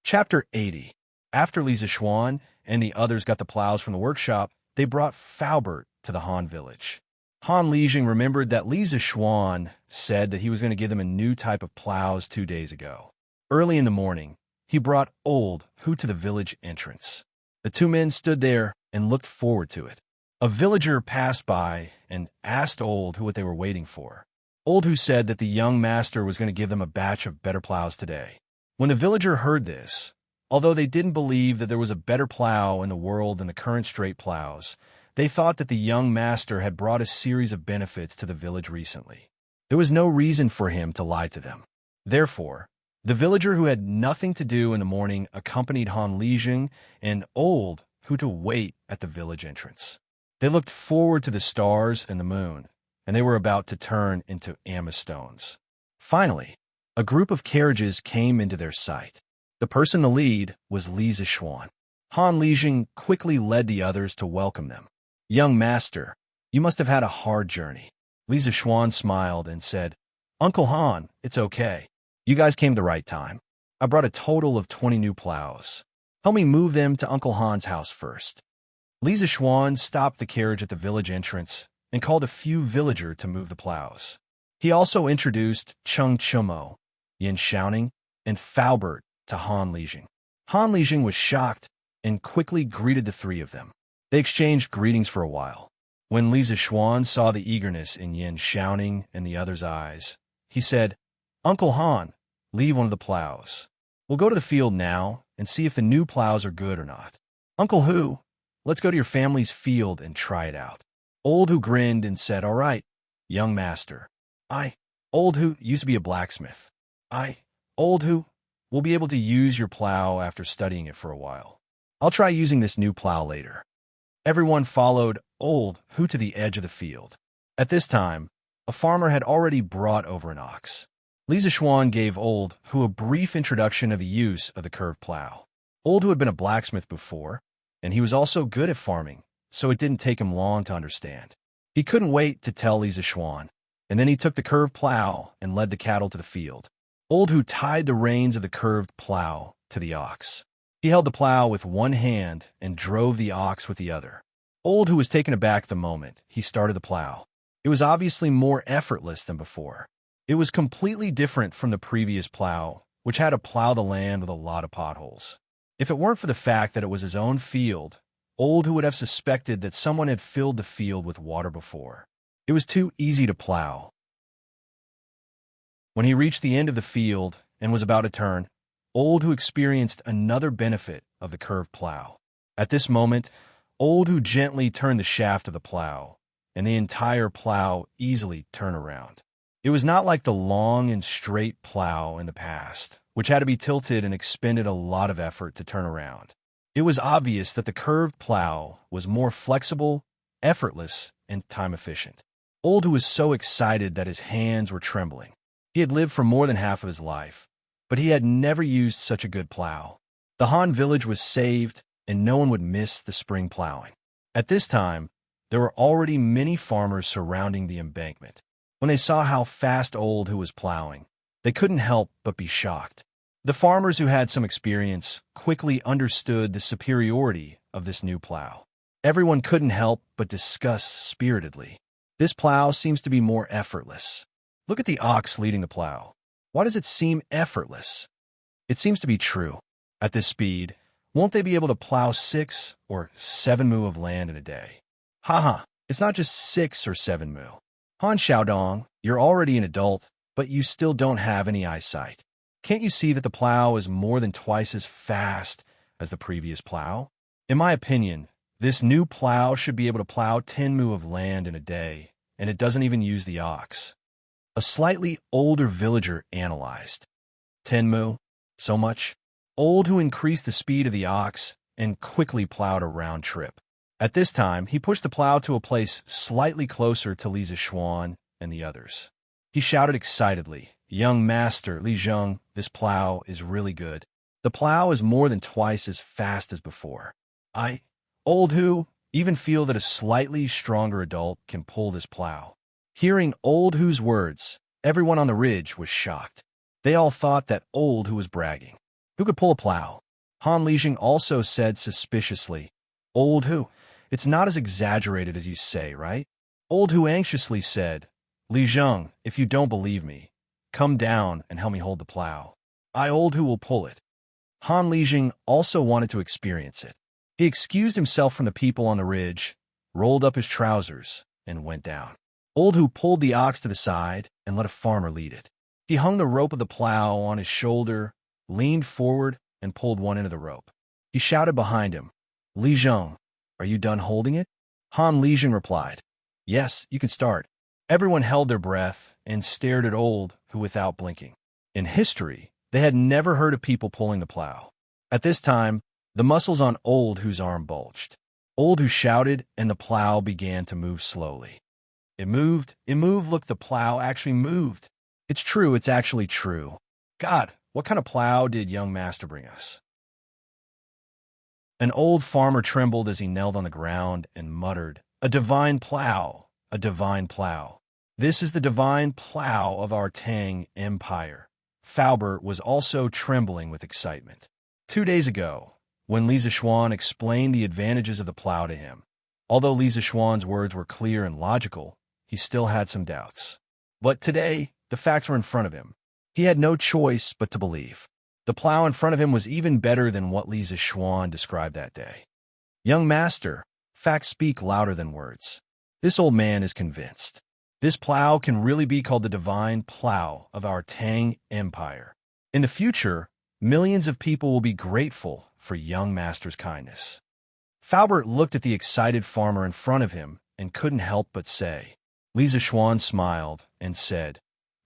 Chapter 80. After Li Zishuan and the others got the plows from the workshop, they brought Faubert to the Han village. Han Lijing remembered that Li Zishuan said that he was going to give them a new type of plows 2 days ago. Early in the morning, he brought Old Hu to the village entrance. The 2 men stood there and looked forward to it. A villager passed by and asked Old Hu what they were waiting for. Old Hu said that the young master was going to give them a batch of better plows today. When the villager heard this, although they didn't believe that there was a better plow in the world than the current straight plows, they thought that the young master had brought a series of benefits to the village recently. There was no reason for him to lie to them. Therefore, the villager who had nothing to do in the morning accompanied Han Lijing and Old Hu to wait at the village entrance. They looked forward to the stars and the moon, and they were about to turn into amethyst stones. Finally, a group of carriages came into their sight. The person in the lead was Li Zishuan. Han Lijing quickly led the others to welcome them. "Young master, you must have had a hard journey." Li Zishuan smiled and said, "Uncle Han, it's okay. You guys came the right time. I brought a total of 20 new plows. Help me move them to Uncle Han's house first." Li Zishuan stopped the carriage at the village entrance and called a few villagers to move the plows. He also introduced Cheng Chumo, Yin Xiaoning, and Faubert to Han Lijing. Han Lijing was shocked and quickly greeted the three of them. They exchanged greetings for a while. When Li Zishuan saw the eagerness in Yin Xiaoning and the other's eyes, he said, "Uncle Han, leave one of the plows. We'll go to the field now and see if the new plows are good or not. Uncle Hu, let's go to your family's field and try it out." Old Hu grinned and said, "All right, young master. Old Hu, used to be a blacksmith. Old Hu, will be able to use your plow after studying it for a while. I'll try using this new plow later." Everyone followed Old Hu to the edge of the field. At this time, a farmer had already brought over an ox. Li Zishuan gave Old Hu a brief introduction of the use of the curved plow. Old Hu had been a blacksmith before, and he was also good at farming, so it didn't take him long to understand. He couldn't wait to tell Li Zishuan, and then he took the curved plow and led the cattle to the field. Old Hu tied the reins of the curved plow to the ox. He held the plow with one hand and drove the ox with the other. Old Hu was taken aback the moment he started the plow. It was obviously more effortless than before. It was completely different from the previous plow, which had to plow the land with a lot of potholes. If it weren't for the fact that it was his own field, Old Hu would have suspected that someone had filled the field with water before. It was too easy to plow. When he reached the end of the field and was about to turn, Old Hu experienced another benefit of the curved plow. At this moment, Old Hu gently turned the shaft of the plow, and the entire plow easily turned around. It was not like the long and straight plow in the past, which had to be tilted and expended a lot of effort to turn around. It was obvious that the curved plow was more flexible, effortless, and time-efficient. Old Hu was so excited that his hands were trembling. He had lived for more than half of his life, but he had never used such a good plow. The Han village was saved, and no one would miss the spring plowing. At this time, there were already many farmers surrounding the embankment. When they saw how fast Old Hu was plowing, they couldn't help but be shocked. The farmers who had some experience quickly understood the superiority of this new plow. Everyone couldn't help but discuss spiritedly. "This plow seems to be more effortless. Look at the ox leading the plow. Why does it seem effortless? It seems to be true. At this speed, won't they be able to plow 6 or 7 mu of land in a day?" "Haha, it's not just 6 or 7 mu. Han Xiaodong, you're already an adult, but you still don't have any eyesight. Can't you see that the plow is more than twice as fast as the previous plow? In my opinion, this new plow should be able to plow 10 mu of land in a day, and it doesn't even use the ox." A slightly older villager analyzed. 10 mu? So much? Old Hu increased the speed of the ox and quickly plowed a round trip. At this time, he pushed the plow to a place slightly closer to Li Zishuan and the others. He shouted excitedly, "Young master, Li Zheng, this plow is really good. The plow is more than twice as fast as before. Old Hu, even feel that a slightly stronger adult can pull this plow." Hearing Old Hu's words, everyone on the ridge was shocked. They all thought that Old Hu was bragging. Who could pull a plow? Han Lijing also said suspiciously, "Old Hu, it's not as exaggerated as you say, right?" Old Hu anxiously said, "Li Zheng, if you don't believe me, come down and help me hold the plow. Old Hu will pull it." Han Lijing also wanted to experience it. He excused himself from the people on the ridge, rolled up his trousers, and went down. Old Who pulled the ox to the side and let a farmer lead it. He hung the rope of the plow on his shoulder, leaned forward, and pulled one end of the rope. He shouted behind him, "Li Zhong, are you done holding it?" Han Lijing replied, "Yes, you can start." Everyone held their breath and stared at Old Who without blinking. In history, they had never heard of people pulling the plow. At this time, the muscles on Old Who's arm bulged. Old Who shouted, and the plow began to move slowly. It moved, look, the plow actually moved. It's true, it's actually true. God, what kind of plow did young master bring us? An old farmer trembled as he knelt on the ground and muttered, "A divine plow, a divine plow. This is the divine plow of our Tang Empire." Faubert was also trembling with excitement. 2 days ago, when Li Zishuan explained the advantages of the plow to him, although Li Zishuan's words were clear and logical, he still had some doubts. But today, the facts were in front of him. He had no choice but to believe. The plow in front of him was even better than what Li Zishuan described that day. "Young master, facts speak louder than words." This old man is convinced. This plow can really be called the divine plow of our Tang Empire. In the future, millions of people will be grateful for young master's kindness. Faubert looked at the excited farmer in front of him and couldn't help but say. Li Zishuan smiled and said,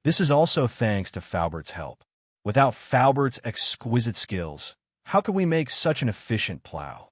"This is also thanks to Faubert's help. Without Faubert's exquisite skills, how could we make such an efficient plow?"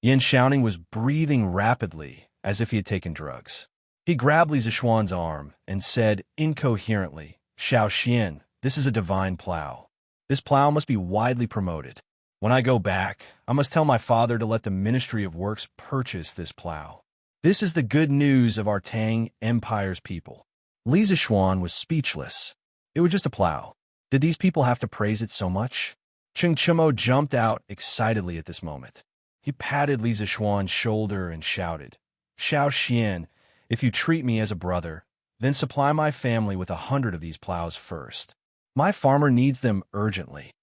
Yin Xiaoning was breathing rapidly as if he had taken drugs. He grabbed Li Zishuan's arm and said incoherently, "Xiao Xian, this is a divine plow. This plow must be widely promoted. When I go back, I must tell my father to let the Ministry of Works purchase this plow. This is the good news of our Tang Empire's people." Li Zishuan was speechless. It was just a plow. Did these people have to praise it so much? Cheng Chimo jumped out excitedly at this moment. He patted Li Zishuan's shoulder and shouted, "Xiao Xian, if you treat me as a brother, then supply my family with 100 of these plows first. My farmer needs them urgently."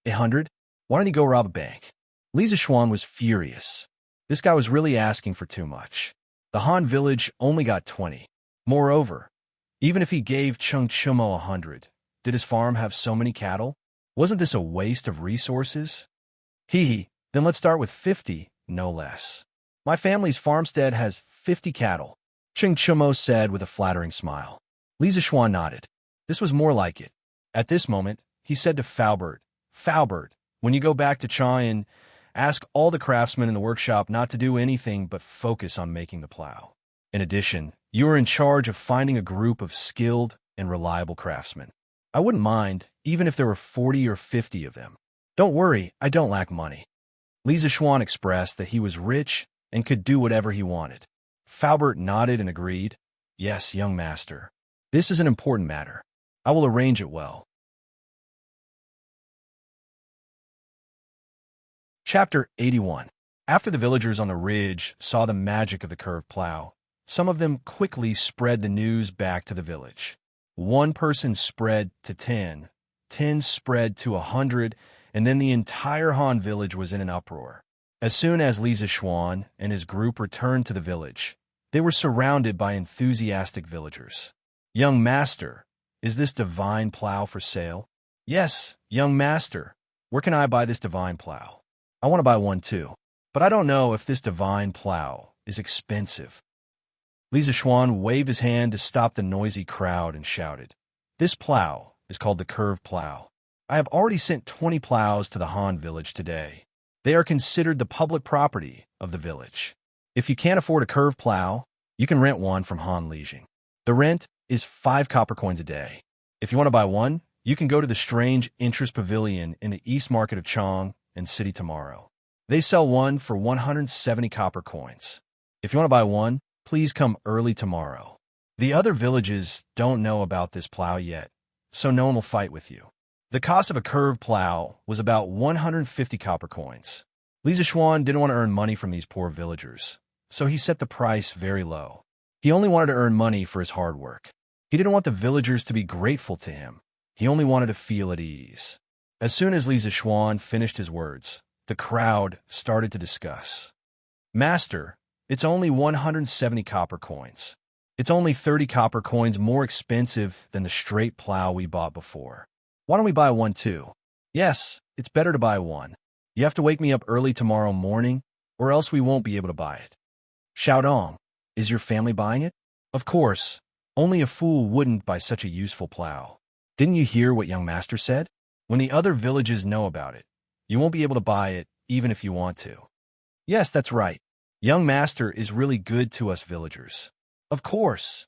100? Why don't you go rob a bank? Li Zishuan was furious. This guy was really asking for too much. The Han village only got 20. Moreover, even if he gave Cheng Chimo 100, did his farm have so many cattle? Wasn't this a waste of resources? Then let's start with 50, no less. My family's farmstead has 50 cattle, Cheng Chimo said with a flattering smile. Li Zishuan nodded. This was more like it. At this moment, he said to Faubert, "Faubert, when you go back to China, ask all the craftsmen in the workshop not to do anything but focus on making the plow. In addition, you are in charge of finding a group of skilled and reliable craftsmen. I wouldn't mind, even if there were 40 or 50 of them. Don't worry, I don't lack money." Li Zishuan expressed that he was rich and could do whatever he wanted. Faubert nodded and agreed. "Yes, young master. This is an important matter. I will arrange it well." Chapter 81. After the villagers on the ridge saw the magic of the curved plow, some of them quickly spread the news back to the village. One person spread to 10, 10 spread to 100, and then the entire Han village was in an uproar. As soon as Li Zishuan and his group returned to the village, they were surrounded by enthusiastic villagers. "Young master, is this divine plow for sale?" "Yes, young master. Where can I buy this divine plow? I want to buy one too. But I don't know if this divine plow is expensive." Li Zishuan waved his hand to stop the noisy crowd and shouted, "This plow is called the curved plow. I have already sent 20 plows to the Han village today. They are considered the public property of the village. If you can't afford a curved plow, you can rent one from Han Lijing. The rent is 5 copper coins a day. If you want to buy one, you can go to the Strange Interest Pavilion in the East Market of Chong and City tomorrow. They sell one for 170 copper coins. If you want to buy one, please come early tomorrow. The other villages don't know about this plow yet, so no one will fight with you." The cost of a curved plow was about 150 copper coins. Li Zishuan didn't want to earn money from these poor villagers, so he set the price very low. He only wanted to earn money for his hard work. He didn't want the villagers to be grateful to him. He only wanted to feel at ease. As soon as Li Zishuan finished his words, the crowd started to discuss. "Master, it's only 170 copper coins. It's only 30 copper coins more expensive than the straight plow we bought before. Why don't we buy one too? Yes, it's better to buy one. You have to wake me up early tomorrow morning, or else we won't be able to buy it. Xiaodong, is your family buying it? Of course. Only a fool wouldn't buy such a useful plow. Didn't you hear what young master said? When the other villages know about it, you won't be able to buy it even if you want to. Yes, that's right. Young master is really good to us villagers. Of course.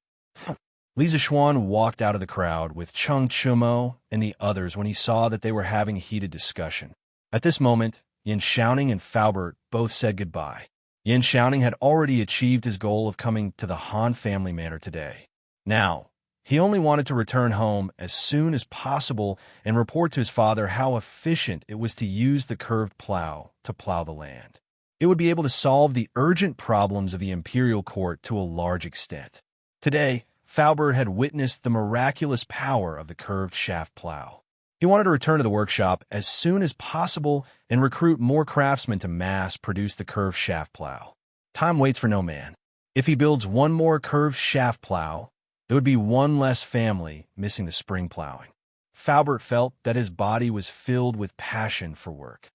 Li Zishuan walked out of the crowd with Cheng Chumo and the others when he saw that they were having a heated discussion. At this moment, Yin Xiaoning and Faubert both said goodbye. Yin Xiaoning had already achieved his goal of coming to the Han family manor today. Now, he only wanted to return home as soon as possible and report to his father how efficient it was to use the curved plow to plow the land. It would be able to solve the urgent problems of the imperial court to a large extent. Today, Faubert had witnessed the miraculous power of the curved shaft plow. He wanted to return to the workshop as soon as possible and recruit more craftsmen to mass-produce the curved shaft plow. Time waits for no man. If he builds one more curved shaft plow, there would be one less family missing the spring plowing. Faubert felt that his body was filled with passion for work.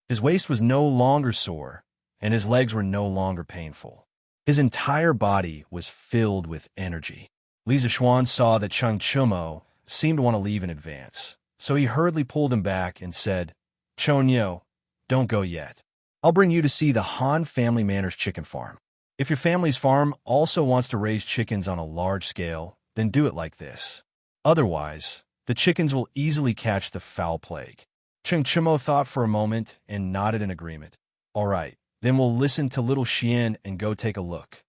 His waist was no longer sore, and his legs were no longer painful. His entire body was filled with energy. Li Zishuan saw that Cheng Chumo seemed to want to leave in advance, so he hurriedly pulled him back and said, "Chonyo, don't go yet. I'll bring you to see the Han family manor's chicken farm. If your family's farm also wants to raise chickens on a large scale, then do it like this. Otherwise, the chickens will easily catch the foul plague." Cheng Chumo thought for a moment and nodded in agreement. "All right, then we'll listen to little Xian and go take a look."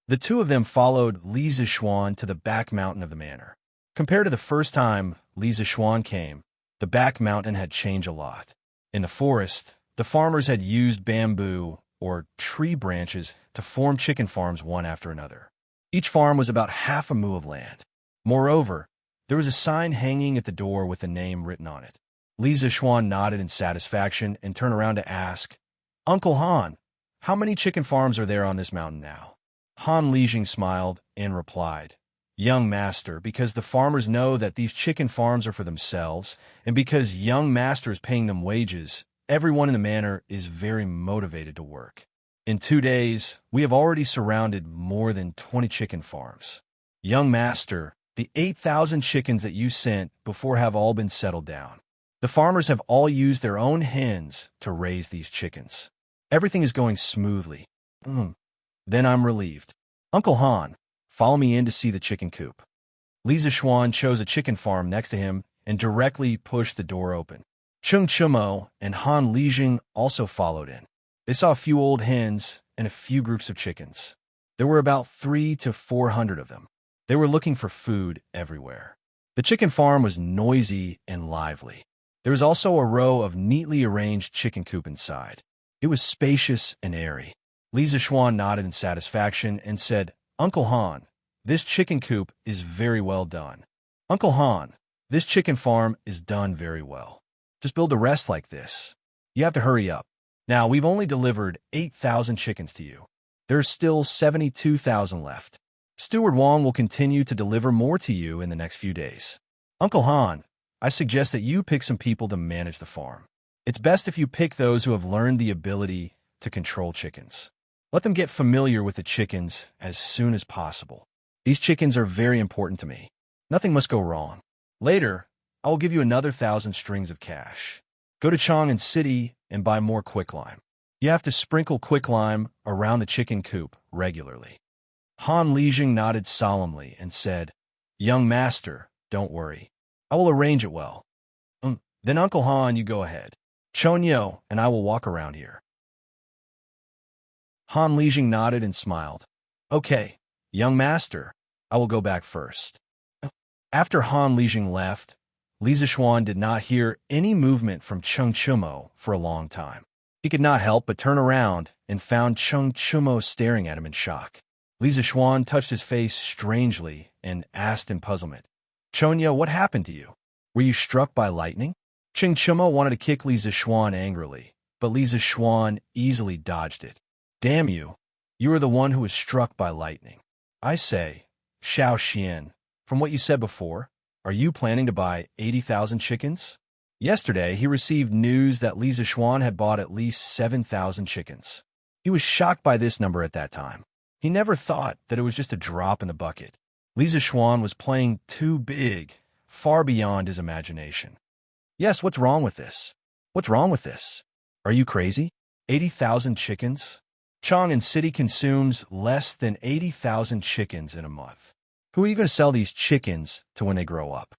The two of them followed Li Zishuan to the back mountain of the manor. Compared to the first time Li Zishuan came, the back mountain had changed a lot. In the forest, the farmers had used bamboo or tree branches to form chicken farms one after another. Each farm was about half a mu of land. Moreover, there was a sign hanging at the door with a name written on it. Li Zishuan nodded in satisfaction and turned around to ask, "Uncle Han, how many chicken farms are there on this mountain now?" Han Lijing smiled and replied, "Young master, because the farmers know that these chicken farms are for themselves, and because young master is paying them wages, everyone in the manor is very motivated to work. In 2 days, we have already surrounded more than 20 chicken farms. Young master, the 8,000 chickens that you sent before have all been settled down. The farmers have all used their own hens to raise these chickens. Everything is going smoothly. Then I'm relieved. Uncle Han, follow me in to see the chicken coop." Li Zishuan chose a chicken farm next to him and directly pushed the door open. Cheng Chumo and Han Lijing also followed in. They saw a few old hens and a few groups of chickens. There were about 300 to 400 of them. They were looking for food everywhere. The chicken farm was noisy and lively. There was also a row of neatly arranged chicken coop inside. It was spacious and airy. Li Zishuan nodded in satisfaction and said, "Uncle Han, this chicken coop is very well done. Uncle Han, this chicken farm is done very well. Just build the rest like this. You have to hurry up. Now, we've only delivered 8,000 chickens to you. There's still 72,000 left. Steward Wong will continue to deliver more to you in the next few days. Uncle Han, I suggest that you pick some people to manage the farm. It's best if you pick those who have learned the ability to control chickens. Let them get familiar with the chickens as soon as possible. These chickens are very important to me. Nothing must go wrong. Later, I will give you another 1,000 strings of cash. Go to Chang'an City and buy more quicklime. You have to sprinkle quicklime around the chicken coop regularly." Han Lijing nodded solemnly and said, "Young master, don't worry. I will arrange it well. Then Uncle Han, you go ahead. Chonyo and I will walk around here." Han Lijing nodded and smiled. "Okay, young master, I will go back first." After Han Lijing left, Li Zishuan did not hear any movement from Cheng Chumo for a long time. He could not help but turn around and found Cheng Chumo staring at him in shock. Li Zishuan touched his face strangely and asked in puzzlement, "Chonyo, what happened to you? Were you struck by lightning?" Cheng Chumo wanted to kick Li Zishuan angrily, but Li Zishuan easily dodged it. "Damn you! You are the one who was struck by lightning. I say, Xiao Xian, from what you said before, are you planning to buy 80,000 chickens? Yesterday, he received news that Li Zixuan had bought at least 7,000 chickens. He was shocked by this number at that time. He never thought that it was just a drop in the bucket. Li Zixuan was playing too big, far beyond his imagination. Yes, what's wrong with this? What's wrong with this? Are you crazy? 80,000 chickens? Chang'an City consumes less than 80,000 chickens in a month. Who are you going to sell these chickens to when they grow up?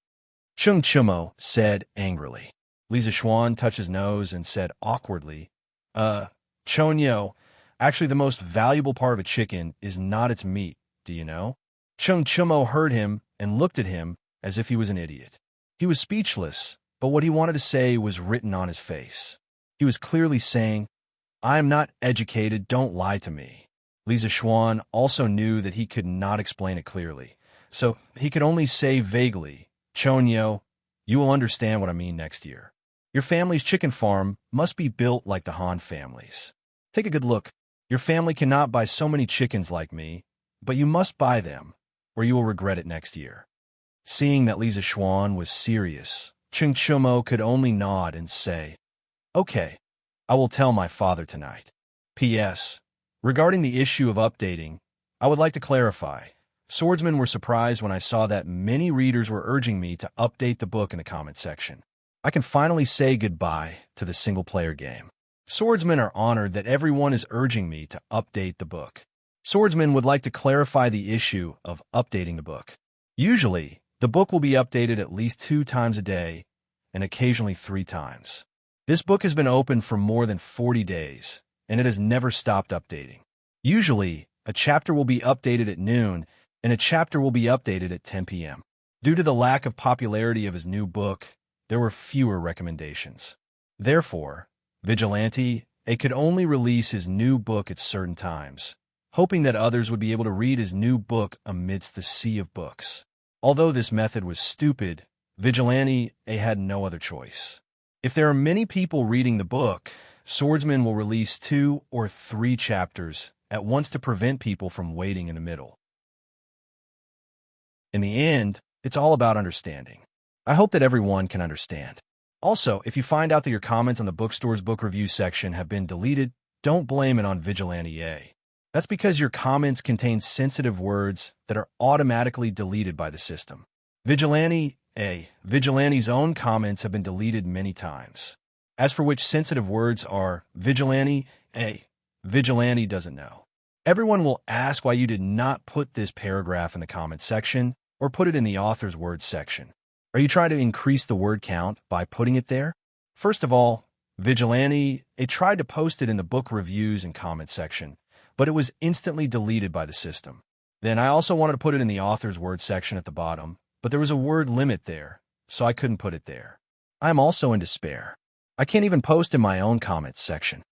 Cheng Chumo said angrily. Li Zixuan touched his nose and said awkwardly, Chonyo, actually the most valuable part of a chicken is not its meat, do you know? Cheng Chumo heard him and looked at him as if he was an idiot. He was speechless, but what he wanted to say was written on his face. He was clearly saying, I am not educated, don't lie to me. Li Zixuan also knew that he could not explain it clearly, so he could only say vaguely, Chonyo, you will understand what I mean next year. Your family's chicken farm must be built like the Han family's. Take a good look. Your family cannot buy so many chickens like me, but you must buy them, or you will regret it next year. Seeing that Li Zixuan was serious, Cheng Chumo could only nod and say, Okay, I will tell my father tonight. P.S. Regarding the issue of updating, I would like to clarify. Swordsmen were surprised when I saw that many readers were urging me to update the book in the comment section. I can finally say goodbye to the single-player game. Swordsmen are honored that everyone is urging me to update the book. Swordsmen would like to clarify the issue of updating the book. Usually, the book will be updated at least 2 times a day, and occasionally 3 times. This book has been open for more than 40 days, and it has never stopped updating. Usually, a chapter will be updated at noon, and a chapter will be updated at 10 p.m. Due to the lack of popularity of his new book, there were fewer recommendations. Therefore, Vigilante could only release his new book at certain times, hoping that others would be able to read his new book amidst the sea of books. Although this method was stupid, Vigilante had no other choice. If there are many people reading the book, Swordsman will release 2 or 3 chapters at once to prevent people from waiting in the middle. In the end, it's all about understanding. I hope that everyone can understand. Also, if you find out that your comments on the bookstore's book review section have been deleted, don't blame it on Vigilante A. That's because your comments contain sensitive words that are automatically deleted by the system. Vigilante A. Vigilante's own comments have been deleted many times. As for which sensitive words are Vigilante A, Vigilante doesn't know. Everyone will ask why you did not put this paragraph in the comment section or put it in the author's words section. Are you trying to increase the word count by putting it there? First of all, Vigilante tried to post it in the book reviews and comment section, but it was instantly deleted by the system. Then I also wanted to put it in the author's words section at the bottom, but there was a word limit there, so I couldn't put it there. I am also in despair. I can't even post in my own comments section.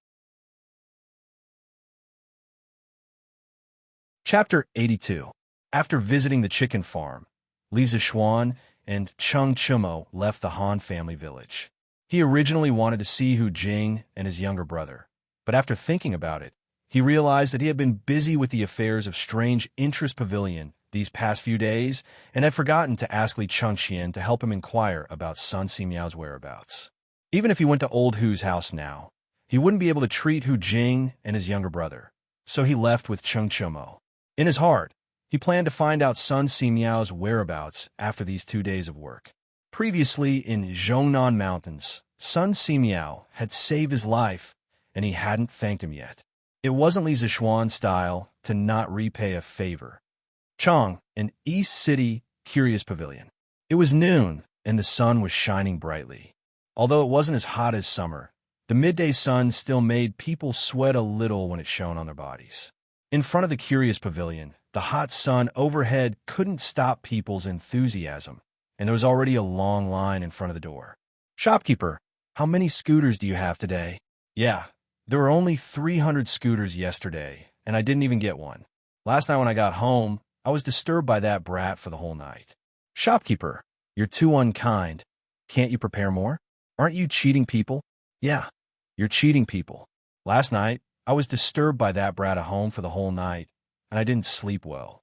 Chapter 82. After visiting the chicken farm, Li Zixuan and Cheng Chumo left the Han family village. He originally wanted to see Hu Jing and his younger brother, but after thinking about it, he realized that he had been busy with the affairs of Strange Interest Pavilion these past few days and had forgotten to ask Li Chengxian to help him inquire about Sun Simiao's whereabouts. Even if he went to Old Hu's house now, he wouldn't be able to treat Hu Jing and his younger brother, so he left with Cheng Chumo. In his heart, he planned to find out Sun Simiao's whereabouts after these 2 days of work. Previously in Zhongnan Mountains, Sun Simiao had saved his life, and he hadn't thanked him yet. It wasn't Li Zixuan's style to not repay a favor. Chang, an East City Curious Pavilion. It was noon, and the sun was shining brightly. Although it wasn't as hot as summer, the midday sun still made people sweat a little when it shone on their bodies. In front of the Curious Pavilion, the hot sun overhead couldn't stop people's enthusiasm, and there was already a long line in front of the door. Shopkeeper, how many scooters do you have today? Yeah, there were only 300 scooters yesterday, and I didn't even get one. Last night when I got home, I was disturbed by that brat for the whole night. Shopkeeper, you're too unkind. Can't you prepare more? Aren't you cheating people? Yeah, you're cheating people. Last night, I was disturbed by that brat at home for the whole night, and I didn't sleep well.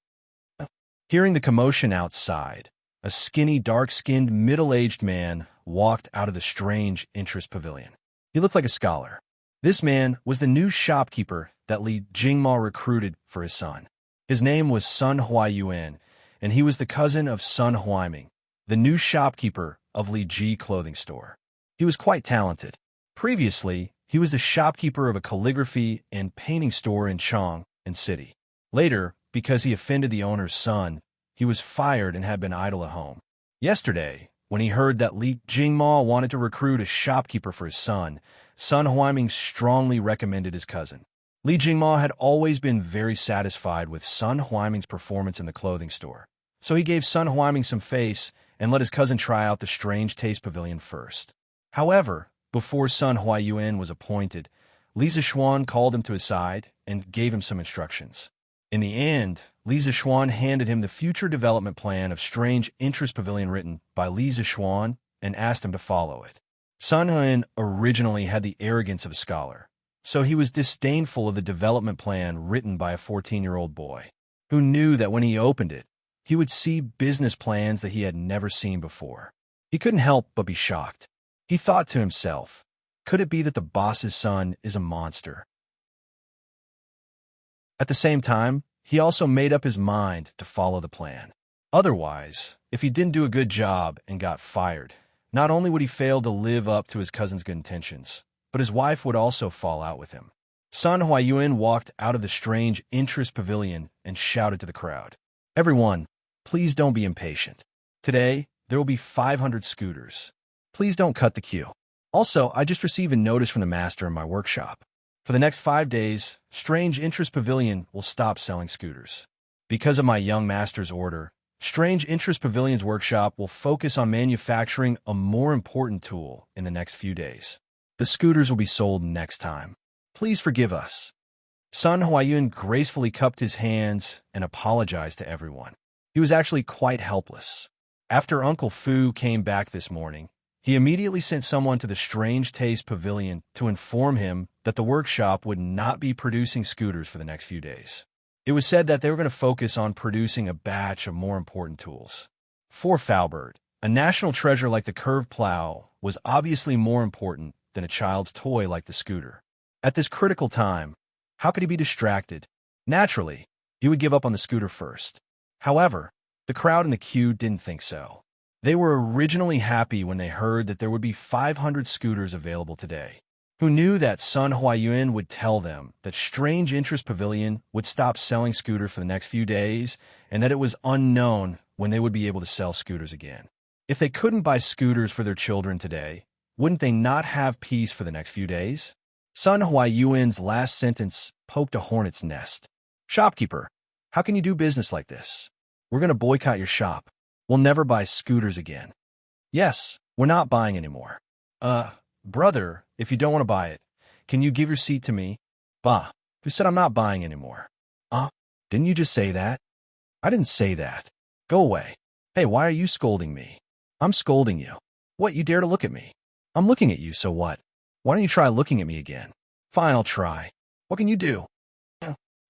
Hearing the commotion outside, a skinny, dark-skinned, middle-aged man walked out of the strange interest pavilion. He looked like a scholar. This man was the new shopkeeper that Li Jingma recruited for his son. His name was Sun Huayuan, and he was the cousin of Sun Huaiming, the new shopkeeper of Li Ji clothing store. He was quite talented. Previously, he was the shopkeeper of a calligraphy and painting store in Chang and City. Later, because he offended the owner's son, he was fired and had been idle at home. Yesterday, when he heard that Li Jingma wanted to recruit a shopkeeper for his son, Sun Huaiming strongly recommended his cousin. Li Jingma had always been very satisfied with Sun Huaiming's performance in the clothing store, so he gave Sun Huaiming some face and let his cousin try out the Strange Taste Pavilion first. However, before Sun Huayuan was appointed, Li Zixuan called him to his side and gave him some instructions. In the end, Li Zixuan handed him the future development plan of Strange Interest Pavilion written by Li Zixuan and asked him to follow it. Sun Huan originally had the arrogance of a scholar, so he was disdainful of the development plan written by a 14-year-old boy, who knew that when he opened it, he would see business plans that he had never seen before. He couldn't help but be shocked. He thought to himself, could it be that the boss's son is a monster? At the same time, he also made up his mind to follow the plan. Otherwise, if he didn't do a good job and got fired, not only would he fail to live up to his cousin's good intentions, but his wife would also fall out with him. Sun Huayuan walked out of the Strange Interest Pavilion and shouted to the crowd, "Everyone, please don't be impatient. Today, there will be 500 scooters. Please don't cut the queue. Also, I just received a notice from the master in my workshop. For the next 5 days, Strange Interest Pavilion will stop selling scooters. Because of my young master's order, Strange Interest Pavilion's workshop will focus on manufacturing a more important tool in the next few days. The scooters will be sold next time. Please forgive us." Sun Huayuan gracefully cupped his hands and apologized to everyone. He was actually quite helpless. After Uncle Fu came back this morning, he immediately sent someone to the Strange Taste Pavilion to inform him that the workshop would not be producing scooters for the next few days. It was said that they were going to focus on producing a batch of more important tools. For Faubert, a national treasure like the curved plow was obviously more important than a child's toy like the scooter. At this critical time, how could he be distracted? Naturally, he would give up on the scooter first. However, the crowd in the queue didn't think so. They were originally happy when they heard that there would be 500 scooters available today. Who knew that Sun Huayuan would tell them that Strange Interest Pavilion would stop selling scooters for the next few days and that it was unknown when they would be able to sell scooters again. If they couldn't buy scooters for their children today, wouldn't they not have peace for the next few days? Sun Huayuan's last sentence poked a hornet's nest. "Shopkeeper, how can you do business like this? We're going to boycott your shop. We'll never buy scooters again." "Yes, we're not buying anymore." Brother, if you don't want to buy it, can you give your seat to me?" "Bah, who said I'm not buying anymore?" Didn't you just say that?" "I didn't say that. Go away." "Hey, why are you scolding me?" "I'm scolding you." "What, you dare to look at me?" "I'm looking at you, so what? Why don't you try looking at me again?" "Fine, I'll try. What can you do?"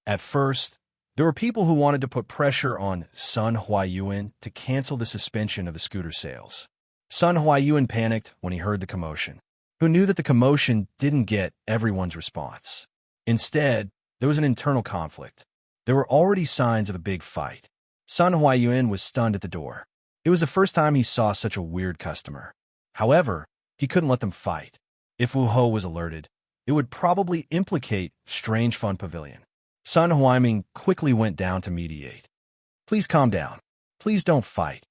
At first, there were people who wanted to put pressure on Sun Huayuan to cancel the suspension of the scooter sales. Sun Huayuan panicked when he heard the commotion. Who knew that the commotion didn't get everyone's response. Instead, there was an internal conflict. There were already signs of a big fight. Sun Huayuan was stunned at the door. It was the first time he saw such a weird customer. However, he couldn't let them fight. If Wu Ho was alerted, it would probably implicate Strange Fun Pavilion. Sun Huaiming quickly went down to mediate. "Please calm down. Please don't fight.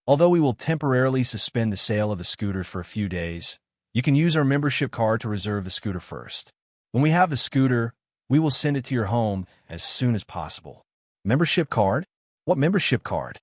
Although we will temporarily suspend the sale of the scooters for a few days, you can use our membership card to reserve the scooter first. When we have the scooter, we will send it to your home as soon as possible." "Membership card? What membership card?"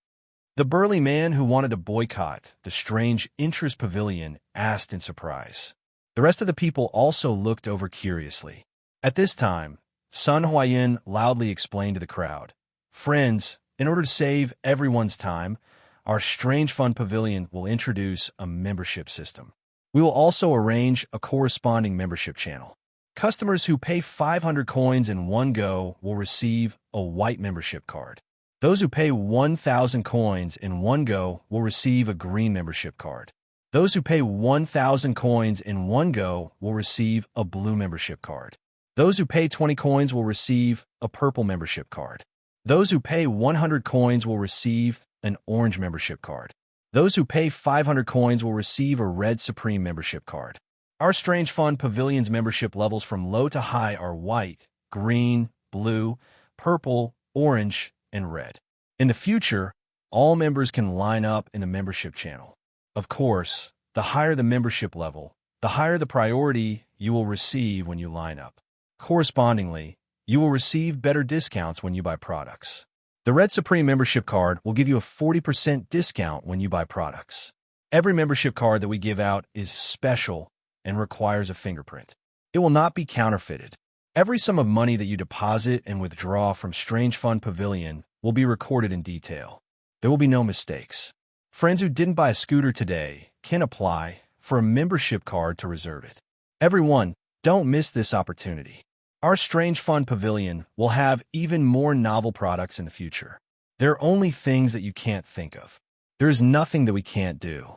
The burly man who wanted to boycott the Strange Interest Pavilion asked in surprise. The rest of the people also looked over curiously. At this time, Sun Huayan loudly explained to the crowd, "Friends, in order to save everyone's time, our Strange Fun Pavilion will introduce a membership system. We will also arrange a corresponding membership channel. Customers who pay 500 coins in one go will receive a white membership card. Those who pay 1,000 coins in one go will receive a green membership card. Those who pay 1,000 coins in one go will receive a blue membership card. Those who pay 20 coins will receive a purple membership card. Those who pay 100 coins will receive an orange membership card. Those who pay 500 coins will receive a red Supreme membership card. Our Strange Fun Pavilion's membership levels from low to high are white, green, blue, purple, orange, and red. In the future, all members can line up in a membership channel. Of course, the higher the membership level, the higher the priority you will receive when you line up. Correspondingly, you will receive better discounts when you buy products. The Red Supreme membership card will give you a 40% discount when you buy products. Every membership card that we give out is special and requires a fingerprint. It will not be counterfeited. Every sum of money that you deposit and withdraw from Strange Fun Pavilion will be recorded in detail. There will be no mistakes. Friends who didn't buy a scooter today can apply for a membership card to reserve it. Everyone, don't miss this opportunity. Our Strange Fun Pavilion will have even more novel products in the future. There are only things that you can't think of. There is nothing that we can't do.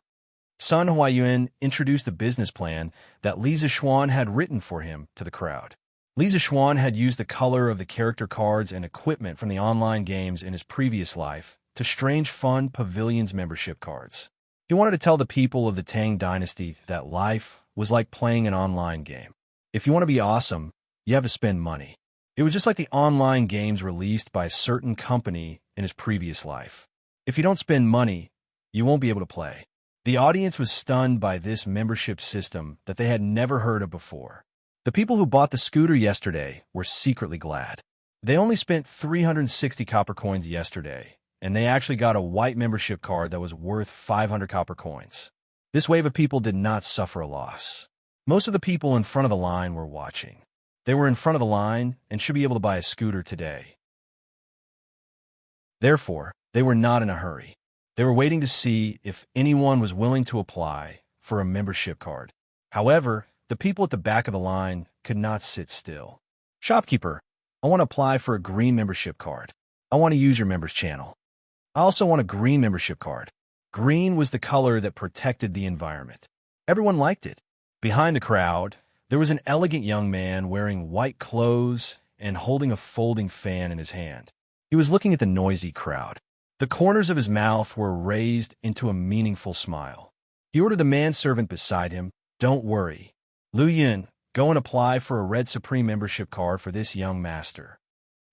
Sun Huayuan introduced the business plan that Li Zixuan had written for him to the crowd. Li Zixuan had used the color of the character cards and equipment from the online games in his previous life to Strange Fun Pavilion's membership cards. He wanted to tell the people of the Tang Dynasty that life was like playing an online game. If you want to be awesome, you have to spend money. It was just like the online games released by a certain company in his previous life. If you don't spend money, you won't be able to play. The audience was stunned by this membership system that they had never heard of before. The people who bought the scooter yesterday were secretly glad. They only spent 360 copper coins yesterday, and they actually got a white membership card that was worth 500 copper coins. This wave of people did not suffer a loss. Most of the people in front of the line were watching. They were in front of the line and should be able to buy a scooter today. Therefore, they were not in a hurry. They were waiting to see if anyone was willing to apply for a membership card. However, the people at the back of the line could not sit still. Shopkeeper, I want to apply for a green membership card. I want to use your members channel. I also want a green membership card. Green was the color that protected the environment. Everyone liked it. Behind the crowd, there was an elegant young man wearing white clothes and holding a folding fan in his hand. He was looking at the noisy crowd. The corners of his mouth were raised into a meaningful smile. He ordered the manservant beside him, "Don't worry. Lu Yun, go and apply for a Red Supreme membership card for this young master."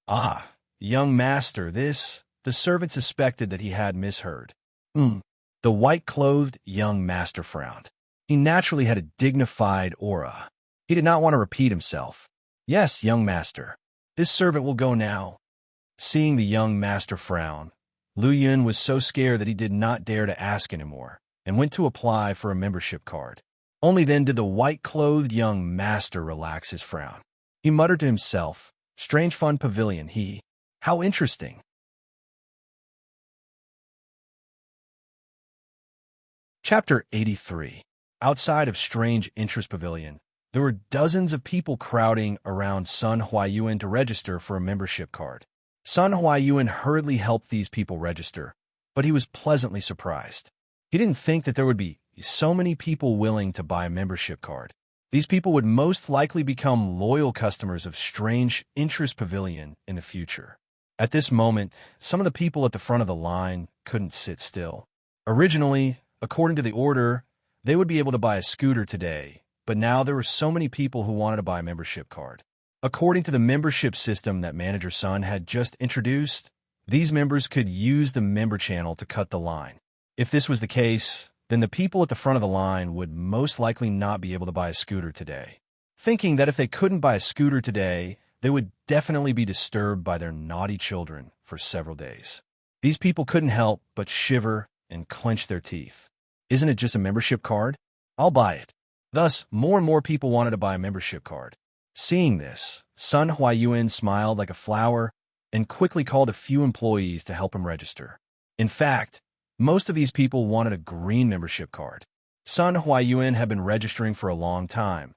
Ah, young master, this... The servant suspected that he had misheard. The white-clothed young master frowned. He naturally had a dignified aura. He did not want to repeat himself. "Yes, young master. This servant will go now." Seeing the young master frown, Lu Yun was so scared that he did not dare to ask anymore, and went to apply for a membership card. Only then did the white-clothed young master relax his frown. He muttered to himself, "Strange Fun Pavilion, how interesting." Chapter 83. Outside of Strange Interest Pavilion, there were dozens of people crowding around Sun Huayuan to register for a membership card. Sun Huayuan hurriedly helped these people register, but he was pleasantly surprised. He didn't think that there would be so many people willing to buy a membership card. These people would most likely become loyal customers of Strange Interest Pavilion in the future. At this moment, some of the people at the front of the line couldn't sit still. Originally, according to the order, they would be able to buy a scooter today, but now there were so many people who wanted to buy a membership card. According to the membership system that Manager Sun had just introduced, these members could use the member channel to cut the line. If this was the case, then the people at the front of the line would most likely not be able to buy a scooter today. Thinking that if they couldn't buy a scooter today, they would definitely be disturbed by their naughty children for several days. These people couldn't help but shiver and clench their teeth. Isn't it just a membership card? I'll buy it. Thus, more and more people wanted to buy a membership card. Seeing this, Sun Huayuan smiled like a flower and quickly called a few employees to help him register. In fact, most of these people wanted a green membership card. Sun Huayuan had been registering for a long time,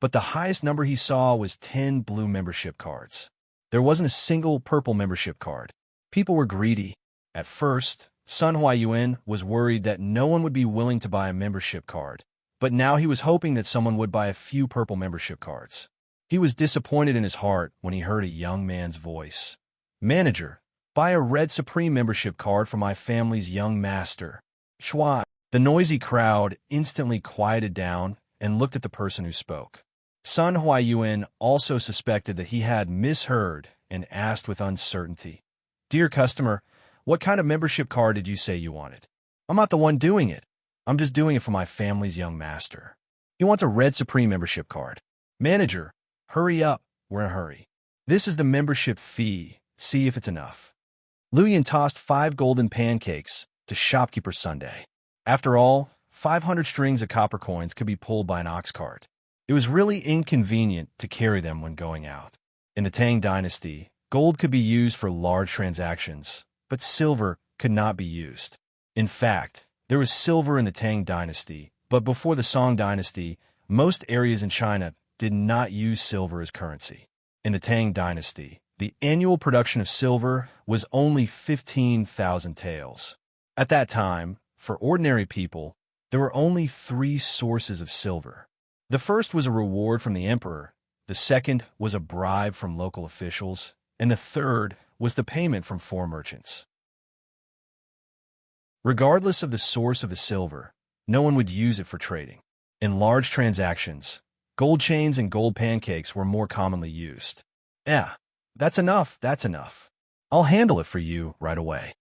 but the highest number he saw was 10 blue membership cards. There wasn't a single purple membership card. People were greedy. At first, Sun Huayuan was worried that no one would be willing to buy a membership card, but now he was hoping that someone would buy a few purple membership cards. He was disappointed in his heart when he heard a young man's voice. "Manager, buy a red Supreme membership card for my family's young master." Schwa. The noisy crowd instantly quieted down and looked at the person who spoke. Sun Huayuan also suspected that he had misheard and asked with uncertainty, "Dear customer, what kind of membership card did you say you wanted?" "I'm not the one doing it. I'm just doing it for my family's young master." "He wants a red Supreme membership card." "Manager, hurry up. We're in a hurry. This is the membership fee. See if it's enough." Luyan tossed 5 golden pancakes to shopkeeper Sunday. After all, 500 strings of copper coins could be pulled by an ox cart. It was really inconvenient to carry them when going out. In the Tang Dynasty, gold could be used for large transactions, but silver could not be used. In fact, there was silver in the Tang Dynasty, but before the Song Dynasty, most areas in China did not use silver as currency. In the Tang Dynasty, the annual production of silver was only 15,000 taels. At that time, for ordinary people, there were only 3 sources of silver. The first was a reward from the emperor, the second was a bribe from local officials, and the third was the payment from foreign merchants. Regardless of the source of the silver, no one would use it for trading. In large transactions, gold chains and gold pancakes were more commonly used. That's enough. I'll handle it for you right away."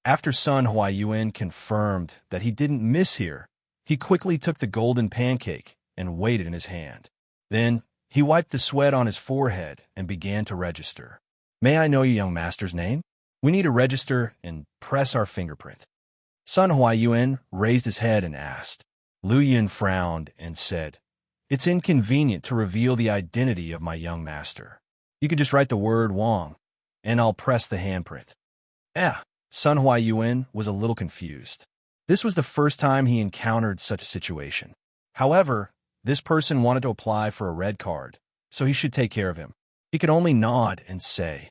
After Sun Huayuan confirmed that he didn't mishear, he quickly took the golden pancake and weighed it in his hand. Then, he wiped the sweat on his forehead and began to register. "May I know your young master's name? We need to register and press our fingerprint." Sun Huayuan raised his head and asked. Lu Yun frowned and said, "It's inconvenient to reveal the identity of my young master. You could just write the word Wang, and I'll press the handprint." Sun Huayuan was a little confused. This was the first time he encountered such a situation. However, this person wanted to apply for a red card, so he should take care of him. He could only nod and say,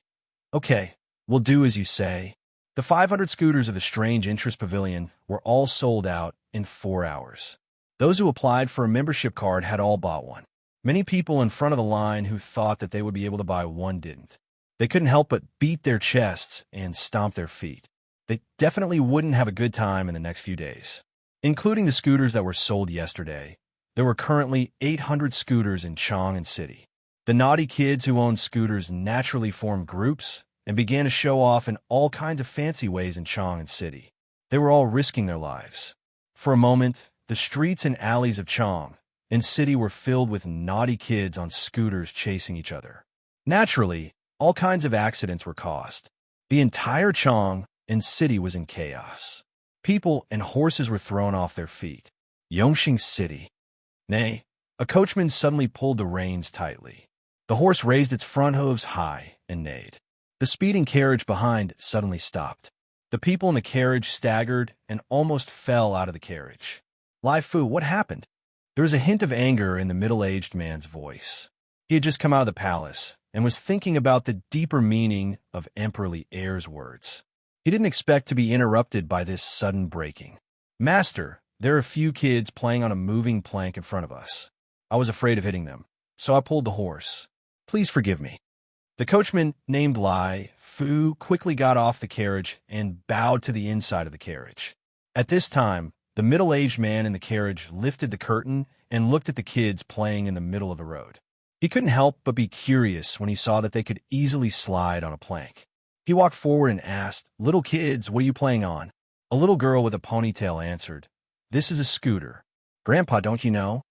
"Okay, we'll do as you say." The 500 scooters of the Strange Interest Pavilion were all sold out in 4 hours. Those who applied for a membership card had all bought one. Many people in front of the line who thought that they would be able to buy one didn't. They couldn't help but beat their chests and stomp their feet. They definitely wouldn't have a good time in the next few days. Including the scooters that were sold yesterday, there were currently 800 scooters in Chang'an City. The naughty kids who owned scooters naturally formed groups and began to show off in all kinds of fancy ways in Chang'an City. They were all risking their lives. For a moment, the streets and alleys of Chang'an City were filled with naughty kids on scooters chasing each other. Naturally, all kinds of accidents were caused. The entire Chang'an City was in chaos. People and horses were thrown off their feet. Yongxing City. Nay, a coachman suddenly pulled the reins tightly. The horse raised its front hooves high and neighed. The speeding carriage behind suddenly stopped. The people in the carriage staggered and almost fell out of the carriage. "Lai Fu, what happened?" There was a hint of anger in the middle-aged man's voice. He had just come out of the palace and was thinking about the deeper meaning of Emperor Li Er's words. He didn't expect to be interrupted by this sudden breaking. "Master, there are a few kids playing on a moving plank in front of us. I was afraid of hitting them, so I pulled the horse. Please forgive me." The coachman, named Lai Fu, quickly got off the carriage and bowed to the inside of the carriage. At this time, the middle-aged man in the carriage lifted the curtain and looked at the kids playing in the middle of the road. He couldn't help but be curious when he saw that they could easily slide on a plank. He walked forward and asked, "Little kids, what are you playing on?" A little girl with a ponytail answered, "This is a scooter." "Grandpa, don't you know?"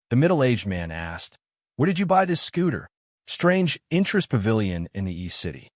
The middle-aged man asked, "Where did you buy this scooter?" "Strange Interest Pavilion in the East City."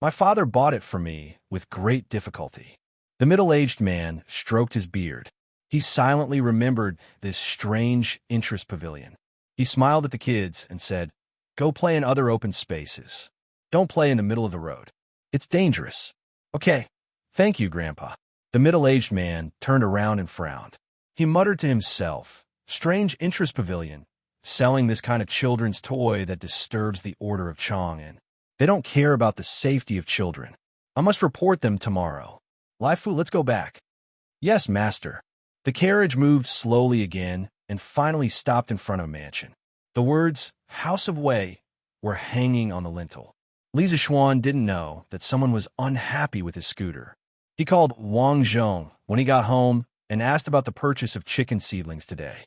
"My father bought it for me with great difficulty." The middle-aged man stroked his beard. He silently remembered this Strange Interest Pavilion. He smiled at the kids and said, "Go play in other open spaces. Don't play in the middle of the road. It's dangerous." "Okay. Thank you, Grandpa." The middle-aged man turned around and frowned. He muttered to himself, Strange interest pavilion, selling this kind of children's toy that disturbs the order of Chang, and they don't care about the safety of children. I must report them tomorrow. Lai Fu, let's go back. Yes, master. The carriage moved slowly again and finally stopped in front of a mansion. The words, House of Wei, were hanging on the lintel. Li Zishuan didn't know that someone was unhappy with his scooter. He called Wang Zhong when he got home and asked about the purchase of chicken seedlings today.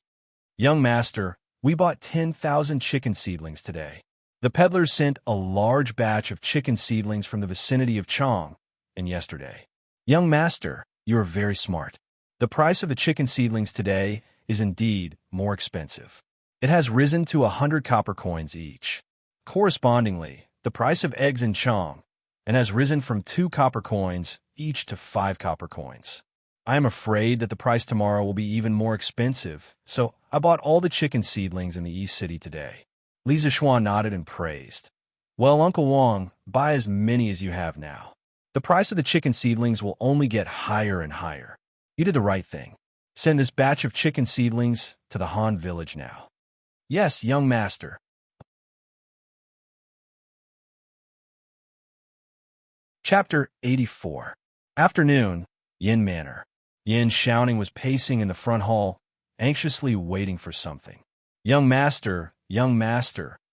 Young master, we bought 10,000 chicken seedlings today. The peddler sent a large batch of chicken seedlings from the vicinity of Chang and yesterday. Young master, you are very smart. The price of the chicken seedlings today is indeed more expensive. It has risen to 100 copper coins each. Correspondingly, the price of eggs in Chang and has risen from 2 copper coins each to 5 copper coins. I am afraid that the price tomorrow will be even more expensive, so I bought all the chicken seedlings in the East City today. Li Zishuan nodded and praised. Well, Uncle Wang, buy as many as you have now. The price of the chicken seedlings will only get higher and higher. You did the right thing. Send this batch of chicken seedlings to the Han village now. Yes, young master. Chapter 84. Afternoon, Yin Manor. Yin Xiaoning was pacing in the front hall, anxiously waiting for something. Young master,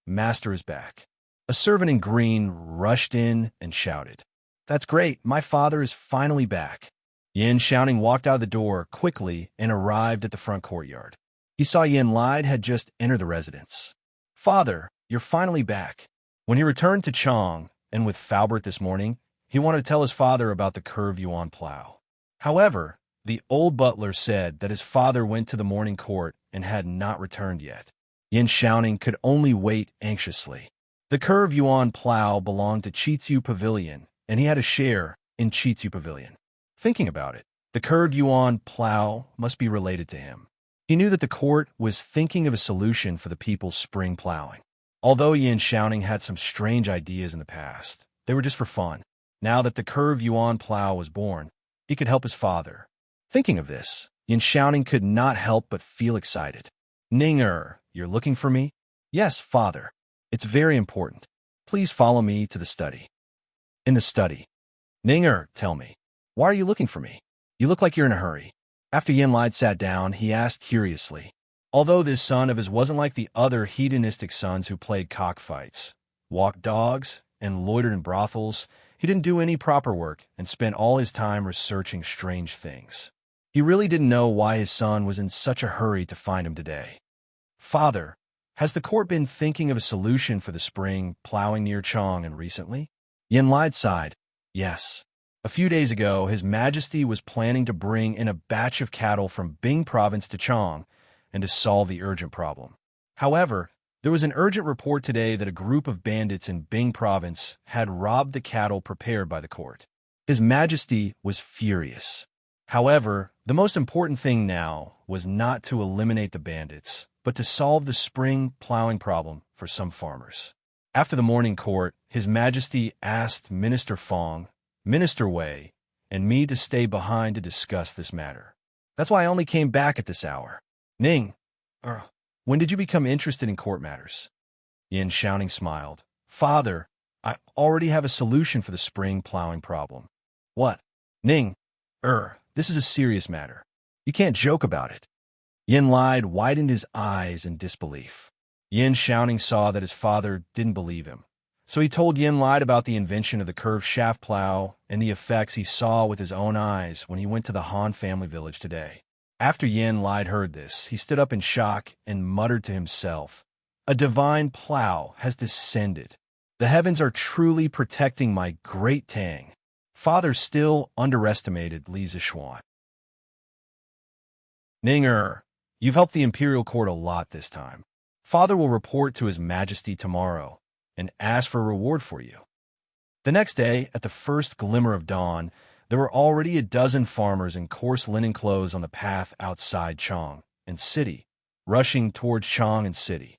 master is back. A servant in green rushed in and shouted. That's great, my father is finally back. Yin Xiaoning walked out of the door quickly and arrived at the front courtyard. He saw Yin Lide had just entered the residence. Father, you're finally back. When he returned to Chang, and with Faubert this morning, he wanted to tell his father about the curved yuan plow. However, the old butler said that his father went to the morning court and had not returned yet. Yin Xiaoning could only wait anxiously. The curved yuan plow belonged to Chitsu Pavilion, and he had a share in Chitsu Pavilion. Thinking about it, the curved yuan plow must be related to him. He knew that the court was thinking of a solution for the people's spring plowing. Although Yin Xiaoning had some strange ideas in the past, they were just for fun. Now that the curved yuan plow was born, he could help his father. Thinking of this, Yin Xiaoning could not help but feel excited. Ning-er, you're looking for me? Yes, father. It's very important. Please follow me to the study. In the study. Ning-er, tell me, why are you looking for me? You look like you're in a hurry. After Yin Lide sat down, he asked curiously. Although this son of his wasn't like the other hedonistic sons who played cockfights, walked dogs, and loitered in brothels, he didn't do any proper work and spent all his time researching strange things. He really didn't know why his son was in such a hurry to find him today. Father, has the court been thinking of a solution for the spring plowing near Chang and recently? Yin Lide sighed. Yes. A few days ago, His Majesty was planning to bring in a batch of cattle from Bing province to Chang and to solve the urgent problem. However, there was an urgent report today that a group of bandits in Bing province had robbed the cattle prepared by the court. His Majesty was furious. However, the most important thing now was not to eliminate the bandits, but to solve the spring plowing problem for some farmers. After the morning court, His Majesty asked Minister Fong, Minister Wei, and me to stay behind to discuss this matter. That's why I only came back at this hour. Ning, when did you become interested in court matters? Yin Xiaoning smiled. Father, I already have a solution for the spring plowing problem. What? Ning, this is a serious matter. You can't joke about it. Yin Lide widened his eyes in disbelief. Yin Xiaoning saw that his father didn't believe him. So he told Yin Lide about the invention of the curved shaft plow and the effects he saw with his own eyes when he went to the Han family village today. After Yin Lide heard this, he stood up in shock and muttered to himself, A divine plow has descended. The heavens are truly protecting my great Tang. Father still underestimated Li Zishuan. Ning-er, you've helped the imperial court a lot this time. Father will report to His Majesty tomorrow and ask for a reward for you. The next day, at the first glimmer of dawn, there were already a dozen farmers in coarse linen clothes on the path outside Chang and City, rushing towards Chang and City.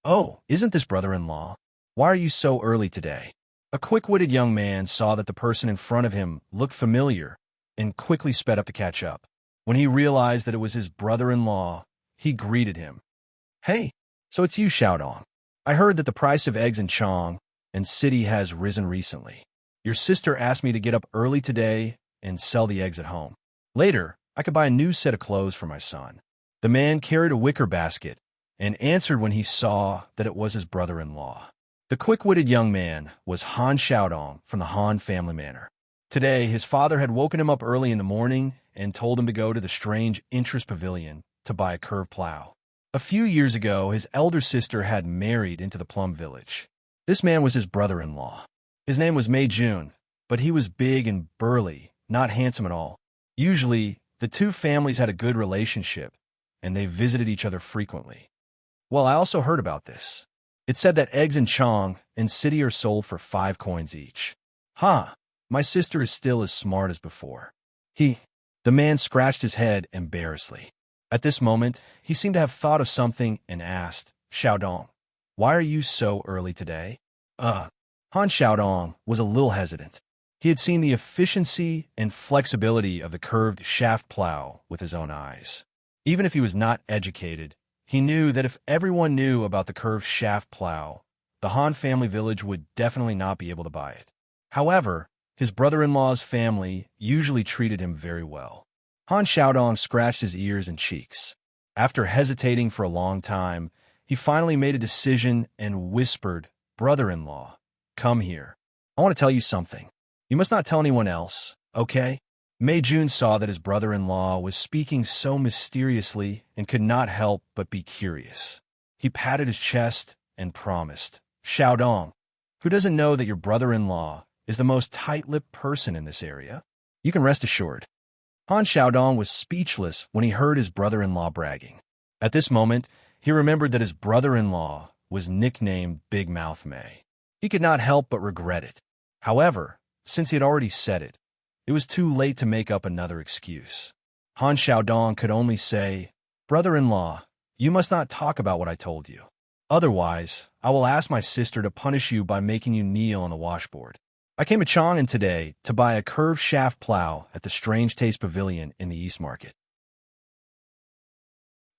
Oh, isn't this brother-in-law? Why are you so early today? A quick-witted young man saw that the person in front of him looked familiar and quickly sped up to catch up. When he realized that it was his brother-in-law, he greeted him. "Hey, so it's you, Xiaodong. I heard that the price of eggs in Chang and city has risen recently. Your sister asked me to get up early today and sell the eggs at home. Later, I could buy a new set of clothes for my son." The man carried a wicker basket and answered when he saw that it was his brother-in-law. The quick-witted young man was Han Xiaodong from the Han family manor. Today, his father had woken him up early in the morning and told him to go to the strange interest pavilion to buy a curved plow. A few years ago, his elder sister had married into the plum village. This man was his brother-in-law. His name was Mei Jun, but he was big and burly, not handsome at all. Usually, the two families had a good relationship, and they visited each other frequently. Well, I also heard about this. It said that eggs in Chang and city are sold for 5 coins each. Huh, my sister is still as smart as before. The man scratched his head embarrassedly. At this moment, he seemed to have thought of something and asked, "Xiaodong, why are you so early today?" Han Xiaodong was a little hesitant. He had seen the efficiency and flexibility of the curved shaft plow with his own eyes. Even if he was not educated, he knew that if everyone knew about the curved shaft plow, the Han family village would definitely not be able to buy it. However, his brother-in-law's family usually treated him very well. Han Xiaodong scratched his ears and cheeks. After hesitating for a long time, he finally made a decision and whispered, "Brother-in-law, come here. I want to tell you something. You must not tell anyone else, okay?" Mei Jun saw that his brother-in-law was speaking so mysteriously and could not help but be curious. He patted his chest and promised, "Xiaodong, who doesn't know that your brother-in-law is the most tight-lipped person in this area? You can rest assured." Han Xiaodong was speechless when he heard his brother-in-law bragging. At this moment, he remembered that his brother-in-law was nicknamed Big Mouth Mei. He could not help but regret it. However, since he had already said it, it was too late to make up another excuse. Han Xiaodong could only say, "Brother-in-law, you must not talk about what I told you. Otherwise, I will ask my sister to punish you by making you kneel on the washboard. I came to Chang'an today to buy a curved shaft plow at the Strange Taste Pavilion in the East Market.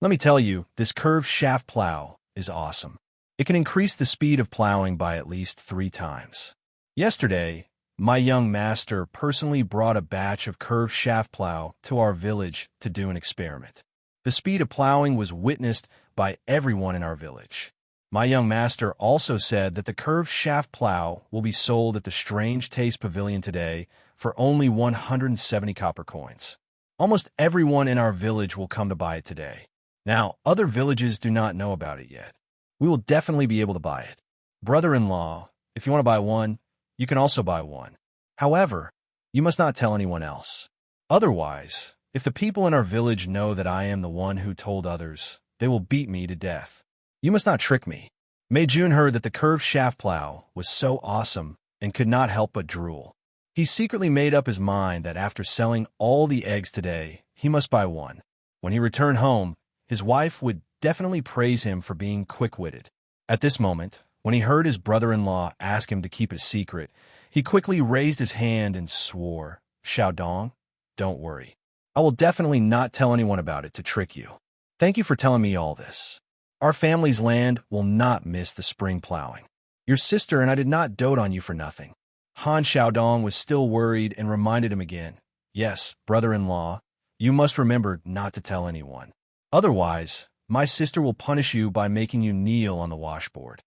Let me tell you, this curved shaft plow is awesome. It can increase the speed of plowing by at least 3 times. Yesterday, my young master personally brought a batch of curved shaft plow to our village to do an experiment. The speed of plowing was witnessed by everyone in our village. My young master also said that the curved shaft plow will be sold at the Strange Taste Pavilion today for only 170 copper coins. Almost everyone in our village will come to buy it today. Now, other villages do not know about it yet. We will definitely be able to buy it. Brother-in-law, if you want to buy one, you can also buy one. However, you must not tell anyone else. Otherwise, if the people in our village know that I am the one who told others, they will beat me to death. You must not trick me." Mei Jun heard that the curved shaft plow was so awesome and could not help but drool. He secretly made up his mind that after selling all the eggs today, he must buy one. When he returned home, his wife would definitely praise him for being quick-witted. At this moment, when he heard his brother-in-law ask him to keep it secret, he quickly raised his hand and swore, "Xiaodong, don't worry. I will definitely not tell anyone about it to trick you. Thank you for telling me all this. Our family's land will not miss the spring plowing. Your sister and I did not dote on you for nothing." Han Xiaodong was still worried and reminded him again, "Yes, brother-in-law, you must remember not to tell anyone. Otherwise, my sister will punish you by making you kneel on the washboard."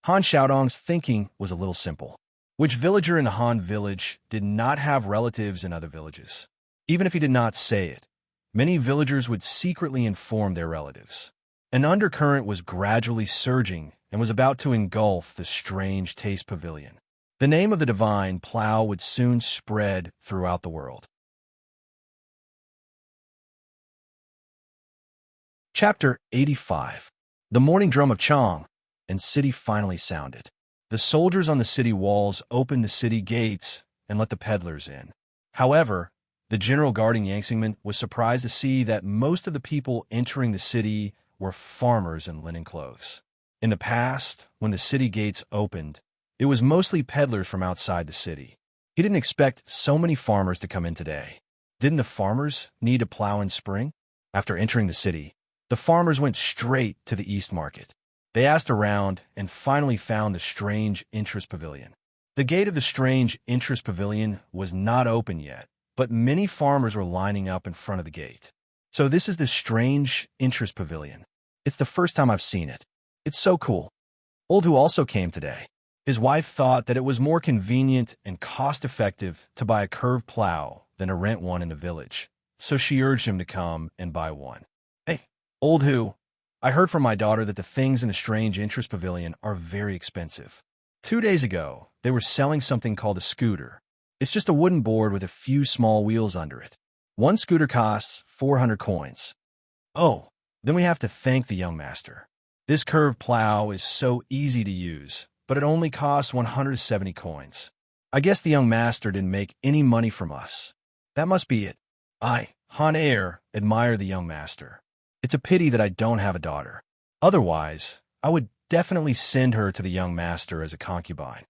Han Xiaodong's thinking was a little simple. Which villager in the Han village did not have relatives in other villages? Even if he did not say it, many villagers would secretly inform their relatives. An undercurrent was gradually surging and was about to engulf the Strange Taste Pavilion. The name of the divine plow would soon spread throughout the world. Chapter 85. The morning drum of Chang and city finally sounded. The soldiers on the city walls opened the city gates and let the peddlers in. However, the general guarding Yangxingmen was surprised to see that most of the people entering the city were farmers in linen clothes. In the past, when the city gates opened, it was mostly peddlers from outside the city. He didn't expect so many farmers to come in today. Didn't the farmers need to plow in spring? After entering the city, The farmers went straight to the East Market. They asked around and finally found the Strange Interest Pavilion. The gate of the Strange Interest Pavilion was not open yet, but many farmers were lining up in front of the gate. So this is the Strange Interest Pavilion. It's the first time I've seen it. It's so cool. Old who also came today. His wife thought that it was more convenient and cost-effective to buy a curved plow than to rent one in the village, so she urged him to come and buy one. Hey, Old who, I heard from my daughter that the things in the Strange Interest Pavilion are very expensive. 2 days ago, they were selling something called a scooter. It's just a wooden board with a few small wheels under it. One scooter costs 400 coins. Oh, then we have to thank the young master. This curved plow is so easy to use, but it only costs 170 coins. I guess the young master didn't make any money from us. That must be it. I, Han Air, admire the young master. It's a pity that I don't have a daughter. Otherwise, I would definitely send her to the young master as a concubine.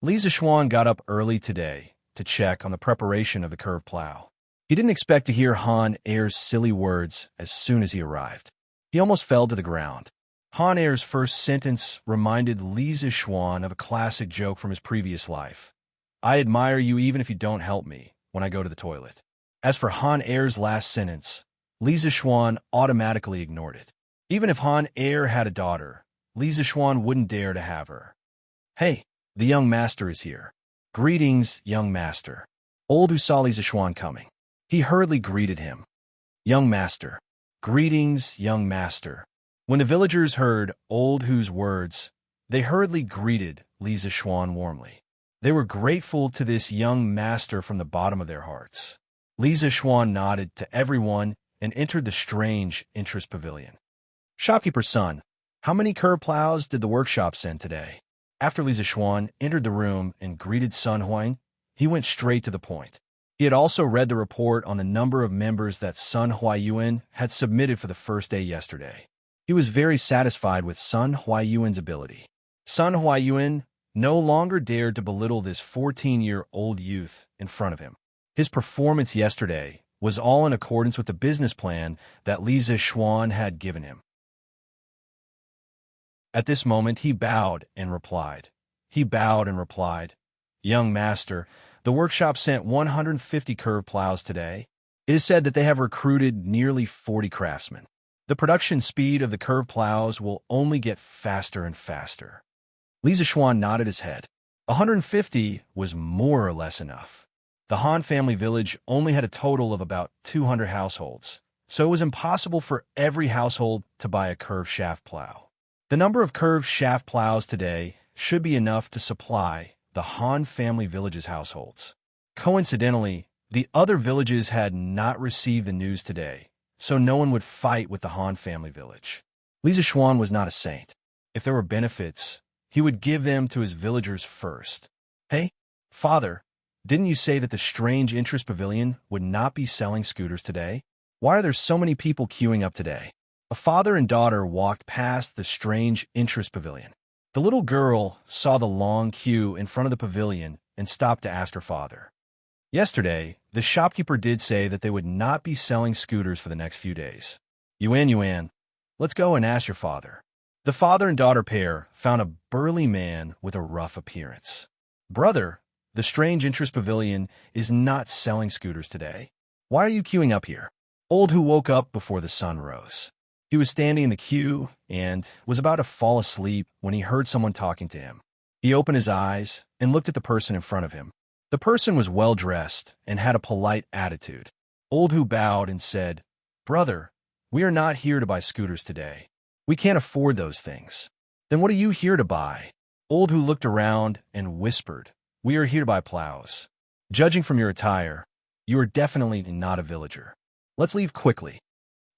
Li Zishuan got up early today to check on the preparation of the curved plow. He didn't expect to hear Han Air's silly words as soon as he arrived. He almost fell to the ground. Han Air's first sentence reminded Li Zishuan of a classic joke from his previous life. I admire you even if you don't help me when I go to the toilet. As for Han Air's last sentence, Li Zishuan automatically ignored it. Even if Han Air had a daughter, Li Zishuan wouldn't dare to have her. Hey, the young master is here. Greetings, young master. Old who saw Li Zishuan coming. He hurriedly greeted him. Young master. Greetings, young master. When the villagers heard Old Hu's words, they hurriedly greeted Li Zishuan warmly. They were grateful to this young master from the bottom of their hearts. Li Zishuan nodded to everyone and entered the Strange Interest Pavilion. Shopkeeper's son, how many curved plows did the workshop send today? After Li Zishuan entered the room and greeted Sun Huang, he went straight to the point. He had also read the report on the number of members that Sun Huayuan had submitted for the first day yesterday. He was very satisfied with Sun Huayuan's ability. Sun Huayuan no longer dared to belittle this 14-year-old youth in front of him. His performance yesterday was all in accordance with the business plan that Li Zishuan had given him. At this moment, he bowed and replied. Young master, the workshop sent 150 curved plows today. It is said that they have recruited nearly 40 craftsmen. The production speed of the curved plows will only get faster and faster. Li Zishuan nodded his head. 150 was more or less enough. The Han family village only had a total of about 200 households, so it was impossible for every household to buy a curved shaft plow. The number of curved shaft plows today should be enough to supply the Han family village's households. Coincidentally, the other villages had not received the news today, so no one would fight with the Han family village. Li Zishuan was not a saint. If there were benefits, he would give them to his villagers first. Hey, father, didn't you say that the Strange Interest Pavilion would not be selling scooters today? Why are there so many people queuing up today? A father and daughter walked past the Strange Interest Pavilion. The little girl saw the long queue in front of the pavilion and stopped to ask her father. Yesterday, the shopkeeper did say that they would not be selling scooters for the next few days. Yuan, let's go and ask your father. The father and daughter pair found a burly man with a rough appearance. Brother, the Strange Interest Pavilion is not selling scooters today. Why are you queuing up here? Old who woke up before the sun rose. He was standing in the queue and was about to fall asleep when he heard someone talking to him. He opened his eyes and looked at the person in front of him. The person was well-dressed and had a polite attitude. Old who bowed and said, Brother, we are not here to buy scooters today. We can't afford those things. Then what are you here to buy? Old who looked around and whispered, We are here to buy plows. Judging from your attire, you are definitely not a villager. Let's leave quickly.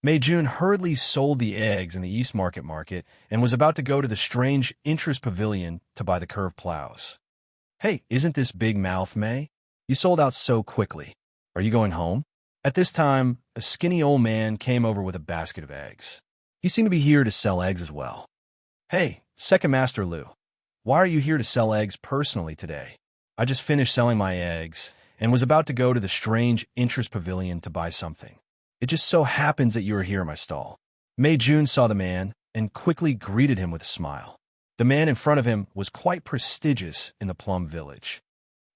Mei Jun hurriedly sold the eggs in the East Market and was about to go to the Strange Interest Pavilion to buy the curved plows. Hey, isn't this big mouth, Mei? You sold out so quickly. Are you going home? At this time, a skinny old man came over with a basket of eggs. He seemed to be here to sell eggs as well. Hey, Second Master Lu, why are you here to sell eggs personally today? I just finished selling my eggs and was about to go to the Strange Interest Pavilion to buy something. It just so happens that you are here in my stall. Mei Jun saw the man and quickly greeted him with a smile. The man in front of him was quite prestigious in the Plum Village.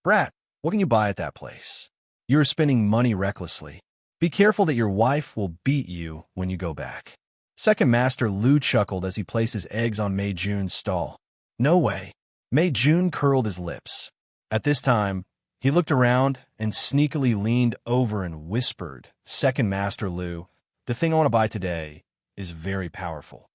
"Brat, what can you buy at that place? You are spending money recklessly. Be careful that your wife will beat you when you go back." Second Master Lu chuckled as he placed his eggs on Mei Jun's stall. "No way." Mei Jun curled his lips. At this time, he looked around and sneakily leaned over and whispered, "Second Master Lu, the thing I want to buy today is very powerful.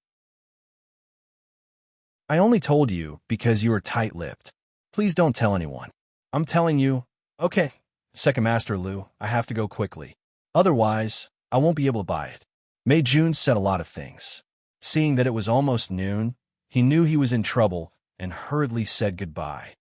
I only told you because you are tight-lipped. Please don't tell anyone. I'm telling you." "Okay, Second Master Lu, I have to go quickly. Otherwise, I won't be able to buy it." Mei Jun said a lot of things. Seeing that it was almost noon, he knew he was in trouble and hurriedly said goodbye.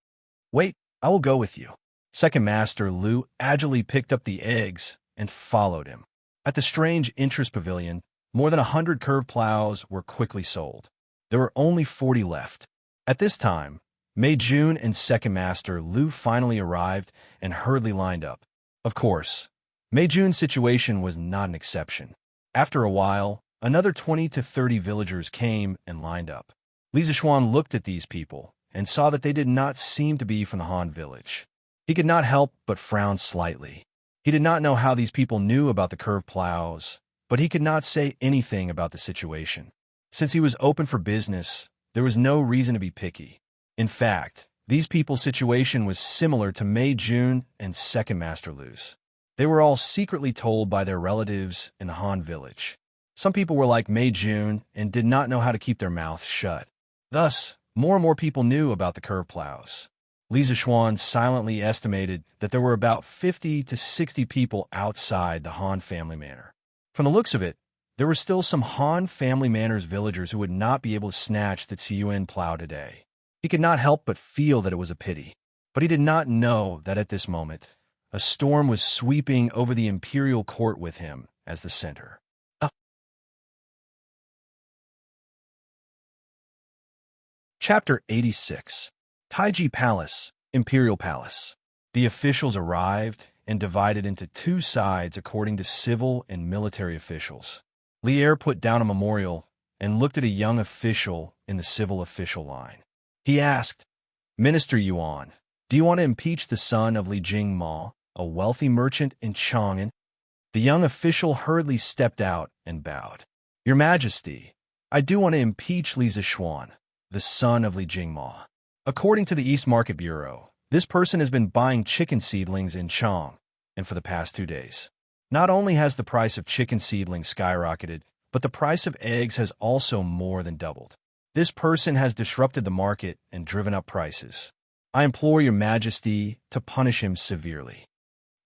"Wait, I will go with you." Second Master Lu agilely picked up the eggs and followed him. At the strange interest pavilion, more than 100 curved plows were quickly sold. There were only 40 left. At this time, Mei Jun and Second Master Lu finally arrived and hurriedly lined up. Of course, Mei Jun's situation was not an exception. After a while, another 20 to 30 villagers came and lined up. Li Zixuan looked at these people and saw that they did not seem to be from the Han village. He could not help but frown slightly. He did not know how these people knew about the curved plows, but he could not say anything about the situation. Since he was open for business, there was no reason to be picky. In fact, these people's situation was similar to Mei Jun and Second Master Lu's. They were all secretly told by their relatives in the Han village. Some people were like Mei Jun and did not know how to keep their mouths shut. Thus, more and more people knew about the curved plows. Li Zixuan silently estimated that there were about 50 to 60 people outside the Han family manor. From the looks of it, there were still some Han family manor's villagers who would not be able to snatch the Tiyuan plow today. He could not help but feel that it was a pity. But he did not know that at this moment, a storm was sweeping over the imperial court with him as the center. Chapter 86. Taiji Palace, Imperial Palace. The officials arrived and divided into two sides according to civil and military officials. Lier put down a memorial and looked at a young official in the civil official line. He asked, "Minister Yuan, do you want to impeach the son of Li Jingma, a wealthy merchant in Chang'an?" The young official hurriedly stepped out and bowed. "Your Majesty, I do want to impeach Li Zixuan, the son of Li Jingma. According to the East Market Bureau, this person has been buying chicken seedlings in Chang, and for the past 2 days. Not only has the price of chicken seedlings skyrocketed, but the price of eggs has also more than doubled. This person has disrupted the market and driven up prices. I implore your Majesty to punish him severely."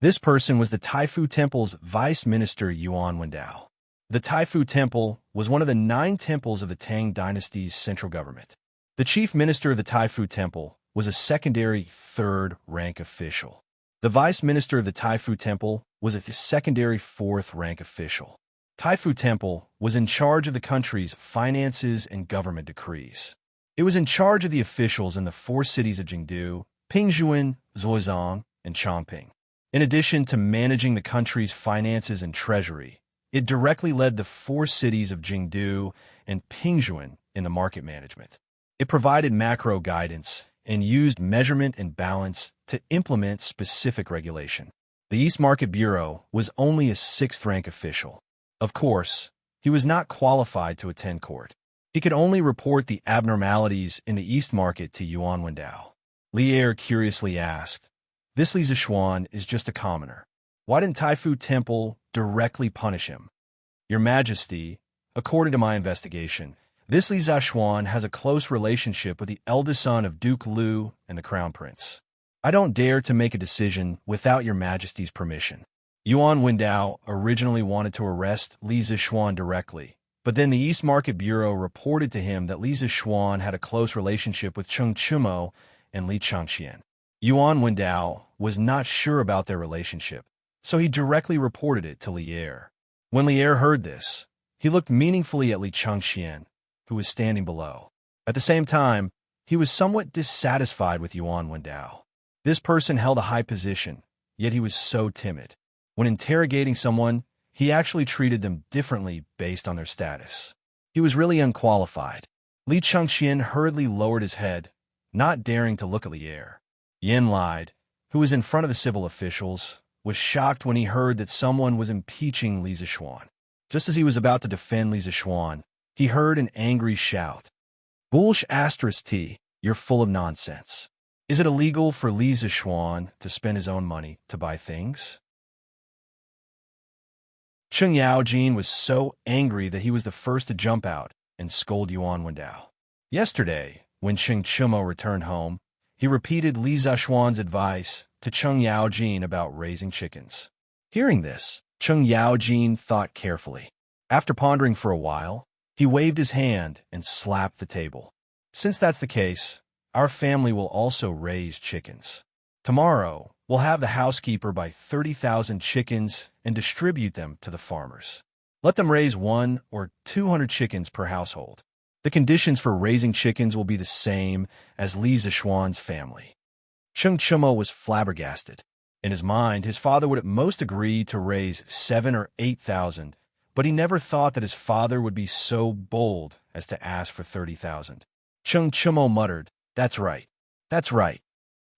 This person was the Taifu Temple's Vice Minister Yuan Wendao. The Taifu Temple was one of the 9 temples of the Tang Dynasty's central government. The chief minister of the Taifu Temple was a secondary 3rd-rank official. The vice minister of the Taifu Temple was a secondary 4th-rank official. Taifu Temple was in charge of the country's finances and government decrees. It was in charge of the officials in the 4 cities of Jingdu, Pingzhuan, Zuozang, and Chongping. In addition to managing the country's finances and treasury, it directly led the 4 cities of Jingdu and Pingzhuan in the market management. It provided macro guidance and used measurement and balance to implement specific regulation. The East Market Bureau was only a 6th-rank official. Of course, he was not qualified to attend court. He could only report the abnormalities in the East Market to Yuan Wendao. Lier curiously asked, "This Li Zixuan is just a commoner. Why didn't Taifu Temple directly punish him?" "Your Majesty, according to my investigation, this Li Zixuan has a close relationship with the eldest son of Duke Lu and the Crown Prince. I don't dare to make a decision without your Majesty's permission." Yuan Wendao originally wanted to arrest Li Zixuan directly, but then the East Market Bureau reported to him that Li Zixuan had a close relationship with Cheng Chumo and Li Changqian. Yuan Wendao was not sure about their relationship, so he directly reported it to Lier. When Lier heard this, he looked meaningfully at Li Changqian, who was standing below. At the same time, he was somewhat dissatisfied with Yuan Wendao. This person held a high position, yet he was so timid. When interrogating someone, he actually treated them differently based on their status. He was really unqualified. Li Chengxian hurriedly lowered his head, not daring to look at Li Er. Yin lied, who was in front of the civil officials, was shocked when he heard that someone was impeaching Li Zishuan. Just as he was about to defend Li Zishuan, he heard an angry shout. Bullsh asterisk T, you're full of nonsense. Is it illegal for Li Zishuan to spend his own money to buy things? Cheng Yaojin was so angry that he was the first to jump out and scold Yuan Wendao. Yesterday, when Cheng Chumo returned home, he repeated Li Zishuan's advice to Cheng Yaojin about raising chickens. Hearing this, Cheng Yaojin thought carefully. After pondering for a while, he waved his hand and slapped the table. Since that's the case, our family will also raise chickens. Tomorrow, we'll have the housekeeper buy 30,000 chickens and distribute them to the farmers. Let them raise 100 or 200 chickens per household. The conditions for raising chickens will be the same as Li Zishuan's family. Cheng Chumo was flabbergasted. In his mind, his father would at most agree to raise 7,000 or 8,000, but he never thought that his father would be so bold as to ask for 30,000. Cheng Chumo muttered, That's right. That's right.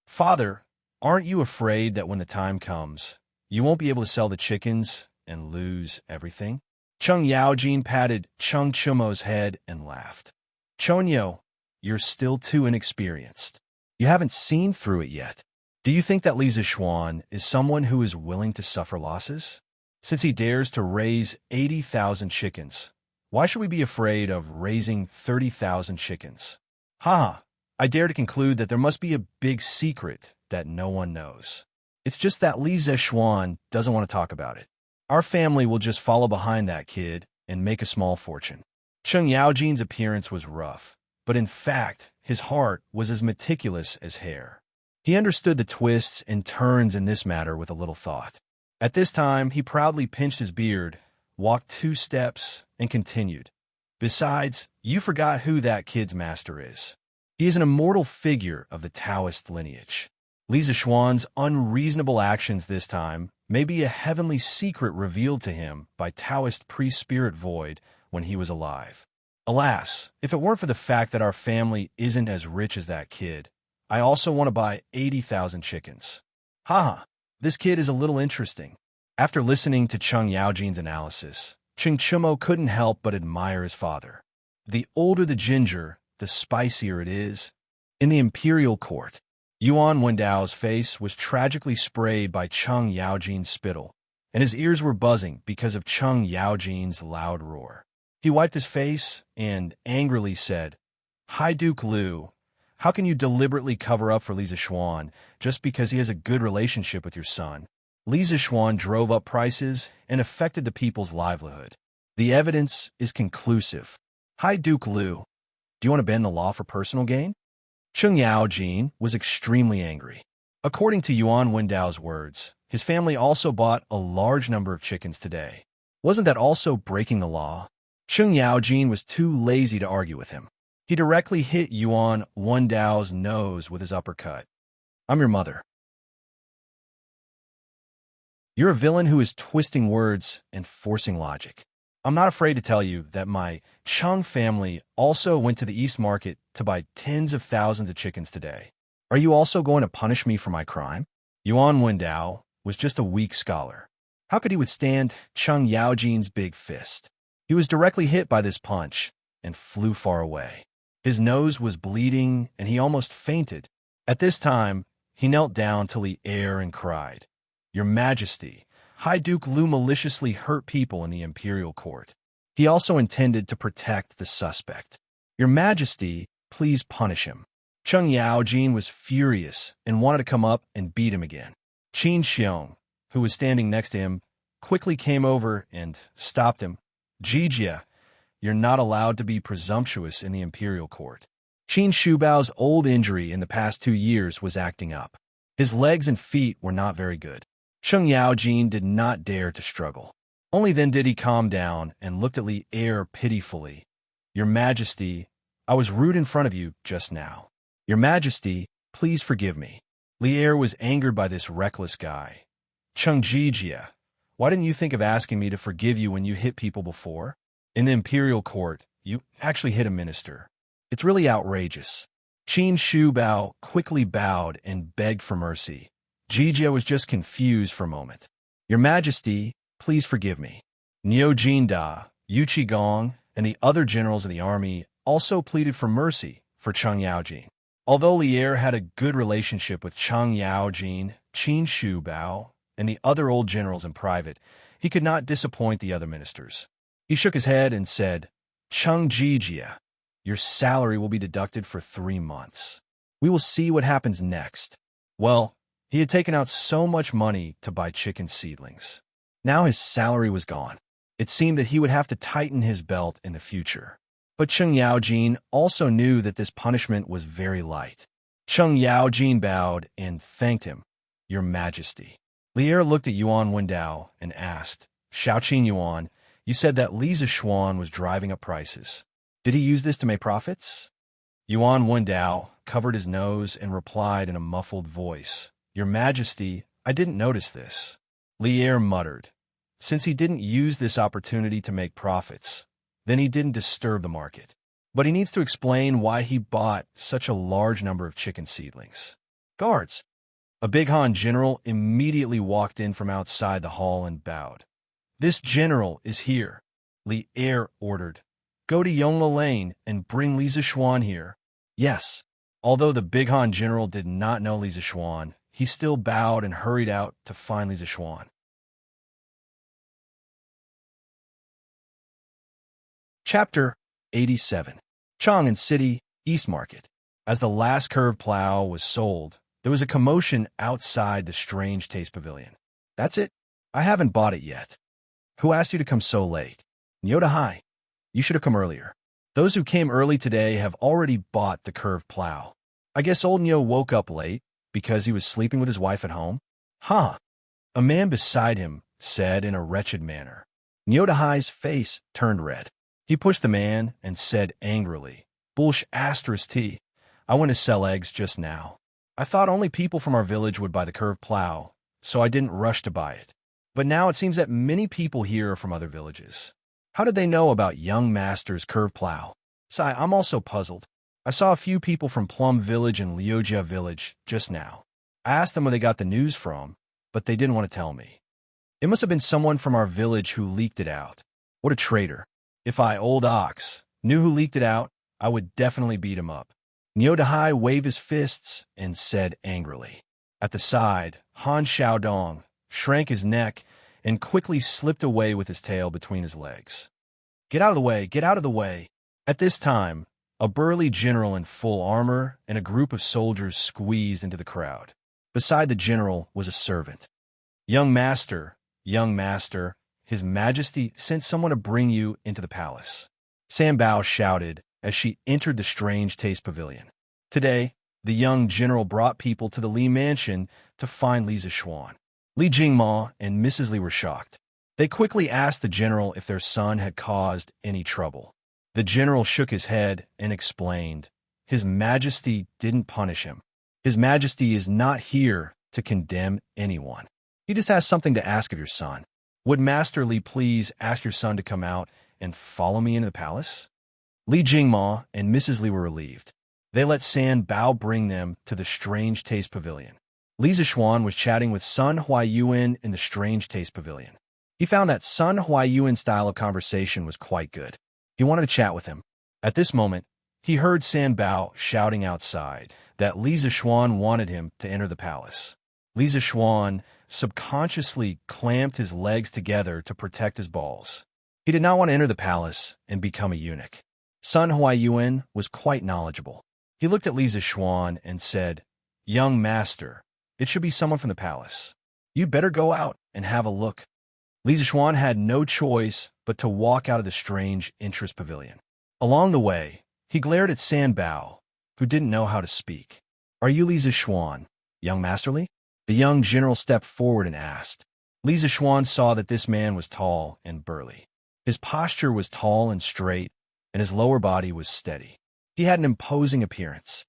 Father, aren't you afraid that when the time comes, you won't be able to sell the chickens and lose everything? Cheng Yaojin patted Cheng Chumo's head and laughed. Chonyo, you're still too inexperienced. You haven't seen through it yet. Do you think that Li Zishuan is someone who is willing to suffer losses? Since he dares to raise 80,000 chickens, why should we be afraid of raising 30,000 chickens? Ha! I dare to conclude that there must be a big secret that no one knows. It's just that Li Zishuan doesn't want to talk about it. Our family will just follow behind that kid and make a small fortune. Cheng Yaojin's appearance was rough, but in fact, his heart was as meticulous as hair. He understood the twists and turns in this matter with a little thought. At this time, he proudly pinched his beard, walked 2 steps, and continued. Besides, you forgot who that kid's master is. He is an immortal figure of the Taoist lineage. Li Zishuan's unreasonable actions this time may be a heavenly secret revealed to him by Taoist priest Spirit Void when he was alive. Alas, if it weren't for the fact that our family isn't as rich as that kid, I also want to buy 80,000 chickens. Haha, this kid is a little interesting. After listening to Cheng Yaojin's analysis, Cheng Chumo couldn't help but admire his father. The older the ginger, the spicier it is. In the imperial court, Yuan Wendao's face was tragically sprayed by Cheng Yaojin's spittle, and his ears were buzzing because of Cheng Yaojin's loud roar. He wiped his face and angrily said, High Duke Liu, how can you deliberately cover up for Li Zishuan just because he has a good relationship with your son? Li Zishuan drove up prices and affected the people's livelihood. The evidence is conclusive. High Duke Liu, do you want to bend the law for personal gain? Cheng Yaojin was extremely angry. According to Yuan Wendao's words, his family also bought a large number of chickens today. Wasn't that also breaking the law? Cheng Yaojin was too lazy to argue with him. He directly hit Yuan Wendao's nose with his uppercut. I'm your mother. You're a villain who is twisting words and forcing logic. I'm not afraid to tell you that my Cheng family also went to the East Market to buy tens of thousands of chickens today. Are you also going to punish me for my crime? Yuan Wendao was just a weak scholar. How could he withstand Cheng Yaojin's big fist? He was directly hit by this punch and flew far away. His nose was bleeding and he almost fainted. At this time, he knelt down to Li Er and cried, Your Majesty, High Duke Liu maliciously hurt people in the imperial court. He also intended to protect the suspect. Your Majesty, please punish him. Cheng Yaojin was furious and wanted to come up and beat him again. Qin Xiong, who was standing next to him, quickly came over and stopped him. Jijia, you're not allowed to be presumptuous in the imperial court. Qin Shubao's old injury in the past 2 years was acting up. His legs and feet were not very good. Cheng Yaojin did not dare to struggle. Only then did he calm down and looked at Li Er pitifully. Your Majesty, I was rude in front of you just now. Your Majesty, please forgive me. Li Er was angered by this reckless guy. Cheng Jijia, Why didn't you think of asking me to forgive you when you hit people before? In the imperial court, you actually hit a minister. It's really outrageous. Qin Shu Bao quickly bowed and begged for mercy. Jijia was just confused for a moment. Your Majesty, please forgive me. Niu Jinda, Yu Qigong, and the other generals of the army also pleaded for mercy for Cheng Yaojin. Although Lier had a good relationship with Cheng Yaojin, Qin Shu Bao, and the other old generals in private, he could not disappoint the other ministers. He shook his head and said, Cheng Jijia, your salary will be deducted for 3 months. We will see what happens next. Well, he had taken out so much money to buy chicken seedlings. Now his salary was gone. It seemed that he would have to tighten his belt in the future. But Cheng Yaojin also knew that this punishment was very light. Cheng Yaojin bowed and thanked him, Your Majesty. Lier looked at Yuan Wendao and asked, Shaoqin Yuan, you said that Li Zishuan was driving up prices. Did he use this to make profits? Yuan Wendao covered his nose and replied in a muffled voice, Your Majesty, I didn't notice this. Lier muttered, Since he didn't use this opportunity to make profits, then he didn't disturb the market. But he needs to explain why he bought such a large number of chicken seedlings. Guards! A big Han general immediately walked in from outside the hall and bowed. This general is here, Li Er ordered. Go to Yongla Lane and bring Li Zishuan here. Yes. Although the big Han general did not know Li Zishuan, he still bowed and hurried out to find Li Zishuan. Chapter 87. Chang'an City, East Market. As the last curved plow was sold, there was a commotion outside the Strange Taste Pavilion. That's it? I haven't bought it yet. Who asked you to come so late? Nyota Hai. You should have come earlier. Those who came early today have already bought the curved plow. I guess old Nyo woke up late because he was sleeping with his wife at home. Huh. A man beside him said in a wretched manner. Nyota Hai's face turned red. He pushed the man and said angrily, Bullsh asterisk T. I went to sell eggs just now. I thought only people from our village would buy the curved plow, so I didn't rush to buy it. But now it seems that many people here are from other villages. How did they know about young master's curved plow? Sai, I'm also puzzled. I saw a few people from Plum Village and Liujia Village just now. I asked them where they got the news from, but they didn't want to tell me. It must have been someone from our village who leaked it out. What a traitor. If I, Old Ox, knew who leaked it out, I would definitely beat him up. Nyodahai waved his fists and said angrily. At the side, Han Xiaodong shrank his neck and quickly slipped away with his tail between his legs. Get out of the way, get out of the way. At this time, a burly general in full armor and a group of soldiers squeezed into the crowd. Beside the general was a servant. Young master, His Majesty sent someone to bring you into the palace. San Bao shouted as she entered the Strange Taste Pavilion. Today, the young general brought people to the Li Mansion to find Li Zishuan. Li Jingma and Mrs. Li were shocked. They quickly asked the general if their son had caused any trouble. The general shook his head and explained, His Majesty didn't punish him. His Majesty is not here to condemn anyone. He just has something to ask of your son. Would Master Li please ask your son to come out and follow me into the palace? Li Jingma and Mrs. Li were relieved. They let San Bao bring them to the Strange Taste Pavilion. Li Zishuan was chatting with Sun Huayuan in the Strange Taste Pavilion. He found that Sun Huayuan's style of conversation was quite good. He wanted to chat with him. At this moment, he heard San Bao shouting outside that Li Zishuan wanted him to enter the palace. Li Zishuan subconsciously clamped his legs together to protect his balls. He did not want to enter the palace and become a eunuch. Sun Huayuan was quite knowledgeable. He looked at Li Zishuan and said, Young master, it should be someone from the palace. You'd better go out and have a look. Li Zishuan had no choice but to walk out of the Strange Interest Pavilion. Along the way, he glared at San Bao, who didn't know how to speak. Are you Li Zishuan, young Master Li? The young general stepped forward and asked. Li Zishuan saw that this man was tall and burly. His posture was tall and straight, and his lower body was steady. He had an imposing appearance.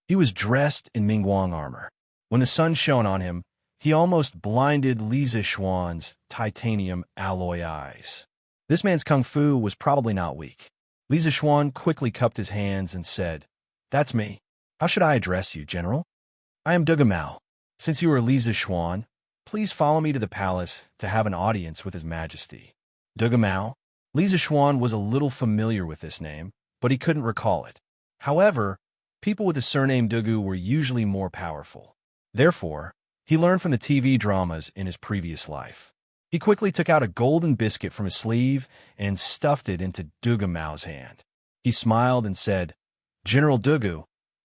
He was dressed in Mingguang armor. When the sun shone on him, He almost blinded Li Zixuan's titanium alloy eyes. This man's kung fu was probably not weak. Li Zixuan quickly cupped his hands and said, "That's me. How should I address you, General?" "I am Mao. Since you are Li Zixuan, please follow me to the palace to have an audience with His Majesty." Mao? Li Zixuan was a little familiar with this name, but he couldn't recall it. However, people with the surname Dugu were usually more powerful. Therefore, he learned from the TV dramas in his previous life. He quickly took out a golden biscuit from his sleeve and stuffed it into Mao's hand. He smiled and said, "General Dugu,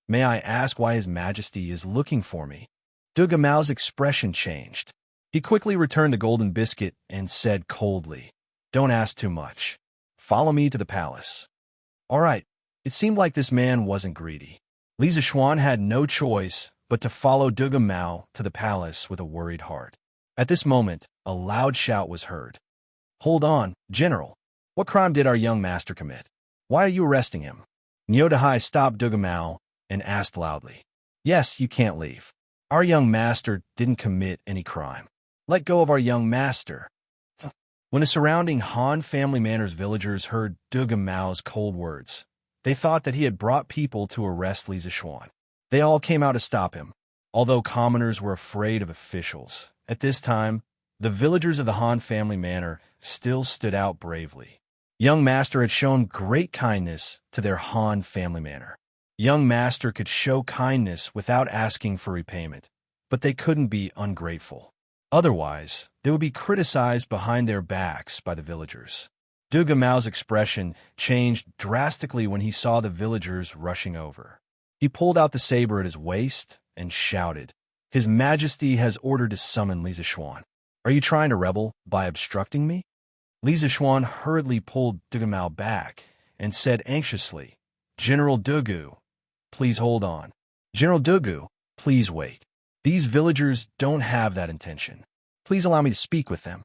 may I ask why His Majesty is looking for me?" Mao's expression changed. He quickly returned the golden biscuit and said coldly, "Don't ask too much. Follow me to the palace." All right. It seemed like this man wasn't greedy. Li Zixuan had no choice but to follow Mao to the palace with a worried heart. At this moment, a loud shout was heard. "Hold on, General. What crime did our young master commit? Why are you arresting him?" Niodahai stopped Mao and asked loudly. "Yes, you can't leave. Our young master didn't commit any crime. Let go of our young master." When the surrounding Han family manor's villagers heard Mao's cold words, they thought that he had brought people to arrest Li Zixuan. They all came out to stop him. Although commoners were afraid of officials, at this time, the villagers of the Han family manor still stood out bravely. Young Master had shown great kindness to their Han family manor. Young Master could show kindness without asking for repayment, but they couldn't be ungrateful. Otherwise, they would be criticized behind their backs by the villagers. Mao's expression changed drastically when he saw the villagers rushing over. He pulled out the saber at his waist and shouted, "His Majesty has ordered to summon Li Zixuan. Are you trying to rebel by obstructing me?" Li Zixuan hurriedly pulled Mao back and said anxiously, "General Dugu, please hold on. General Dugu, please wait. These villagers don't have that intention. Please allow me to speak with them."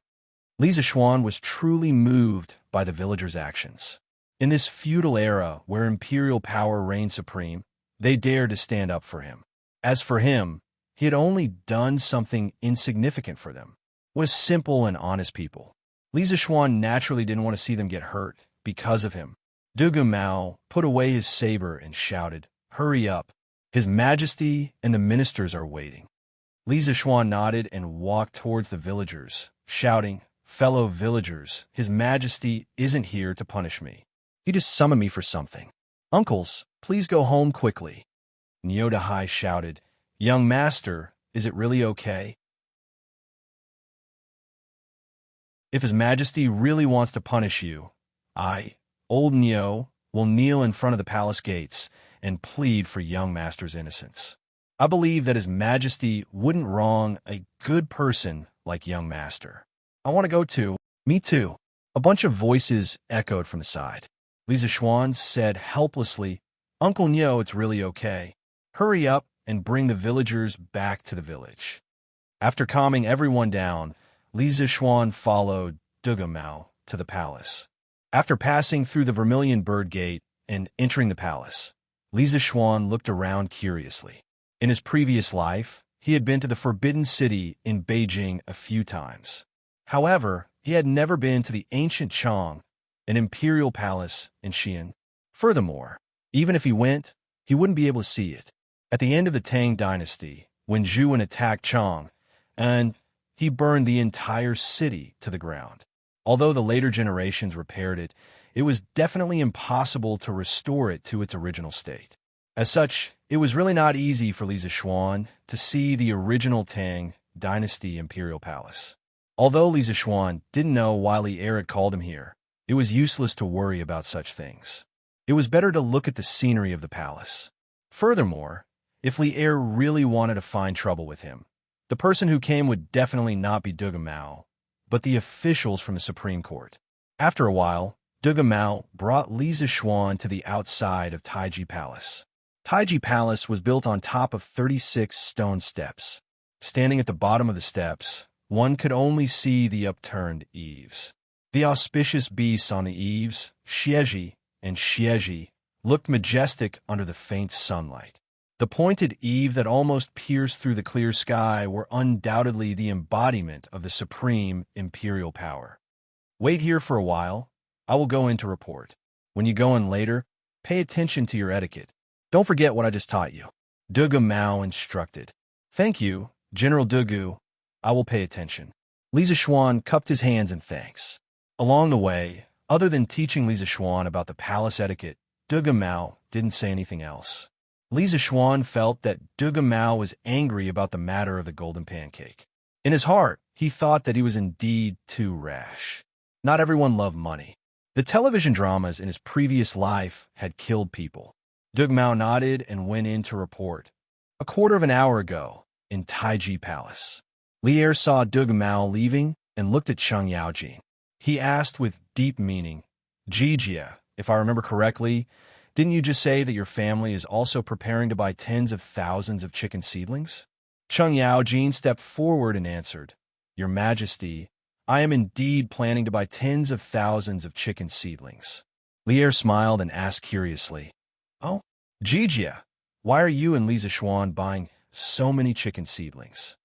Li Zixuan was truly moved by the villagers' actions. In this feudal era where imperial power reigned supreme, they dared to stand up for him. As for him, he had only done something insignificant for them. Was simple and honest people. Li Zixuan naturally didn't want to see them get hurt because of him. Mao put away his saber and shouted, "Hurry up. His Majesty and the ministers are waiting." Li Zixuan nodded and walked towards the villagers, shouting, "Fellow villagers, His Majesty isn't here to punish me. He just summoned me for something. Uncles, please go home quickly." Niodahai shouted, "Young Master, is it really okay? If His Majesty really wants to punish you, I, old Nio, will kneel in front of the palace gates and plead for young Master's innocence. I believe that His Majesty wouldn't wrong a good person like young Master. I want to go too." "Me too." A bunch of voices echoed from the side. Li Zixuan said helplessly, "Uncle Nio, it's really okay. Hurry up and bring the villagers back to the village." After calming everyone down, Li Zixuan followed Mao to the palace. After passing through the Vermilion Bird Gate and entering the palace, Li Zixuan looked around curiously. In his previous life, he had been to the Forbidden City in Beijing a few times. However, he had never been to the ancient Chang, an imperial palace in Xi'an. Furthermore, even if he went, he wouldn't be able to see it. At the end of the Tang Dynasty, when Zhuan attacked Chang, and he burned the entire city to the ground. Although the later generations repaired it, it was definitely impossible to restore it to its original state. As such, it was really not easy for Li Zixuan to see the original Tang Dynasty imperial palace. Although Li Zixuan didn't know why Li Er had called him here, it was useless to worry about such things. It was better to look at the scenery of the palace. Furthermore, if Li Er really wanted to find trouble with him, the person who came would definitely not be Mao, but the officials from the Supreme Court. After a while, Mao brought Li Zixuan to the outside of Taiji Palace. Taiji Palace was built on top of 36 stone steps. Standing at the bottom of the steps, one could only see the upturned eaves. The auspicious beasts on the eaves, Xieji and Xieji, looked majestic under the faint sunlight. The pointed eave that almost pierced through the clear sky were undoubtedly the embodiment of the supreme imperial power. Wait here for a while. I will go in to report. When you go in later, pay attention to your etiquette. Don't forget what I just taught you. Dugu Mao instructed. Thank you, General Dugu. I will pay attention. Li Zishuan cupped his hands in thanks. Along the way, other than teaching Li Zishuan about the palace etiquette, Dugu Mao didn't say anything else. Li Zishuan felt that Dugu Mao was angry about the matter of the golden pancake. In his heart, he thought that he was indeed too rash. Not everyone loved money. The television dramas in his previous life had killed people. Dugu Mao nodded and went in to report. A quarter of an hour ago, in Taiji Palace. Lier saw Dugu Mao leaving and looked at Cheng Yaojin. He asked with deep meaning, Jijia, if I remember correctly, didn't you just say that your family is also preparing to buy tens of thousands of chicken seedlings? Cheng Yaojin stepped forward and answered, Your Majesty, I am indeed planning to buy tens of thousands of chicken seedlings. Lier smiled and asked curiously, Oh, Jijia, why are you and Li Zishuan buying so many chicken seedlings?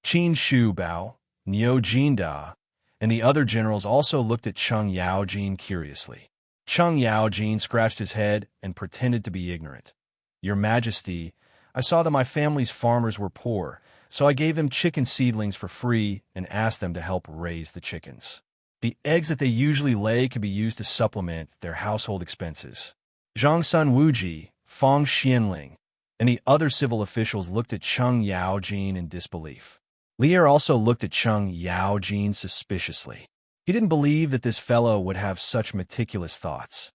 Qin Shu Bao, Niu Jinda, and the other generals also looked at Cheng Yaojin curiously. Cheng Yaojin scratched his head and pretended to be ignorant. Your Majesty, I saw that my family's farmers were poor, so I gave them chicken seedlings for free and asked them to help raise the chickens. The eggs that they usually lay could be used to supplement their household expenses. Zhang Sun Wuji, Fang Xianling, and the other civil officials looked at Cheng Yaojin in disbelief. Lier also looked at Cheng Yaojin suspiciously. He didn't believe that this fellow would have such meticulous thoughts.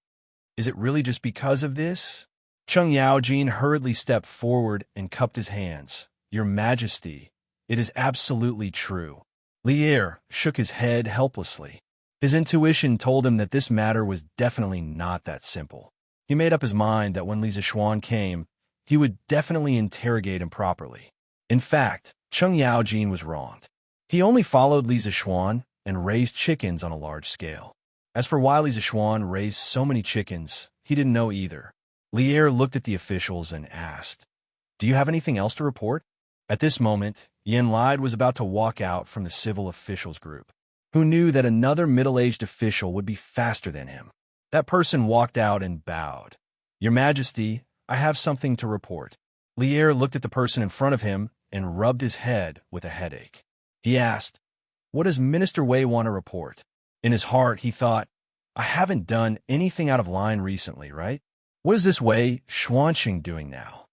Is it really just because of this? Cheng Yaojin hurriedly stepped forward and cupped his hands. Your Majesty, it is absolutely true. Lier shook his head helplessly. His intuition told him that this matter was definitely not that simple. He made up his mind that when Li Zishuan came, he would definitely interrogate him properly. In fact, Cheng Yaojin was wronged. He only followed Li Zishuan and raised chickens on a large scale. As for why Li Zishuan raised so many chickens, he didn't know either. Lier looked at the officials and asked, Do you have anything else to report? At this moment, Yen Lide was about to walk out from the civil officials group, who knew that another middle-aged official would be faster than him. That person walked out and bowed. Your Majesty, I have something to report. Lier looked at the person in front of him and rubbed his head with a headache. He asked, What does Minister Wei want to report? In his heart, he thought, I haven't done anything out of line recently, right? What is this Wei Xuanqing doing now?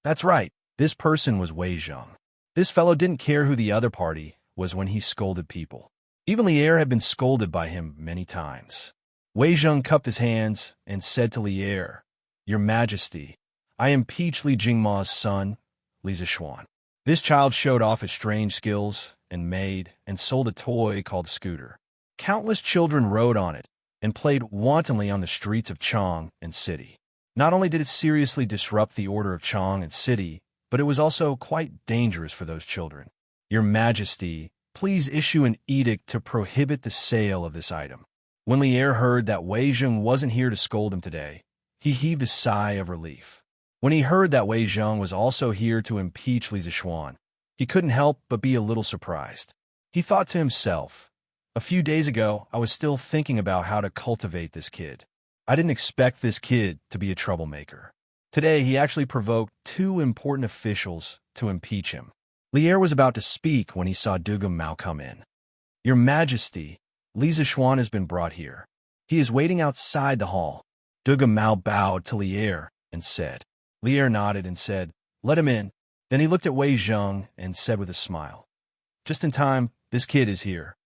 That's right, this person was Wei Zheng. This fellow didn't care who the other party was when he scolded people. Even Lier had been scolded by him many times. Wei Zheng cupped his hands and said to Lier, Your Majesty, I impeach Li Jingma's son, Li Zishuan. This child showed off his strange skills and made and sold a toy called a scooter. Countless children rode on it and played wantonly on the streets of Chang and City. Not only did it seriously disrupt the order of Chang and City, but it was also quite dangerous for those children. Your Majesty, please issue an edict to prohibit the sale of this item. When Lier heard that Wei Zheng wasn't here to scold him today, he heaved a sigh of relief. When he heard that Wei Zheng was also here to impeach Li Zishuan, he couldn't help but be a little surprised. He thought to himself, A few days ago, I was still thinking about how to cultivate this kid. I didn't expect this kid to be a troublemaker. Today, he actually provoked two important officials to impeach him. Lier was about to speak when he saw Dugu Mao come in. Your Majesty, Li Zishuan has been brought here. He is waiting outside the hall. Dugu Mao bowed to Lier and said. Lier nodded and said, Let him in. Then he looked at Wei Zheng and said with a smile, Just in time, this kid is here.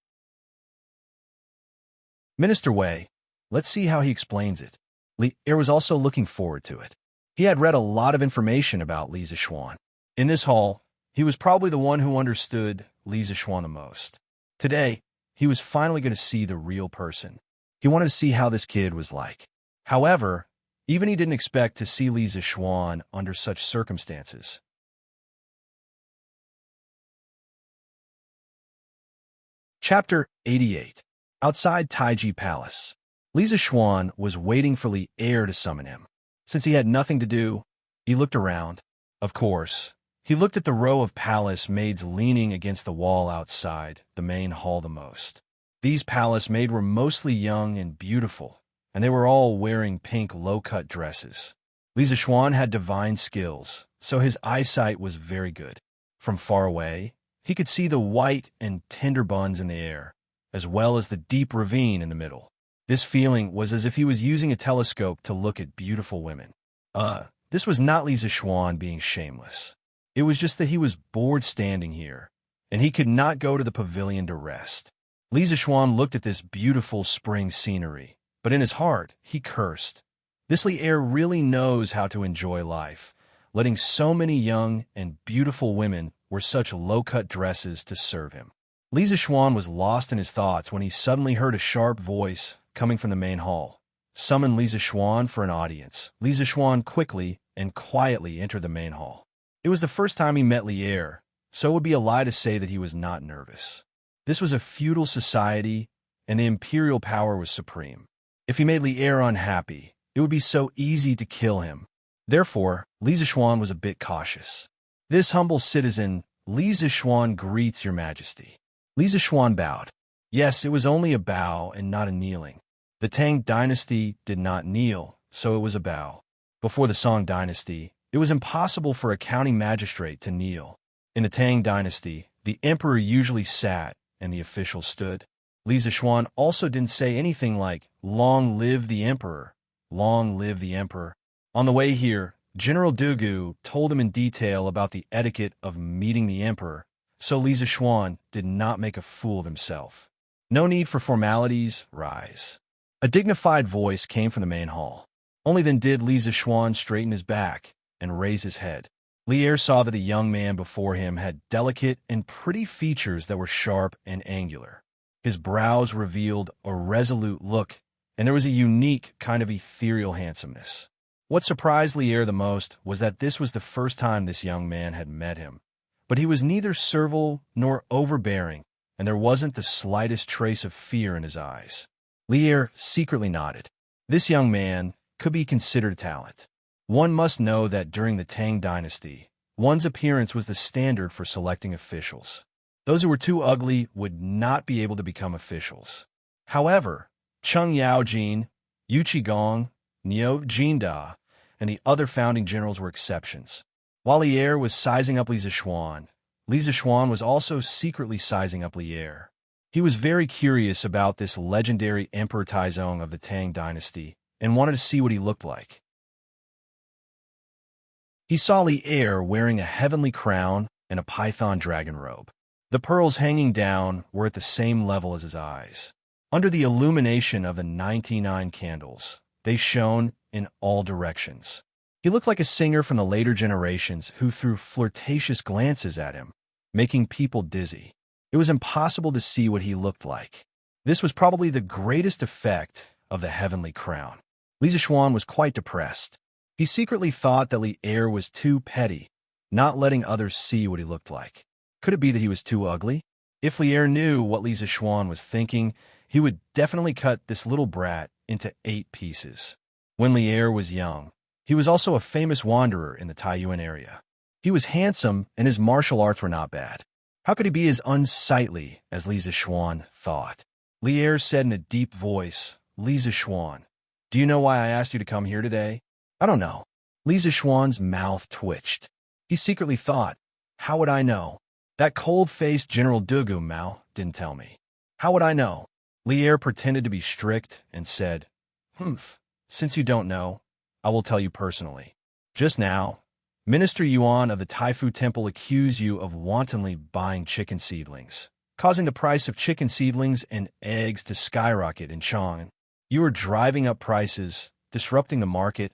Minister Wei, let's see how he explains it. Lier was also looking forward to it. He had read a lot of information about Li Zishuan. In this hall, he was probably the one who understood Li Zishuan the most. Today, he was finally going to see the real person. He wanted to see how this kid was like. However, even he didn't expect to see Li Zishuan under such circumstances. Chapter 88. Outside Taiji Palace. Li Zishuan was waiting for Lier to summon him. Since he had nothing to do, he looked around. Of course, he looked at the row of palace maids leaning against the wall outside the main hall the most. These palace maids were mostly young and beautiful, and they were all wearing pink low-cut dresses. Li Zishuan had divine skills, so his eyesight was very good. From far away, he could see the white and tender buns in the air, as well as the deep ravine in the middle. This feeling was as if he was using a telescope to look at beautiful women. This was not Li Zishuan being shameless. It was just that he was bored standing here, and he could not go to the pavilion to rest. Li Zishuan looked at this beautiful spring scenery, but in his heart, he cursed. This Li Er really knows how to enjoy life, letting so many young and beautiful women wear such low-cut dresses to serve him. Li Zishuan was lost in his thoughts when he suddenly heard a sharp voice coming from the main hall. Summon Li Zishuan for an audience. Li Zishuan quickly and quietly entered the main hall. It was the first time he met Li Er, so it would be a lie to say that he was not nervous. This was a feudal society, and the imperial power was supreme. If he made Li Er unhappy, it would be so easy to kill him. Therefore, Li Zishuan was a bit cautious. This humble citizen, Li Zishuan, greets your majesty. Li Zishuan bowed. Yes, it was only a bow and not a kneeling. The Tang Dynasty did not kneel, so it was a bow. Before the Song Dynasty, it was impossible for a county magistrate to kneel. In the Tang Dynasty, the emperor usually sat and the officials stood. Li Zishuan also didn't say anything like, "Long live the emperor, long live the emperor." On the way here, General Dugu told him in detail about the etiquette of meeting the emperor, so Li Zishuan did not make a fool of himself. No need for formalities, rise. A dignified voice came from the main hall. Only then did Li Zishuan straighten his back and raise his head. Li Er saw that the young man before him had delicate and pretty features that were sharp and angular. His brows revealed a resolute look, and there was a unique kind of ethereal handsomeness. What surprised Li Er the most was that this was the first time this young man had met him. But he was neither servile nor overbearing, and there wasn't the slightest trace of fear in his eyes. Li Er secretly nodded. This young man could be considered a talent. One must know that during the Tang Dynasty, one's appearance was the standard for selecting officials. Those who were too ugly would not be able to become officials. However, Cheng Yaojin, Yu Qigong, Niu Jinda, and the other founding generals were exceptions. While Li Er was sizing up Li Zishuan was also secretly sizing up Li Er. He was very curious about this legendary Emperor Taizong of the Tang Dynasty and wanted to see what he looked like. He saw Li Er wearing a heavenly crown and a python dragon robe. The pearls hanging down were at the same level as his eyes. Under the illumination of the 99 candles, they shone in all directions. He looked like a singer from the later generations who threw flirtatious glances at him, making people dizzy. It was impossible to see what he looked like. This was probably the greatest effect of the heavenly crown. Li Zishuan was quite depressed. He secretly thought that Li Er was too petty, not letting others see what he looked like. Could it be that he was too ugly? If Li Er knew what Li Zishuan was thinking, he would definitely cut this little brat into 8 pieces. When Li Er was young, he was also a famous wanderer in the Taiyuan area. He was handsome, and his martial arts were not bad. How could he be as unsightly as Li Zishuan thought? Li Er said in a deep voice, "Li Zishuan, do you know why I asked you to come here today?" "I don't know." Li Zishuan's mouth twitched. He secretly thought, "How would I know? That cold-faced General Dugu Mao didn't tell me. How would I know?" Li Er pretended to be strict and said, "Humph, since you don't know, I will tell you personally. Just now, Minister Yuan of the Taifu Temple accused you of wantonly buying chicken seedlings, causing the price of chicken seedlings and eggs to skyrocket in Chang'an. You were driving up prices, disrupting the market,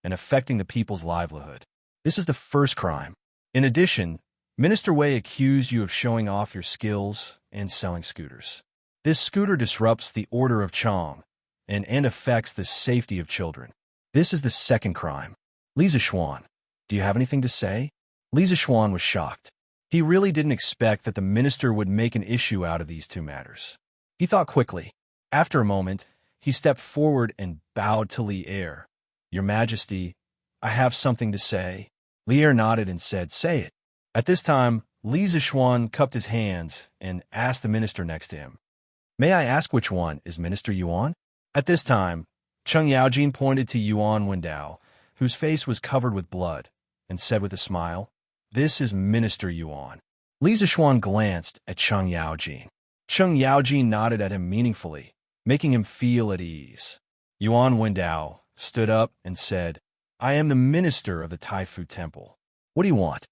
and affecting the people's livelihood. This is the first crime. In addition, Minister Wei accused you of showing off your skills and selling scooters. This scooter disrupts the order of Chang and affects the safety of children. This is the second crime. Li Zishuan, do you have anything to say?" Li Zishuan was shocked. He really didn't expect that the minister would make an issue out of these two matters. He thought quickly. After a moment, he stepped forward and bowed to Li Er. "Your Majesty, I have something to say. Lier nodded and said, say it. At this time, Li Zishuan cupped his hands and asked the minister next to him, may I ask which one is Minister Yuan? At this time, Cheng Yaojin pointed to Yuan Wendao, whose face was covered with blood, and said with a smile, this is Minister Yuan. Li Zishuan glanced at Cheng Yaojin. Cheng Yaojin nodded at him meaningfully, making him feel at ease. Yuan Wendao stood up and said, I am the minister of the Taifu Temple. What do you want?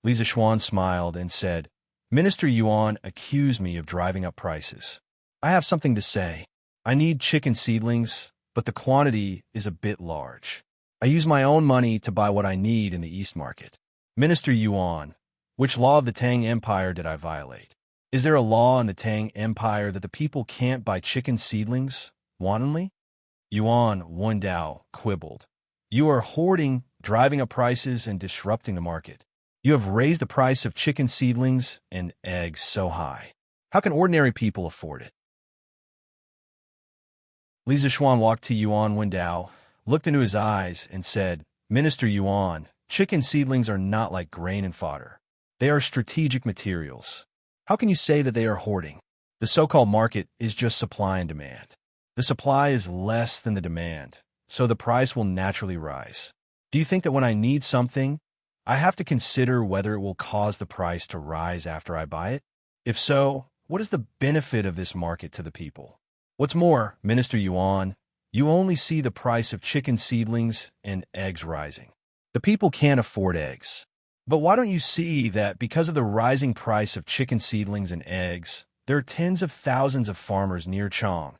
Li Zishuan smiled and said, Minister Yuan accused me of driving up prices. I have something to say. I need chicken seedlings, but the quantity is a bit large. I use my own money to buy what I need in the East Market. Minister Yuan, which law of the Tang Empire did I violate? Is there a law in the Tang Empire that the people can't buy chicken seedlings wantonly? Yuan Wendao quibbled. You are hoarding, driving up prices, and disrupting the market. You have raised the price of chicken seedlings and eggs so high. How can ordinary people afford it? Li Zishuan walked to Yuan Wendao, looked into his eyes, and said, Minister Yuan, chicken seedlings are not like grain and fodder. They are strategic materials. How can you say that they are hoarding? The so-called market is just supply and demand. The supply is less than the demand, so the price will naturally rise. Do you think that when I need something, I have to consider whether it will cause the price to rise after I buy it? If so, what is the benefit of this market to the people? What's more, Minister Yuan, you only see the price of chicken seedlings and eggs rising. The people can't afford eggs. But why don't you see that because of the rising price of chicken seedlings and eggs, there are tens of thousands of farmers near Chang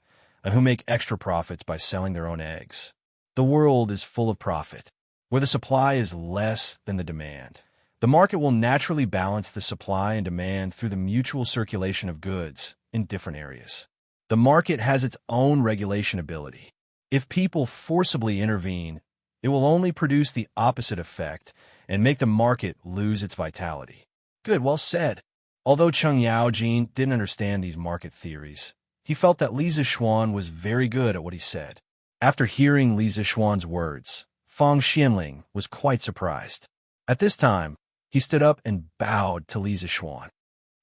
who make extra profits by selling their own eggs? The world is full of profit. Where the supply is less than the demand, the market will naturally balance the supply and demand through the mutual circulation of goods in different areas. The market has its own regulation ability. If people forcibly intervene, it will only produce the opposite effect and make the market lose its vitality. Good, well said. Although Cheng Yaojin didn't understand these market theories, he felt that Li Zishuan was very good at what he said. After hearing Li Zishuan's words, Fang Xianling was quite surprised. At this time, he stood up and bowed to Li Zishuan.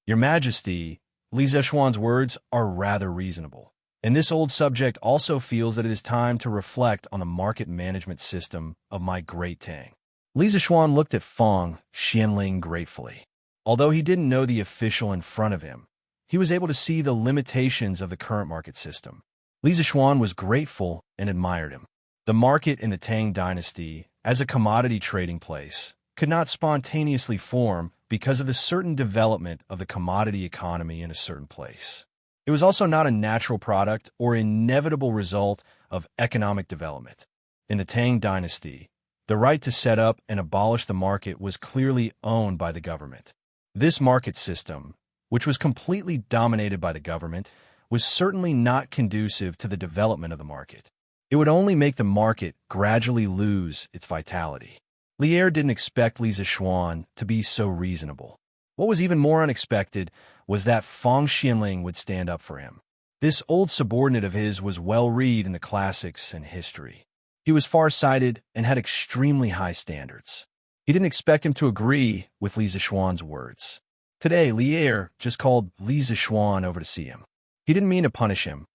Your Majesty, Li Zishuan's words are rather reasonable, and this old subject also feels that it is time to reflect on the market management system of my great Tang. Li Zishuan looked at Fang Xianling gratefully. Although he didn't know the official in front of him, he was able to see the limitations of the current market system. Li Zishuan was grateful and admired him. The market in the Tang Dynasty, as a commodity trading place, could not spontaneously form because of the certain development of the commodity economy in a certain place. It was also not a natural product or inevitable result of economic development. In the Tang Dynasty, the right to set up and abolish the market was clearly owned by the government. This market system, which was completely dominated by the government, was certainly not conducive to the development of the market. It would only make the market gradually lose its vitality. Lier didn't expect Li Zishuan to be so reasonable. What was even more unexpected was that Fang Xianling would stand up for him. This old subordinate of his was well-read in the classics and history. He was far-sighted and had extremely high standards. He didn't expect him to agree with Li Zishuan's words. Today, Lier just called Li Zishuan over to see him. He didn't mean to punish him,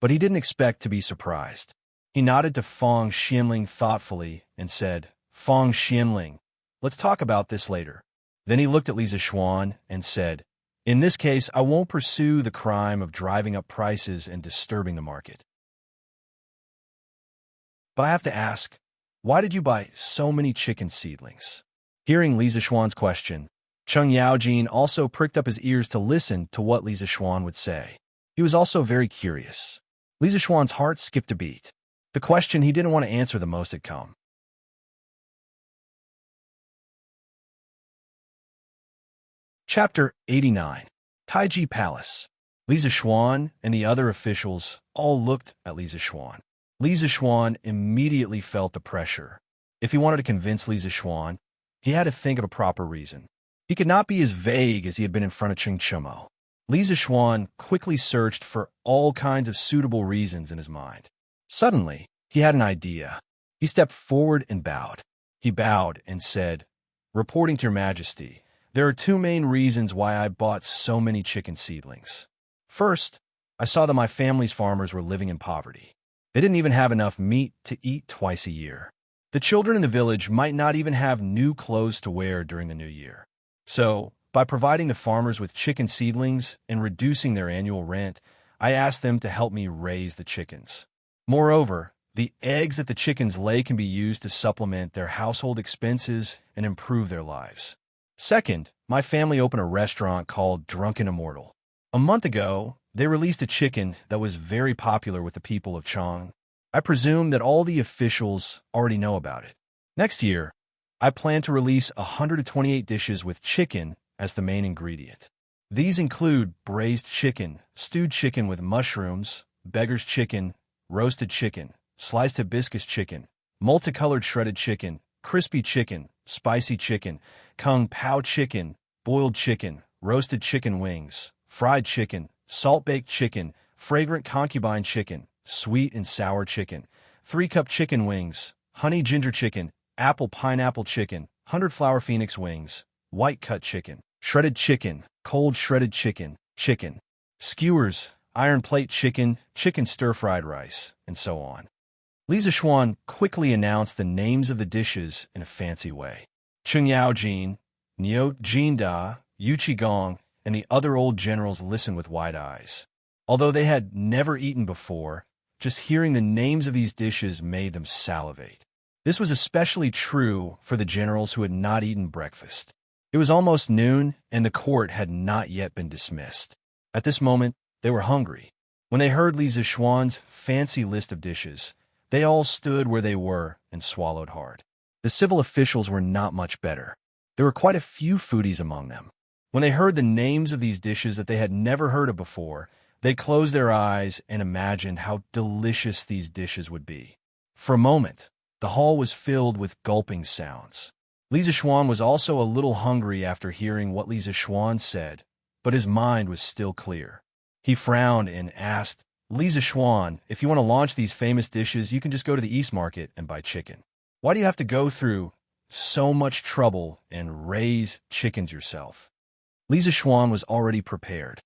but he didn't expect to be surprised. He nodded to Fang Xianling thoughtfully and said, Fang Xianling, let's talk about this later. Then he looked at Li Zishuan and said, in this case, I won't pursue the crime of driving up prices and disturbing the market. But I have to ask, why did you buy so many chicken seedlings? Hearing Li Zishuan's question, Cheng Yaojin also pricked up his ears to listen to what Li Zishuan would say. He was also very curious. Li Zishuan's heart skipped a beat. The question he didn't want to answer the most had come. Chapter 89. Taiji Palace. Li Zishuan and the other officials all looked at Li Zishuan. Li Zishuan immediately felt the pressure. If he wanted to convince Li Zishuan, he had to think of a proper reason. He could not be as vague as he had been in front of Ching Chumo. Li Zishuan quickly searched for all kinds of suitable reasons in his mind. Suddenly, he had an idea. He stepped forward and bowed. He bowed and said, "Reporting to Your Majesty, there are two main reasons why I bought so many chicken seedlings. First, I saw that my family's farmers were living in poverty. They didn't even have enough meat to eat twice a year. The children in the village might not even have new clothes to wear during the new year. So, by providing the farmers with chicken seedlings and reducing their annual rent, I asked them to help me raise the chickens. Moreover, the eggs that the chickens lay can be used to supplement their household expenses and improve their lives. Second, my family opened a restaurant called Drunken Immortal. A month ago, they released a chicken that was very popular with the people of Chang. I presume that all the officials already know about it. Next year, I plan to release 128 dishes with chicken as the main ingredient. These include braised chicken, stewed chicken with mushrooms, beggar's chicken, roasted chicken, sliced hibiscus chicken, multicolored shredded chicken, crispy chicken, spicy chicken, kung pao chicken, boiled chicken, roasted chicken wings, fried chicken, salt-baked chicken, fragrant concubine chicken, sweet and sour chicken, 3-cup chicken wings, honey ginger chicken, apple pineapple chicken, 100-flower phoenix wings, white cut chicken, shredded chicken, cold shredded chicken, chicken, skewers, iron plate chicken, chicken stir-fried rice, and so on. Li Zishuan quickly announced the names of the dishes in a fancy way. Cheng Yaojin, Niu Jinda, Yu Qigong, and the other old generals listened with wide eyes. Although they had never eaten before, just hearing the names of these dishes made them salivate. This was especially true for the generals who had not eaten breakfast. It was almost noon, and the court had not yet been dismissed. At this moment, they were hungry. When they heard Li Zishuan's fancy list of dishes, they all stood where they were and swallowed hard. The civil officials were not much better. There were quite a few foodies among them. When they heard the names of these dishes that they had never heard of before, they closed their eyes and imagined how delicious these dishes would be. For a moment, the hall was filled with gulping sounds. Li Zishuan was also a little hungry after hearing what Li Zishuan said, but his mind was still clear. He frowned and asked, "Li Zishuan, if you want to launch these famous dishes, you can just go to the East Market and buy chicken. Why do you have to go through so much trouble and raise chickens yourself?" Li Zishuan was already prepared.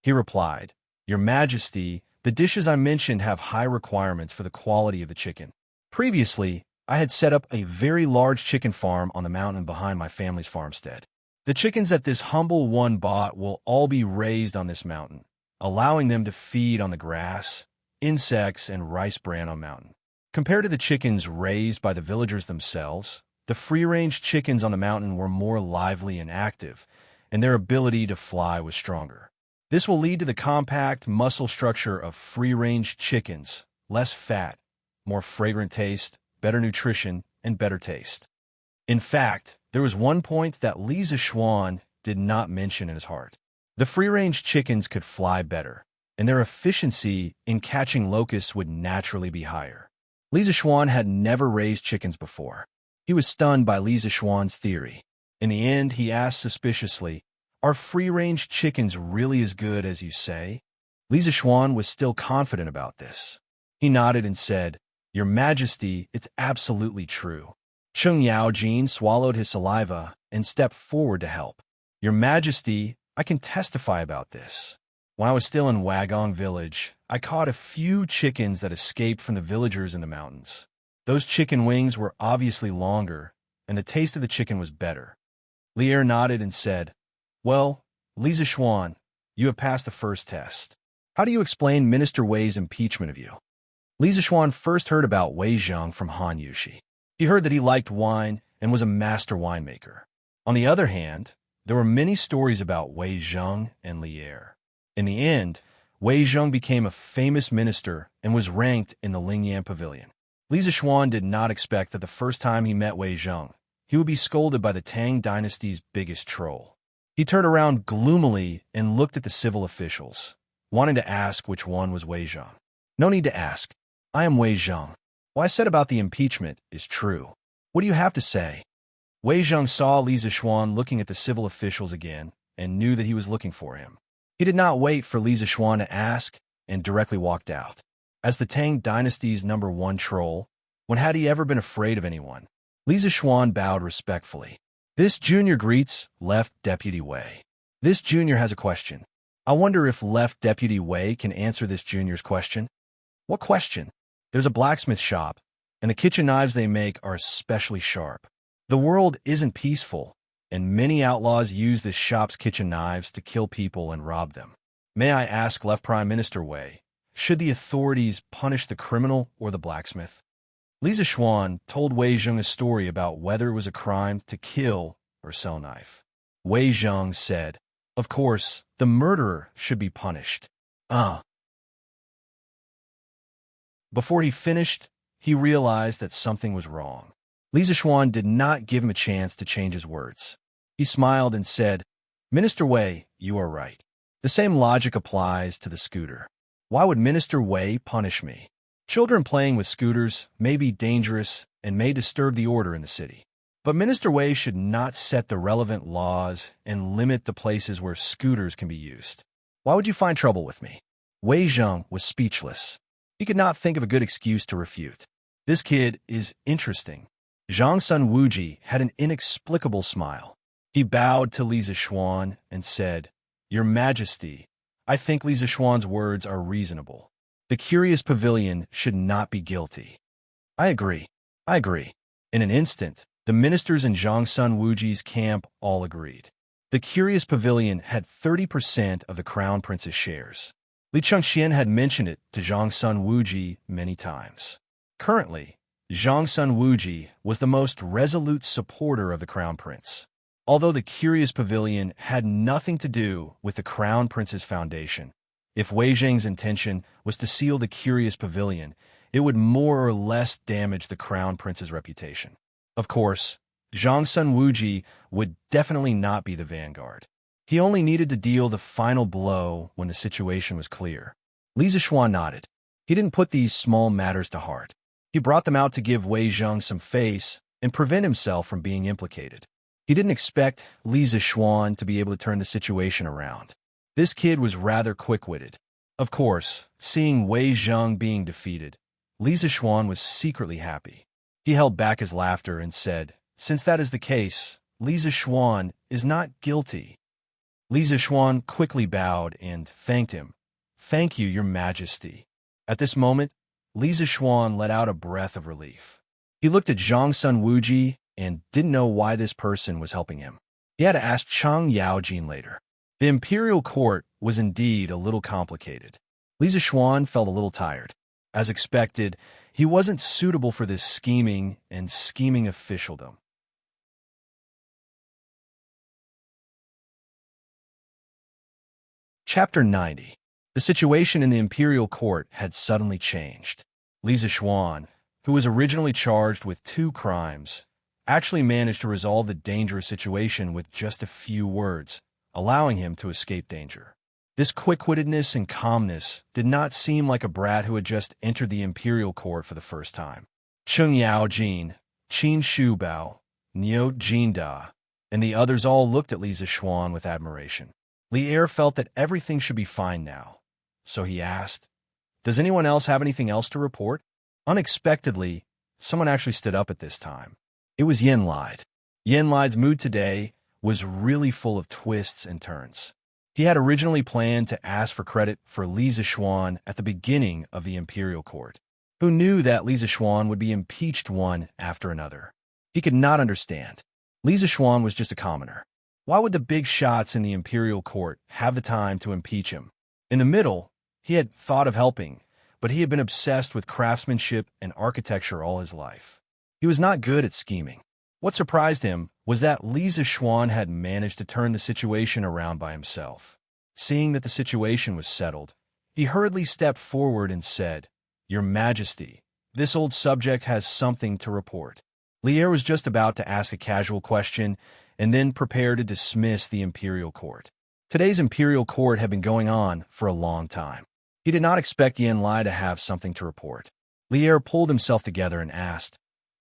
He replied, "Your Majesty, the dishes I mentioned have high requirements for the quality of the chicken. Previously, I had set up a very large chicken farm on the mountain behind my family's farmstead. The chickens that this humble one bought will all be raised on this mountain, allowing them to feed on the grass, insects, and rice bran on mountain. Compared to the chickens raised by the villagers themselves, the free-range chickens on the mountain were more lively and active, and their ability to fly was stronger. This will lead to the compact muscle structure of free-range chickens, less fat, more fragrant taste, better nutrition, and better taste." In fact, there was one point that Li Zishuan did not mention in his heart. The free-range chickens could fly better, and their efficiency in catching locusts would naturally be higher. Li Zishuan had never raised chickens before. He was stunned by Li Zishuan's theory. In the end, he asked suspiciously, "Are free-range chickens really as good as you say?" Li Zishuan was still confident about this. He nodded and said, "Your Majesty, it's absolutely true." Cheng Yaojin swallowed his saliva and stepped forward to help. "Your Majesty, I can testify about this. When I was still in Wagong village, I caught a few chickens that escaped from the villagers in the mountains. Those chicken wings were obviously longer, and the taste of the chicken was better." Lier nodded and said, "Well, Li Zishuan, you have passed the first test. How do you explain Minister Wei's impeachment of you?" Li Zishuan first heard about Wei Zheng from Han Yushi. He heard that he liked wine and was a master winemaker. On the other hand, there were many stories about Wei Zheng and Lier. In the end, Wei Zheng became a famous minister and was ranked in the Lingyan Pavilion. Li Zishuan did not expect that the first time he met Wei Zheng, he would be scolded by the Tang Dynasty's biggest troll. He turned around gloomily and looked at the civil officials, wanting to ask which one was Wei Zheng. "No need to ask. I am Wei Zheng. What I said about the impeachment is true. What do you have to say?" Wei Zheng saw Li Zishuan looking at the civil officials again and knew that he was looking for him. He did not wait for Li Zishuan to ask and directly walked out. As the Tang Dynasty's #1 troll, When had he ever been afraid of anyone? Li Zishuan bowed respectfully. This junior greets Left Deputy Wei. This junior has a question. I wonder if Left Deputy Wei can answer this junior's question. What question? There's a blacksmith shop, and the kitchen knives they make are especially sharp. The world isn't peaceful, and many outlaws use this shop's kitchen knives to kill people and rob them. May I ask Left Prime Minister Wei, should the authorities punish the criminal or the blacksmith? Li Zishuan told Wei Zheng a story about whether it was a crime to kill or sell a knife. Wei Zheng said, of course, the murderer should be punished. Before he finished, he realized that something was wrong. Li Zishuan did not give him a chance to change his words. He smiled and said, Minister Wei, you are right. The same logic applies to the scooter. Why would Minister Wei punish me? Children playing with scooters may be dangerous and may disturb the order in the city. But Minister Wei should not set the relevant laws and limit the places where scooters can be used. Why would you find trouble with me? Wei Zheng was speechless. He could not think of a good excuse to refute. This kid is interesting. Zhang Sun Wuji had an inexplicable smile. He bowed to Li Zishuan and said, Your Majesty, I think Li Zishuan's words are reasonable. The curious pavilion should not be guilty. I agree. In an instant, the ministers in Zhang Sun Wuji's camp all agreed. The curious pavilion had 30% of the crown prince's shares. Li Chengxian had mentioned it to Zhang Sun Wuji many times. Currently, Zhang Sun Wuji was the most resolute supporter of the crown prince. Although the curious pavilion had nothing to do with the crown prince's foundation, if Wei Zheng's intention was to seal the curious pavilion, it would more or less damage the crown prince's reputation. Of course, Zhang Sun Wuji would definitely not be the vanguard. He only needed to deal the final blow when the situation was clear. Li Zishuan nodded. He didn't put these small matters to heart. He brought them out to give Wei Zheng some face and prevent himself from being implicated. He didn't expect Li Zishuan to be able to turn the situation around. This kid was rather quick-witted. Of course, seeing Wei Zheng being defeated, Li Zishuan was secretly happy. He held back his laughter and said, Since that is the case, Li Zishuan is not guilty. Li Zishuan quickly bowed and thanked him. Thank you, Your Majesty. At this moment, Li Zishuan let out a breath of relief. He looked at Zhang Sun Wuji and didn't know why this person was helping him. He had to ask Chang Yaojin later. The imperial court was indeed a little complicated. Li Zishuan felt a little tired. As expected, he wasn't suitable for this scheming officialdom. Chapter 90. The situation in the imperial court had suddenly changed. Li Zishuan, who was originally charged with 2 crimes, actually managed to resolve the dangerous situation with just a few words, allowing him to escape danger. This quick-wittedness and calmness did not seem like a brat who had just entered the imperial court for the first time. Cheng Yaojin, Qin Shubao, Niu Jinda, and the others all looked at Li Zishuan with admiration. Li Er felt that everything should be fine now, so he asked, Does anyone else have anything else to report? Unexpectedly, someone actually stood up at this time. It was Yenlide. Yenlide's mood today was really full of twists and turns. He had originally planned to ask for credit for Li Zishuan at the beginning of the imperial court. Who knew that Li Zishuan would be impeached one after another? He could not understand. Li Zishuan was just a commoner. Why would the big shots in the imperial court have the time to impeach him? In the middle, he had thought of helping, but he had been obsessed with craftsmanship and architecture all his life. He was not good at scheming. What surprised him was that Li Zishuan had managed to turn the situation around by himself. Seeing that the situation was settled, he hurriedly stepped forward and said, Your Majesty, this old subject has something to report. Li Er was just about to ask a casual question and then prepare to dismiss the imperial court. Today's imperial court had been going on for a long time. He did not expect Yenlide to have something to report. Li Er pulled himself together and asked,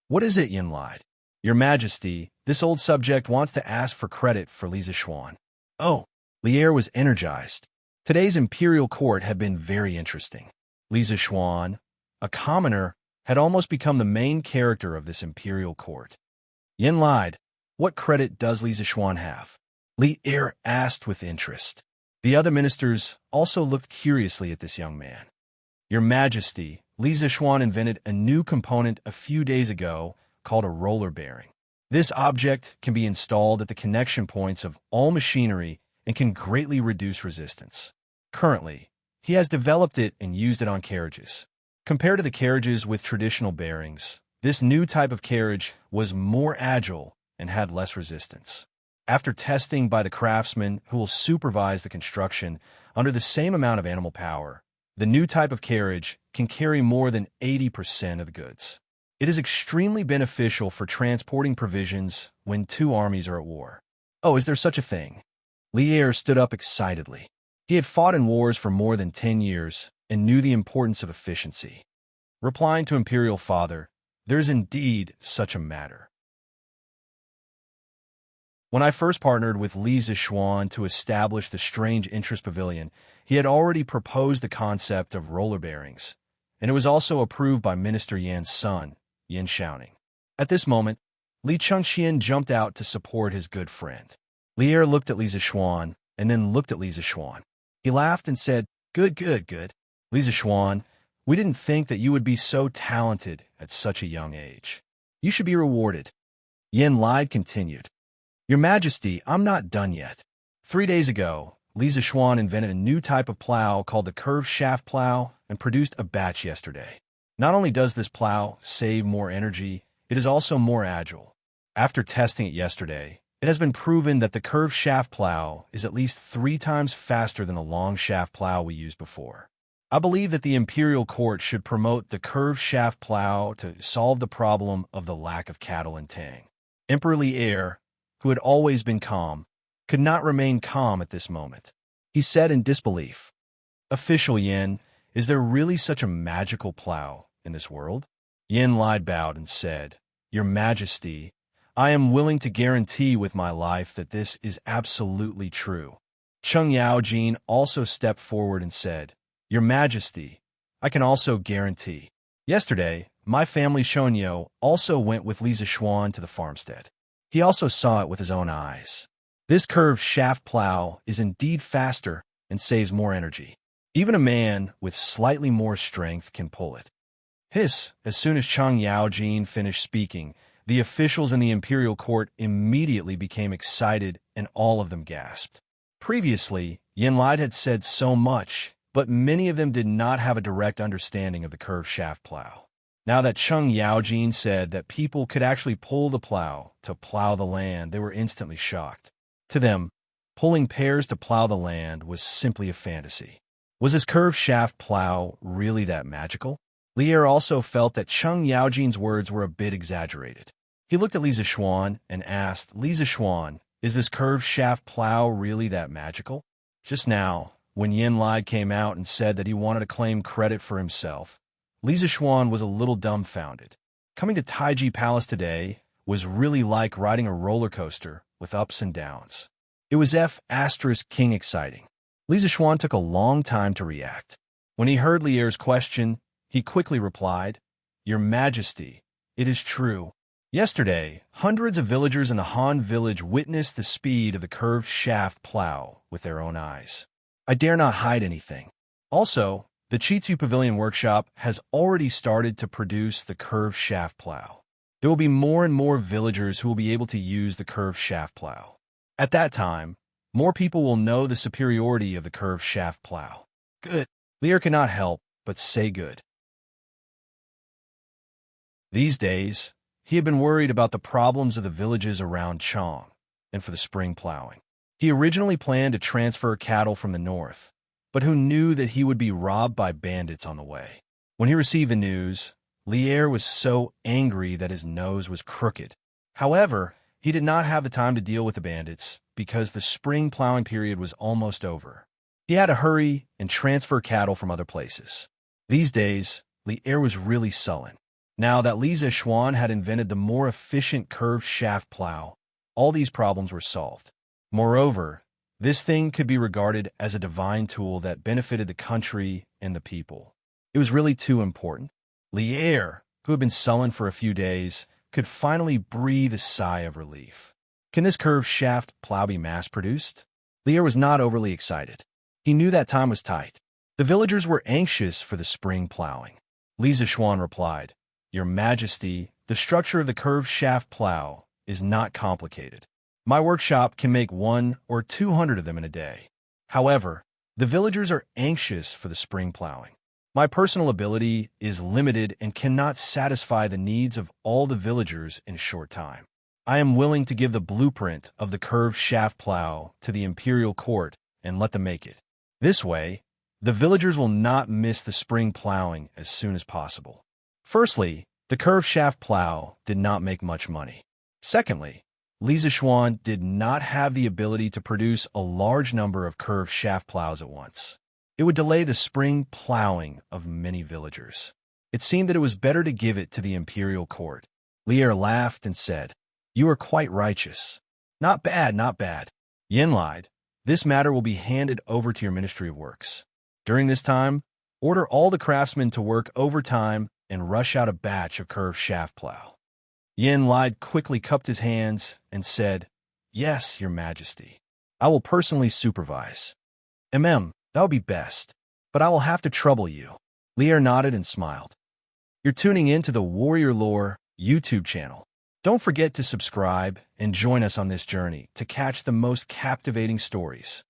What is it, Yenlide? Your Majesty, this old subject wants to ask for credit for Li Zishuan. Oh, Li Er was energized. Today's imperial court had been very interesting. Li Zishuan, a commoner, had almost become the main character of this imperial court. Yin lied. What credit does Li Zixuan have? Li Er asked with interest. The other ministers also looked curiously at this young man. Your Majesty, Li Zixuan invented a new component a few days ago called a roller bearing. This object can be installed at the connection points of all machinery and can greatly reduce resistance. Currently, he has developed it and used it on carriages. Compared to the carriages with traditional bearings, this new type of carriage was more agile and had less resistance. After testing by the craftsmen who will supervise the construction under the same amount of animal power, the new type of carriage can carry more than 80% of the goods. It is extremely beneficial for transporting provisions when two armies are at war. Oh, is there such a thing? Li Er stood up excitedly. He had fought in wars for more than 10 years and knew the importance of efficiency. Replying to Imperial Father, there is indeed such a matter. When I first partnered with Li Zixuan to establish the Strange Interest Pavilion, he had already proposed the concept of roller bearings, and it was also approved by Minister Yan's son, Yin Xiaoning. At this moment, Li Chengxian jumped out to support his good friend. Li Er looked at Li Zixuan and then looked at Li Zixuan. He laughed and said, Good, good, good. Li Zixuan, we didn't think that you would be so talented at such a young age. You should be rewarded. Yin Lai continued. Your Majesty, I'm not done yet. 3 days ago, Li Zixuan invented a new type of plow called the curved shaft plow and produced a batch yesterday. Not only does this plow save more energy, it is also more agile. After testing it yesterday, it has been proven that the curved shaft plow is at least 3 times faster than the long shaft plow we used before. I believe that the Imperial Court should promote the curved shaft plow to solve the problem of the lack of cattle in Tang. Emperor Li Er, who had always been calm, could not remain calm at this moment. He said in disbelief, Official Yin, is there really such a magical plow in this world? Yin Lai bowed and said, Your Majesty, I am willing to guarantee with my life that this is absolutely true. Cheng Yaojin also stepped forward and said, Your Majesty, I can also guarantee. Yesterday, my family Shonyo also went with Li Zixuan to the farmstead. He also saw it with his own eyes. This curved shaft plow is indeed faster and saves more energy. Even a man with slightly more strength can pull it. Hiss, as soon as Cheng Yaojin finished speaking, the officials in the imperial court immediately became excited and all of them gasped. Previously, Yin Lai had said so much, but many of them did not have a direct understanding of the curved shaft plow. Now that Cheng Yaojin said that people could actually pull the plow to plow the land, they were instantly shocked. To them, pulling pears to plow the land was simply a fantasy. Was his curved shaft plow really that magical? Li Er also felt that Cheng Yaojin's words were a bit exaggerated. He looked at Li Zixuan and asked, Li Zixuan, is this curved shaft plow really that magical? Just now, when Yin Lai came out and said that he wanted to claim credit for himself, Li Zixuan was a little dumbfounded. Coming to Taiji Palace today was really like riding a roller coaster with ups and downs. It was King exciting. Li Zixuan took a long time to react. When he heard Li Er's question, he quickly replied, Your Majesty, it is true. Yesterday, hundreds of villagers in the Han village witnessed the speed of the curved shaft plow with their own eyes. I dare not hide anything. Also, the Chitsu Pavilion Workshop has already started to produce the curved shaft plow. There will be more and more villagers who will be able to use the curved shaft plow. At that time, more people will know the superiority of the curved shaft plow. Good. Li Er cannot help but say good. These days, he had been worried about the problems of the villages around Chong and for the spring plowing. He originally planned to transfer cattle from the north, but who knew that he would be robbed by bandits on the way? When he received the news, Li Er was so angry that his nose was crooked. However, he did not have the time to deal with the bandits because the spring plowing period was almost over. He had to hurry and transfer cattle from other places. These days, Li Er was really sullen. Now that Li Zixuan had invented the more efficient curved shaft plow, all these problems were solved. Moreover, this thing could be regarded as a divine tool that benefited the country and the people. It was really too important. Li Er, who had been sullen for a few days, could finally breathe a sigh of relief. Can this curved shaft plow be mass-produced? Lear was not overly excited. He knew that time was tight. The villagers were anxious for the spring plowing. Lisa Schwan replied, "Your Majesty, the structure of the curved shaft plow is not complicated. My workshop can make 100 or 200 of them in a day. However, the villagers are anxious for the spring plowing. My personal ability is limited and cannot satisfy the needs of all the villagers in a short time. I am willing to give the blueprint of the curved shaft plow to the imperial court and let them make it. This way, the villagers will not miss the spring plowing as soon as possible." Firstly, the curved shaft plow did not make much money. Secondly, Lisa Schwan did not have the ability to produce a large number of curved shaft plows at once. It would delay the spring plowing of many villagers. It seemed that it was better to give it to the imperial court. Lear laughed and said, "You are quite righteous." "Not bad, not bad." Yin lied. "This matter will be handed over to your Ministry of Works. During this time, order all the craftsmen to work overtime and rush out a batch of curved shaft plow." Yin lied quickly cupped his hands and said, "Yes, Your Majesty. I will personally supervise." That would be best, but I will have to trouble you." Lear nodded and smiled. "You're tuning in to the Warrior Lore YouTube channel. Don't forget to subscribe and join us on this journey to catch the most captivating stories.